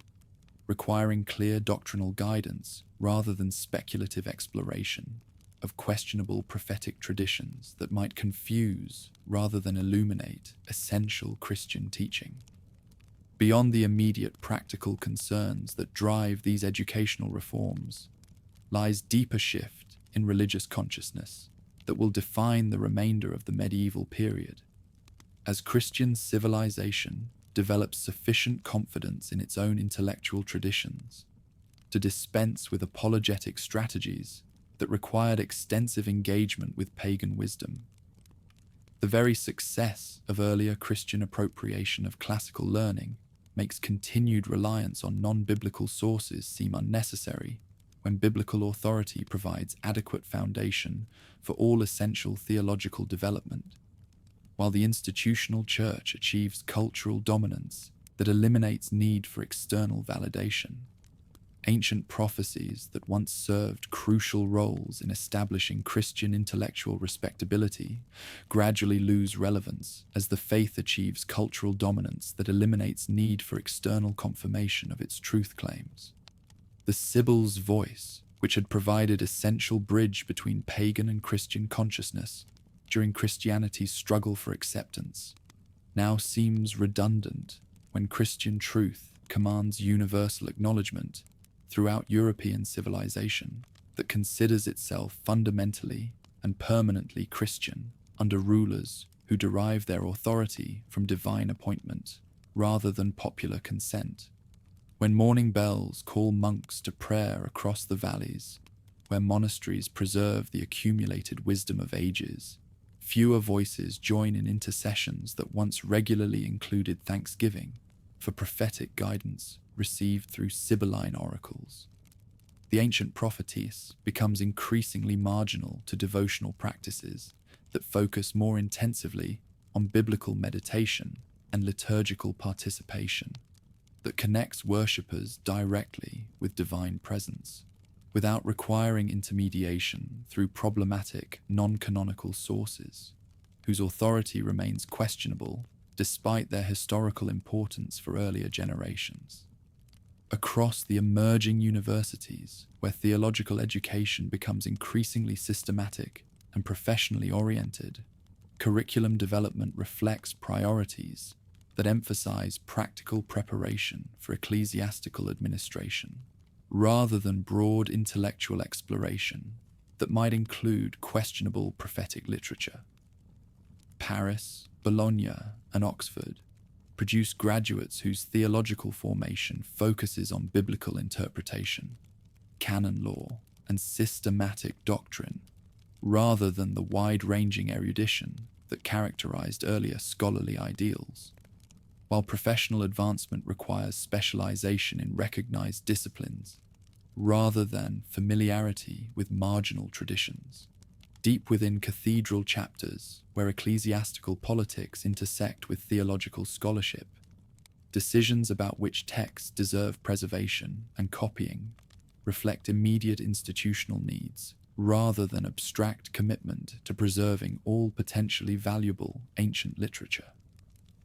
S1: requiring clear doctrinal guidance rather than speculative exploration of questionable prophetic traditions that might confuse rather than illuminate essential Christian teaching. Beyond the immediate practical concerns that drive these educational reforms lies deeper shift in religious consciousness that will define the remainder of the medieval period. As Christian civilization develops sufficient confidence in its own intellectual traditions to dispense with apologetic strategies that required extensive engagement with pagan wisdom. The very success of earlier Christian appropriation of classical learning makes continued reliance on non-biblical sources seem unnecessary when biblical authority provides adequate foundation for all essential theological development, while the institutional church achieves cultural dominance that eliminates need for external validation. Ancient prophecies that once served crucial roles in establishing Christian intellectual respectability gradually lose relevance as the faith achieves cultural dominance that eliminates need for external confirmation of its truth claims. The Sibyl's voice, which had provided essential bridge between pagan and Christian consciousness during Christianity's struggle for acceptance, now seems redundant when Christian truth commands universal acknowledgement throughout European civilization that considers itself fundamentally and permanently Christian under rulers who derive their authority from divine appointment rather than popular consent. When morning bells call monks to prayer across the valleys, where monasteries preserve the accumulated wisdom of ages, fewer voices join in intercessions that once regularly included thanksgiving for prophetic guidance received through Sibylline oracles. The ancient prophetess becomes increasingly marginal to devotional practices that focus more intensively on biblical meditation and liturgical participation, that connects worshippers directly with divine presence, without requiring intermediation through problematic, non-canonical sources, whose authority remains questionable despite their historical importance for earlier generations. Across the emerging universities, where theological education becomes increasingly systematic and professionally oriented, curriculum development reflects priorities that emphasize practical preparation for ecclesiastical administration. rather than broad intellectual exploration that might include questionable prophetic literature. Paris, Bologna, and Oxford produce graduates whose theological formation focuses on biblical interpretation, canon law, and systematic doctrine, rather than the wide-ranging erudition that characterized earlier scholarly ideals. While professional advancement requires specialization in recognized disciplines, rather than familiarity with marginal traditions, deep within cathedral chapters where ecclesiastical politics intersect with theological scholarship, decisions about which texts deserve preservation and copying reflect immediate institutional needs rather than abstract commitment to preserving all potentially valuable ancient literature.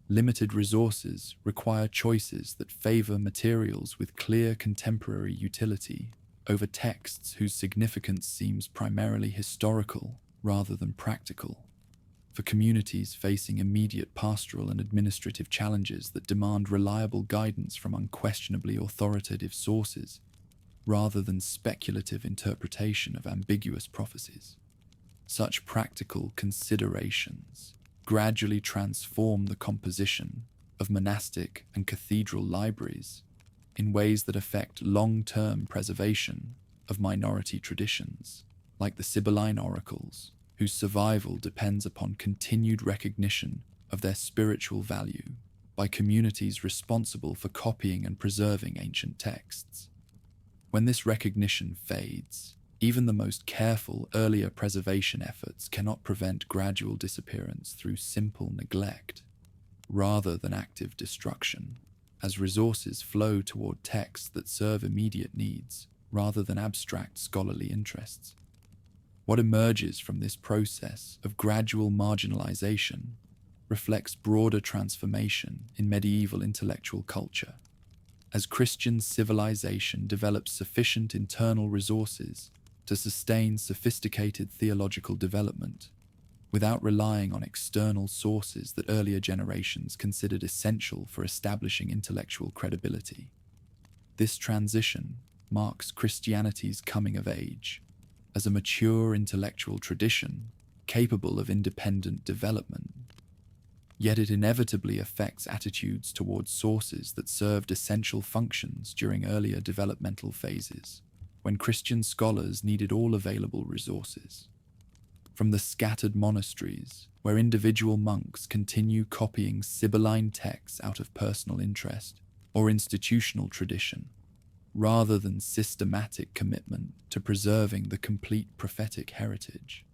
S1: Limited resources require choices that favor materials with clear contemporary utility over texts whose significance seems primarily historical rather than practical. For communities facing immediate pastoral and administrative challenges that demand reliable guidance from unquestionably authoritative sources, rather than speculative interpretation of ambiguous prophecies. Such practical considerations gradually transform the composition of monastic and cathedral libraries in ways that affect long-term preservation of minority traditions, like the Sibylline oracles, whose survival depends upon continued recognition of their spiritual value by communities responsible for copying and preserving ancient texts. When this recognition fades, even the most careful earlier preservation efforts cannot prevent gradual disappearance through simple neglect, rather than active destruction, as resources flow toward texts that serve immediate needs rather than abstract scholarly interests. What emerges from this process of gradual marginalization reflects broader transformation in medieval intellectual culture. As Christian civilization develops sufficient internal resources to sustain sophisticated theological development, without relying on external sources that earlier generations considered essential for establishing intellectual credibility. This transition marks Christianity's coming of age as a mature intellectual tradition capable of independent development. Yet it inevitably affects attitudes towards sources that served essential functions during earlier developmental phases, when Christian scholars needed all available resources. From the scattered monasteries, where individual monks continue copying Sibylline texts out of personal interest or institutional tradition, rather than systematic commitment to preserving the complete prophetic heritage.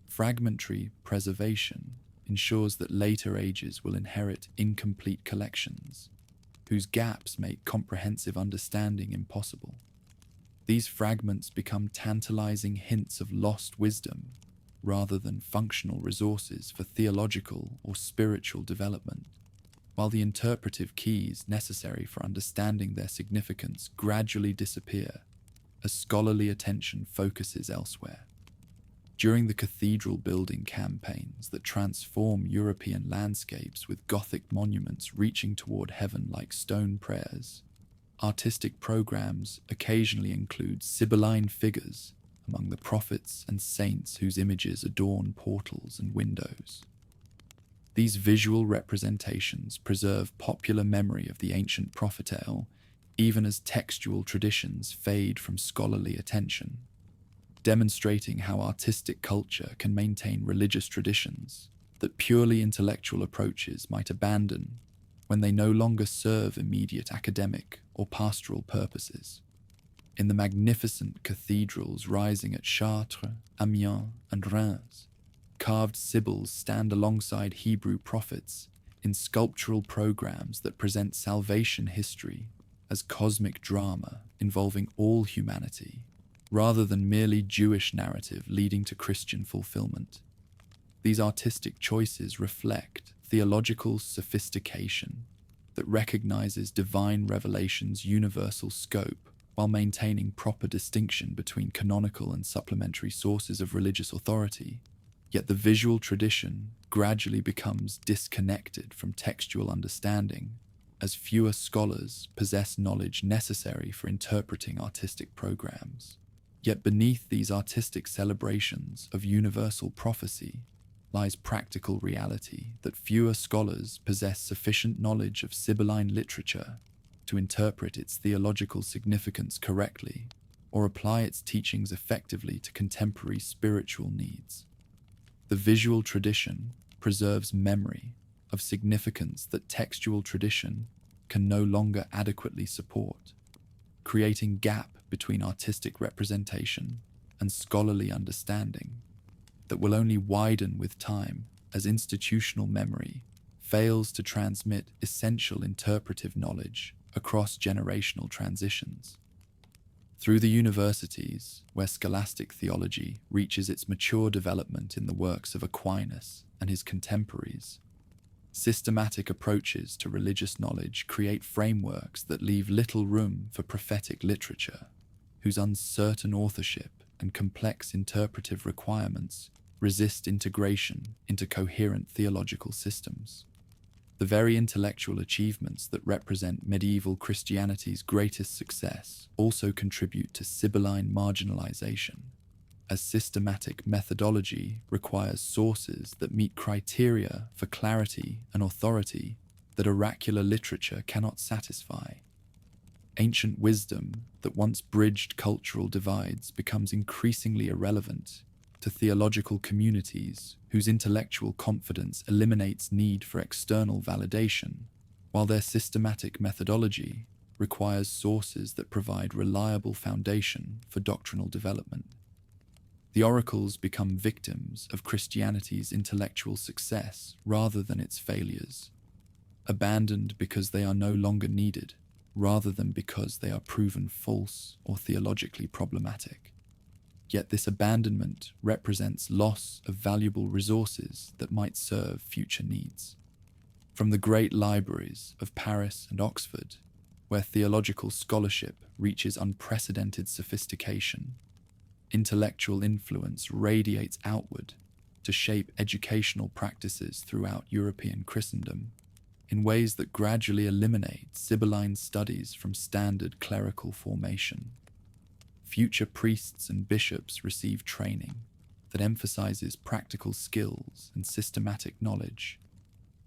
S1: Fragmentary preservation ensures that later ages will inherit incomplete collections, whose gaps make comprehensive understanding impossible. These fragments become tantalizing hints of lost wisdom rather than functional resources for theological or spiritual development, while the interpretive keys necessary for understanding their significance gradually disappear as scholarly attention focuses elsewhere. During the cathedral building campaigns that transform European landscapes with Gothic monuments reaching toward heaven like stone prayers, artistic programs occasionally include Sibylline figures among the prophets and saints whose images adorn portals and windows. These visual representations preserve popular memory of the ancient prophetale, even as textual traditions fade from scholarly attention, demonstrating how artistic culture can maintain religious traditions that purely intellectual approaches might abandon when they no longer serve immediate academic or pastoral purposes. In the magnificent cathedrals rising at Chartres, Amiens, and Reims, carved Sibyls stand alongside Hebrew prophets in sculptural programs that present salvation history as cosmic drama involving all humanity, rather than merely Jewish narrative leading to Christian fulfillment. These artistic choices reflect theological sophistication that recognizes divine revelation's universal scope while maintaining proper distinction between canonical and supplementary sources of religious authority. Yet the visual tradition gradually becomes disconnected from textual understanding as fewer scholars possess knowledge necessary for interpreting artistic programs. Yet beneath these artistic celebrations of universal prophecy lies practical reality that fewer scholars possess sufficient knowledge of Sibylline literature to interpret its theological significance correctly or apply its teachings effectively to contemporary spiritual needs. The visual tradition preserves memory of significance that textual tradition can no longer adequately support, creating gap between artistic representation and scholarly understanding that will only widen with time as institutional memory fails to transmit essential interpretive knowledge across generational transitions. Through the universities, where scholastic theology reaches its mature development in the works of Aquinas and his contemporaries, systematic approaches to religious knowledge create frameworks that leave little room for prophetic literature, whose uncertain authorship and complex interpretive requirements resist integration into coherent theological systems. The very intellectual achievements that represent medieval Christianity's greatest success also contribute to Sibylline marginalization, as systematic methodology requires sources that meet criteria for clarity and authority that oracular literature cannot satisfy. Ancient wisdom that once bridged cultural divides becomes increasingly irrelevant to theological communities whose intellectual confidence eliminates need for external validation, while their systematic methodology requires sources that provide reliable foundation for doctrinal development. The oracles become victims of Christianity's intellectual success rather than its failures, abandoned because they are no longer needed, rather than because they are proven false or theologically problematic. Yet this abandonment represents loss of valuable resources that might serve future needs. From the great libraries of Paris and Oxford, where theological scholarship reaches unprecedented sophistication, intellectual influence radiates outward to shape educational practices throughout European Christendom in ways that gradually eliminate Sibylline studies from standard clerical formation. Future priests and bishops receive training that emphasizes practical skills and systematic knowledge,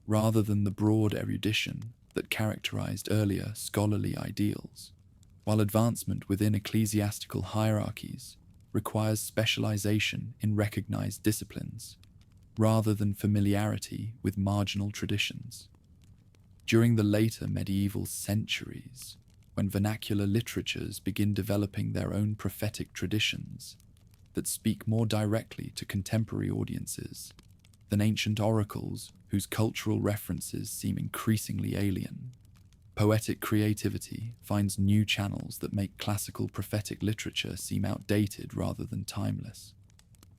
S1: rather than the broad erudition that characterized earlier scholarly ideals, while advancement within ecclesiastical hierarchies requires specialization in recognized disciplines, rather than familiarity with marginal traditions. During the later medieval centuries, when vernacular literatures begin developing their own prophetic traditions that speak more directly to contemporary audiences than ancient oracles whose cultural references seem increasingly alien, poetic creativity finds new channels that make classical prophetic literature seem outdated rather than timeless.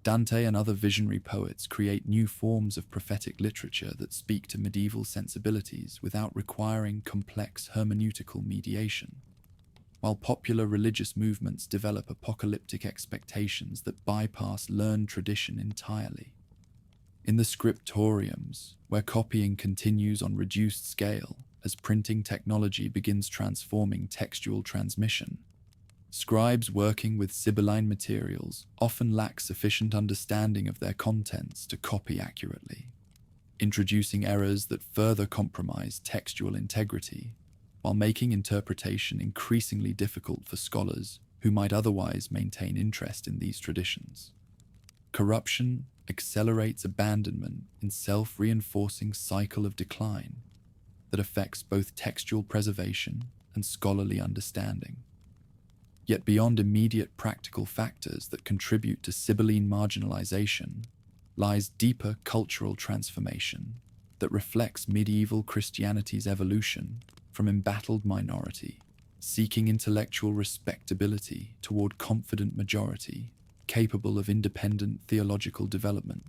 S1: Dante and other visionary poets create new forms of prophetic literature that speak to medieval sensibilities without requiring complex hermeneutical mediation, while popular religious movements develop apocalyptic expectations that bypass learned tradition entirely. In the scriptoriums, where copying continues on reduced scale as printing technology begins transforming textual transmission, scribes working with Sibylline materials often lack sufficient understanding of their contents to copy accurately, introducing errors that further compromise textual integrity, while making interpretation increasingly difficult for scholars who might otherwise maintain interest in these traditions. Corruption accelerates abandonment in self-reinforcing cycle of decline that affects both textual preservation and scholarly understanding. Yet beyond immediate practical factors that contribute to Sibylline marginalization lies deeper cultural transformation that reflects medieval Christianity's evolution from embattled minority, seeking intellectual respectability toward confident majority, capable of independent theological development.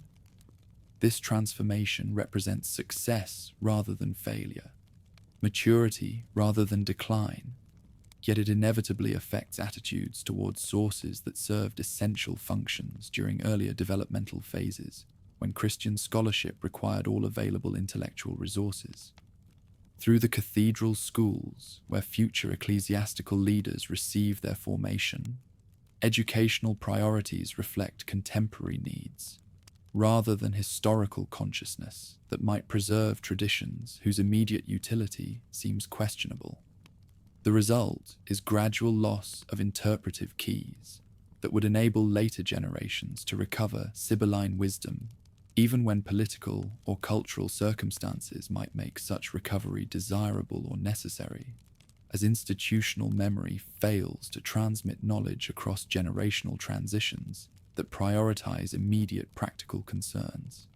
S1: This transformation represents success rather than failure, maturity rather than decline, yet it inevitably affects attitudes towards sources that served essential functions during earlier developmental phases, when Christian scholarship required all available intellectual resources. Through the cathedral schools, where future ecclesiastical leaders receive their formation, educational priorities reflect contemporary needs, rather than historical consciousness that might preserve traditions whose immediate utility seems questionable. The result is gradual loss of interpretive keys that would enable later generations to recover Sibylline wisdom, even when political or cultural circumstances might make such recovery desirable or necessary, as institutional memory fails to transmit knowledge across generational transitions that prioritize immediate practical concerns.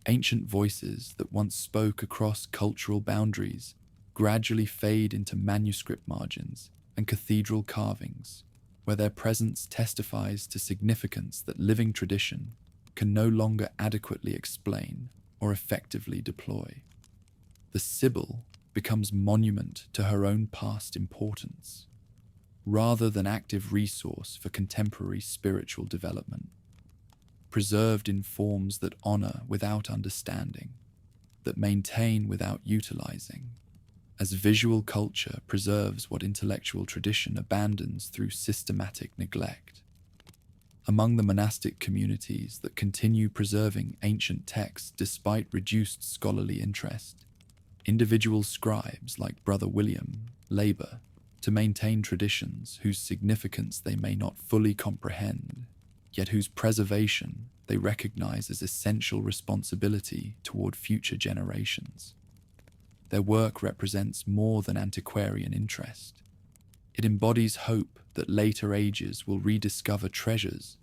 S1: Ancient voices that once spoke across cultural boundaries gradually fade into manuscript margins and cathedral carvings, where their presence testifies to significance that living tradition can no longer adequately explain or effectively deploy. The Sibyl becomes monument to her own past importance, rather than active resource for contemporary spiritual development, preserved in forms that honor without understanding, that maintain without utilizing, as visual culture preserves what intellectual tradition abandons through systematic neglect. Among the monastic communities that continue preserving ancient texts despite reduced scholarly interest, individual scribes like Brother William labor to maintain traditions whose significance they may not fully comprehend, yet whose preservation they recognize as essential responsibility toward future generations. Their work represents more than antiquarian interest. It embodies hope that later ages will rediscover treasures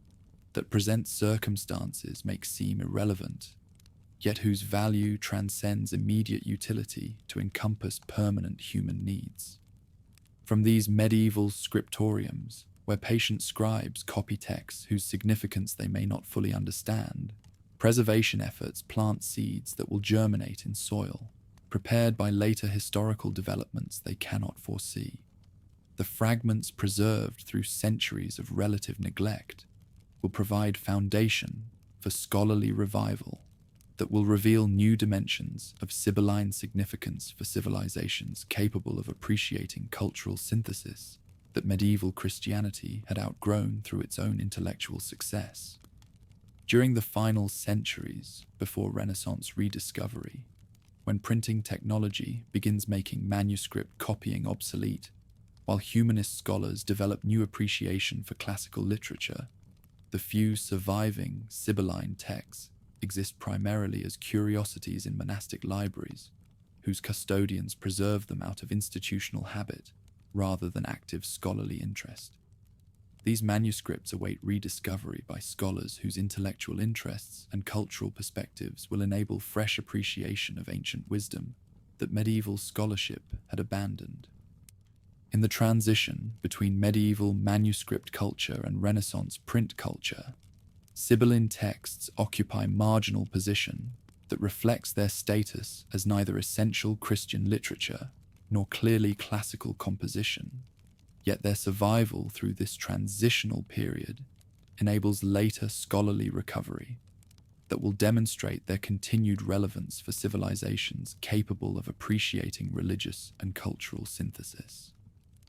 S1: that present circumstances make seem irrelevant, yet whose value transcends immediate utility to encompass permanent human needs. From these medieval scriptoriums, where patient scribes copy texts whose significance they may not fully understand, preservation efforts plant seeds that will germinate in soil, prepared by later historical developments they cannot foresee. The fragments preserved through centuries of relative neglect will provide foundation for scholarly revival that will reveal new dimensions of Sibylline significance for civilizations capable of appreciating cultural synthesis that medieval Christianity had outgrown through its own intellectual success. During the final centuries before Renaissance rediscovery, when printing technology begins making manuscript copying obsolete, while humanist scholars develop new appreciation for classical literature, the few surviving Sibylline texts exist primarily as curiosities in monastic libraries, whose custodians preserve them out of institutional habit rather than active scholarly interest. These manuscripts await rediscovery by scholars whose intellectual interests and cultural perspectives will enable fresh appreciation of ancient wisdom that medieval scholarship had abandoned. In the transition between medieval manuscript culture and Renaissance print culture, Sibylline texts occupy marginal position that reflects their status as neither essential Christian literature nor clearly classical composition. Yet their survival through this transitional period enables later scholarly recovery that will demonstrate their continued relevance for civilizations capable of appreciating religious and cultural synthesis.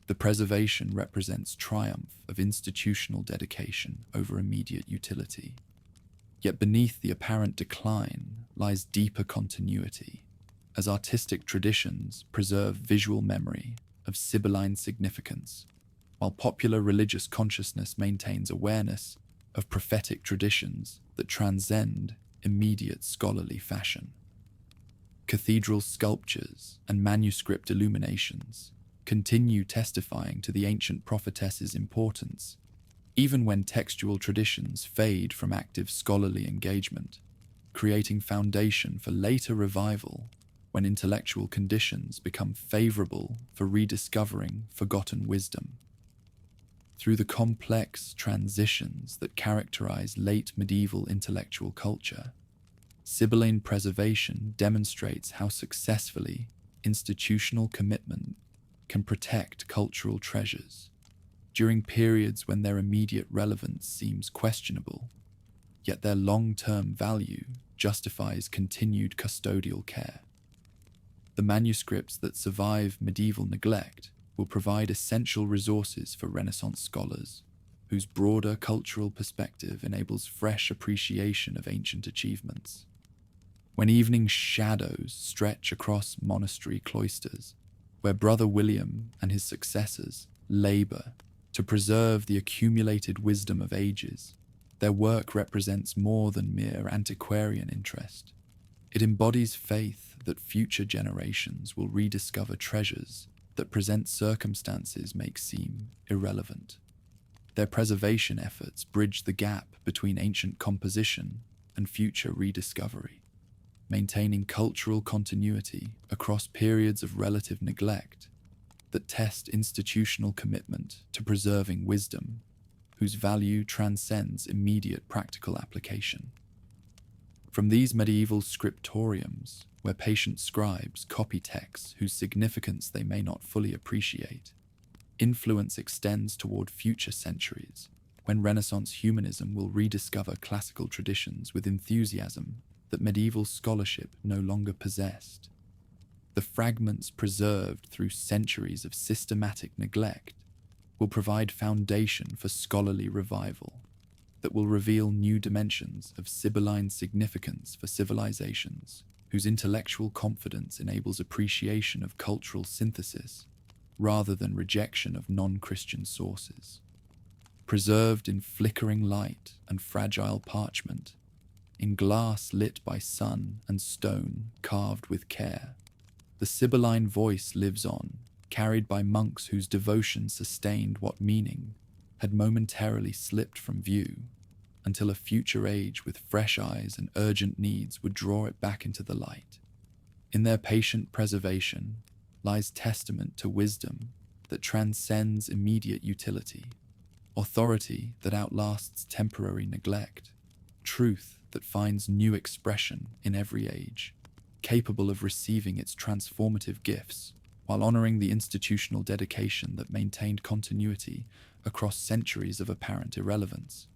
S1: The preservation represents triumph of institutional dedication over immediate utility. Yet beneath the apparent decline lies deeper continuity, as artistic traditions preserve visual memory of Sibylline significance, while popular religious consciousness maintains awareness of prophetic traditions that transcend immediate scholarly fashion. Cathedral sculptures and manuscript illuminations continue testifying to the ancient prophetess's importance, even when textual traditions fade from active scholarly engagement, creating foundation for later revival when intellectual conditions become favorable for rediscovering forgotten wisdom. Through the complex transitions that characterize late medieval intellectual culture, Sibylline preservation demonstrates how successfully institutional commitment can protect cultural treasures during periods when their immediate relevance seems questionable, yet their long-term value justifies continued custodial care. The manuscripts that survive medieval neglect will provide essential resources for Renaissance scholars, whose broader cultural perspective enables fresh appreciation of ancient achievements. When evening shadows stretch across monastery cloisters, where Brother William and his successors labor to preserve the accumulated wisdom of ages, their work represents more than mere antiquarian interest. It embodies faith that future generations will rediscover treasures that present circumstances make seem irrelevant. Their preservation efforts bridge the gap between ancient composition and future rediscovery, maintaining cultural continuity across periods of relative neglect that test institutional commitment to preserving wisdom, whose value transcends immediate practical application. From these medieval scriptoriums, where patient scribes copy texts whose significance they may not fully appreciate, influence extends toward future centuries, when Renaissance humanism will rediscover classical traditions with enthusiasm that medieval scholarship no longer possessed. The fragments preserved through centuries of systematic neglect will provide foundation for scholarly revival that will reveal new dimensions of Sibylline significance for civilizations whose intellectual confidence enables appreciation of cultural synthesis rather than rejection of non-Christian sources. Preserved in flickering light and fragile parchment, in glass lit by sun and stone carved with care, the Sibylline voice lives on, carried by monks whose devotion sustained what meaning had momentarily slipped from view, until a future age with fresh eyes and urgent needs would draw it back into the light. In their patient preservation lies testament to wisdom that transcends immediate utility, authority that outlasts temporary neglect, truth that finds new expression in every age, capable of receiving its transformative gifts while honoring the institutional dedication that maintained continuity across centuries of apparent irrelevance.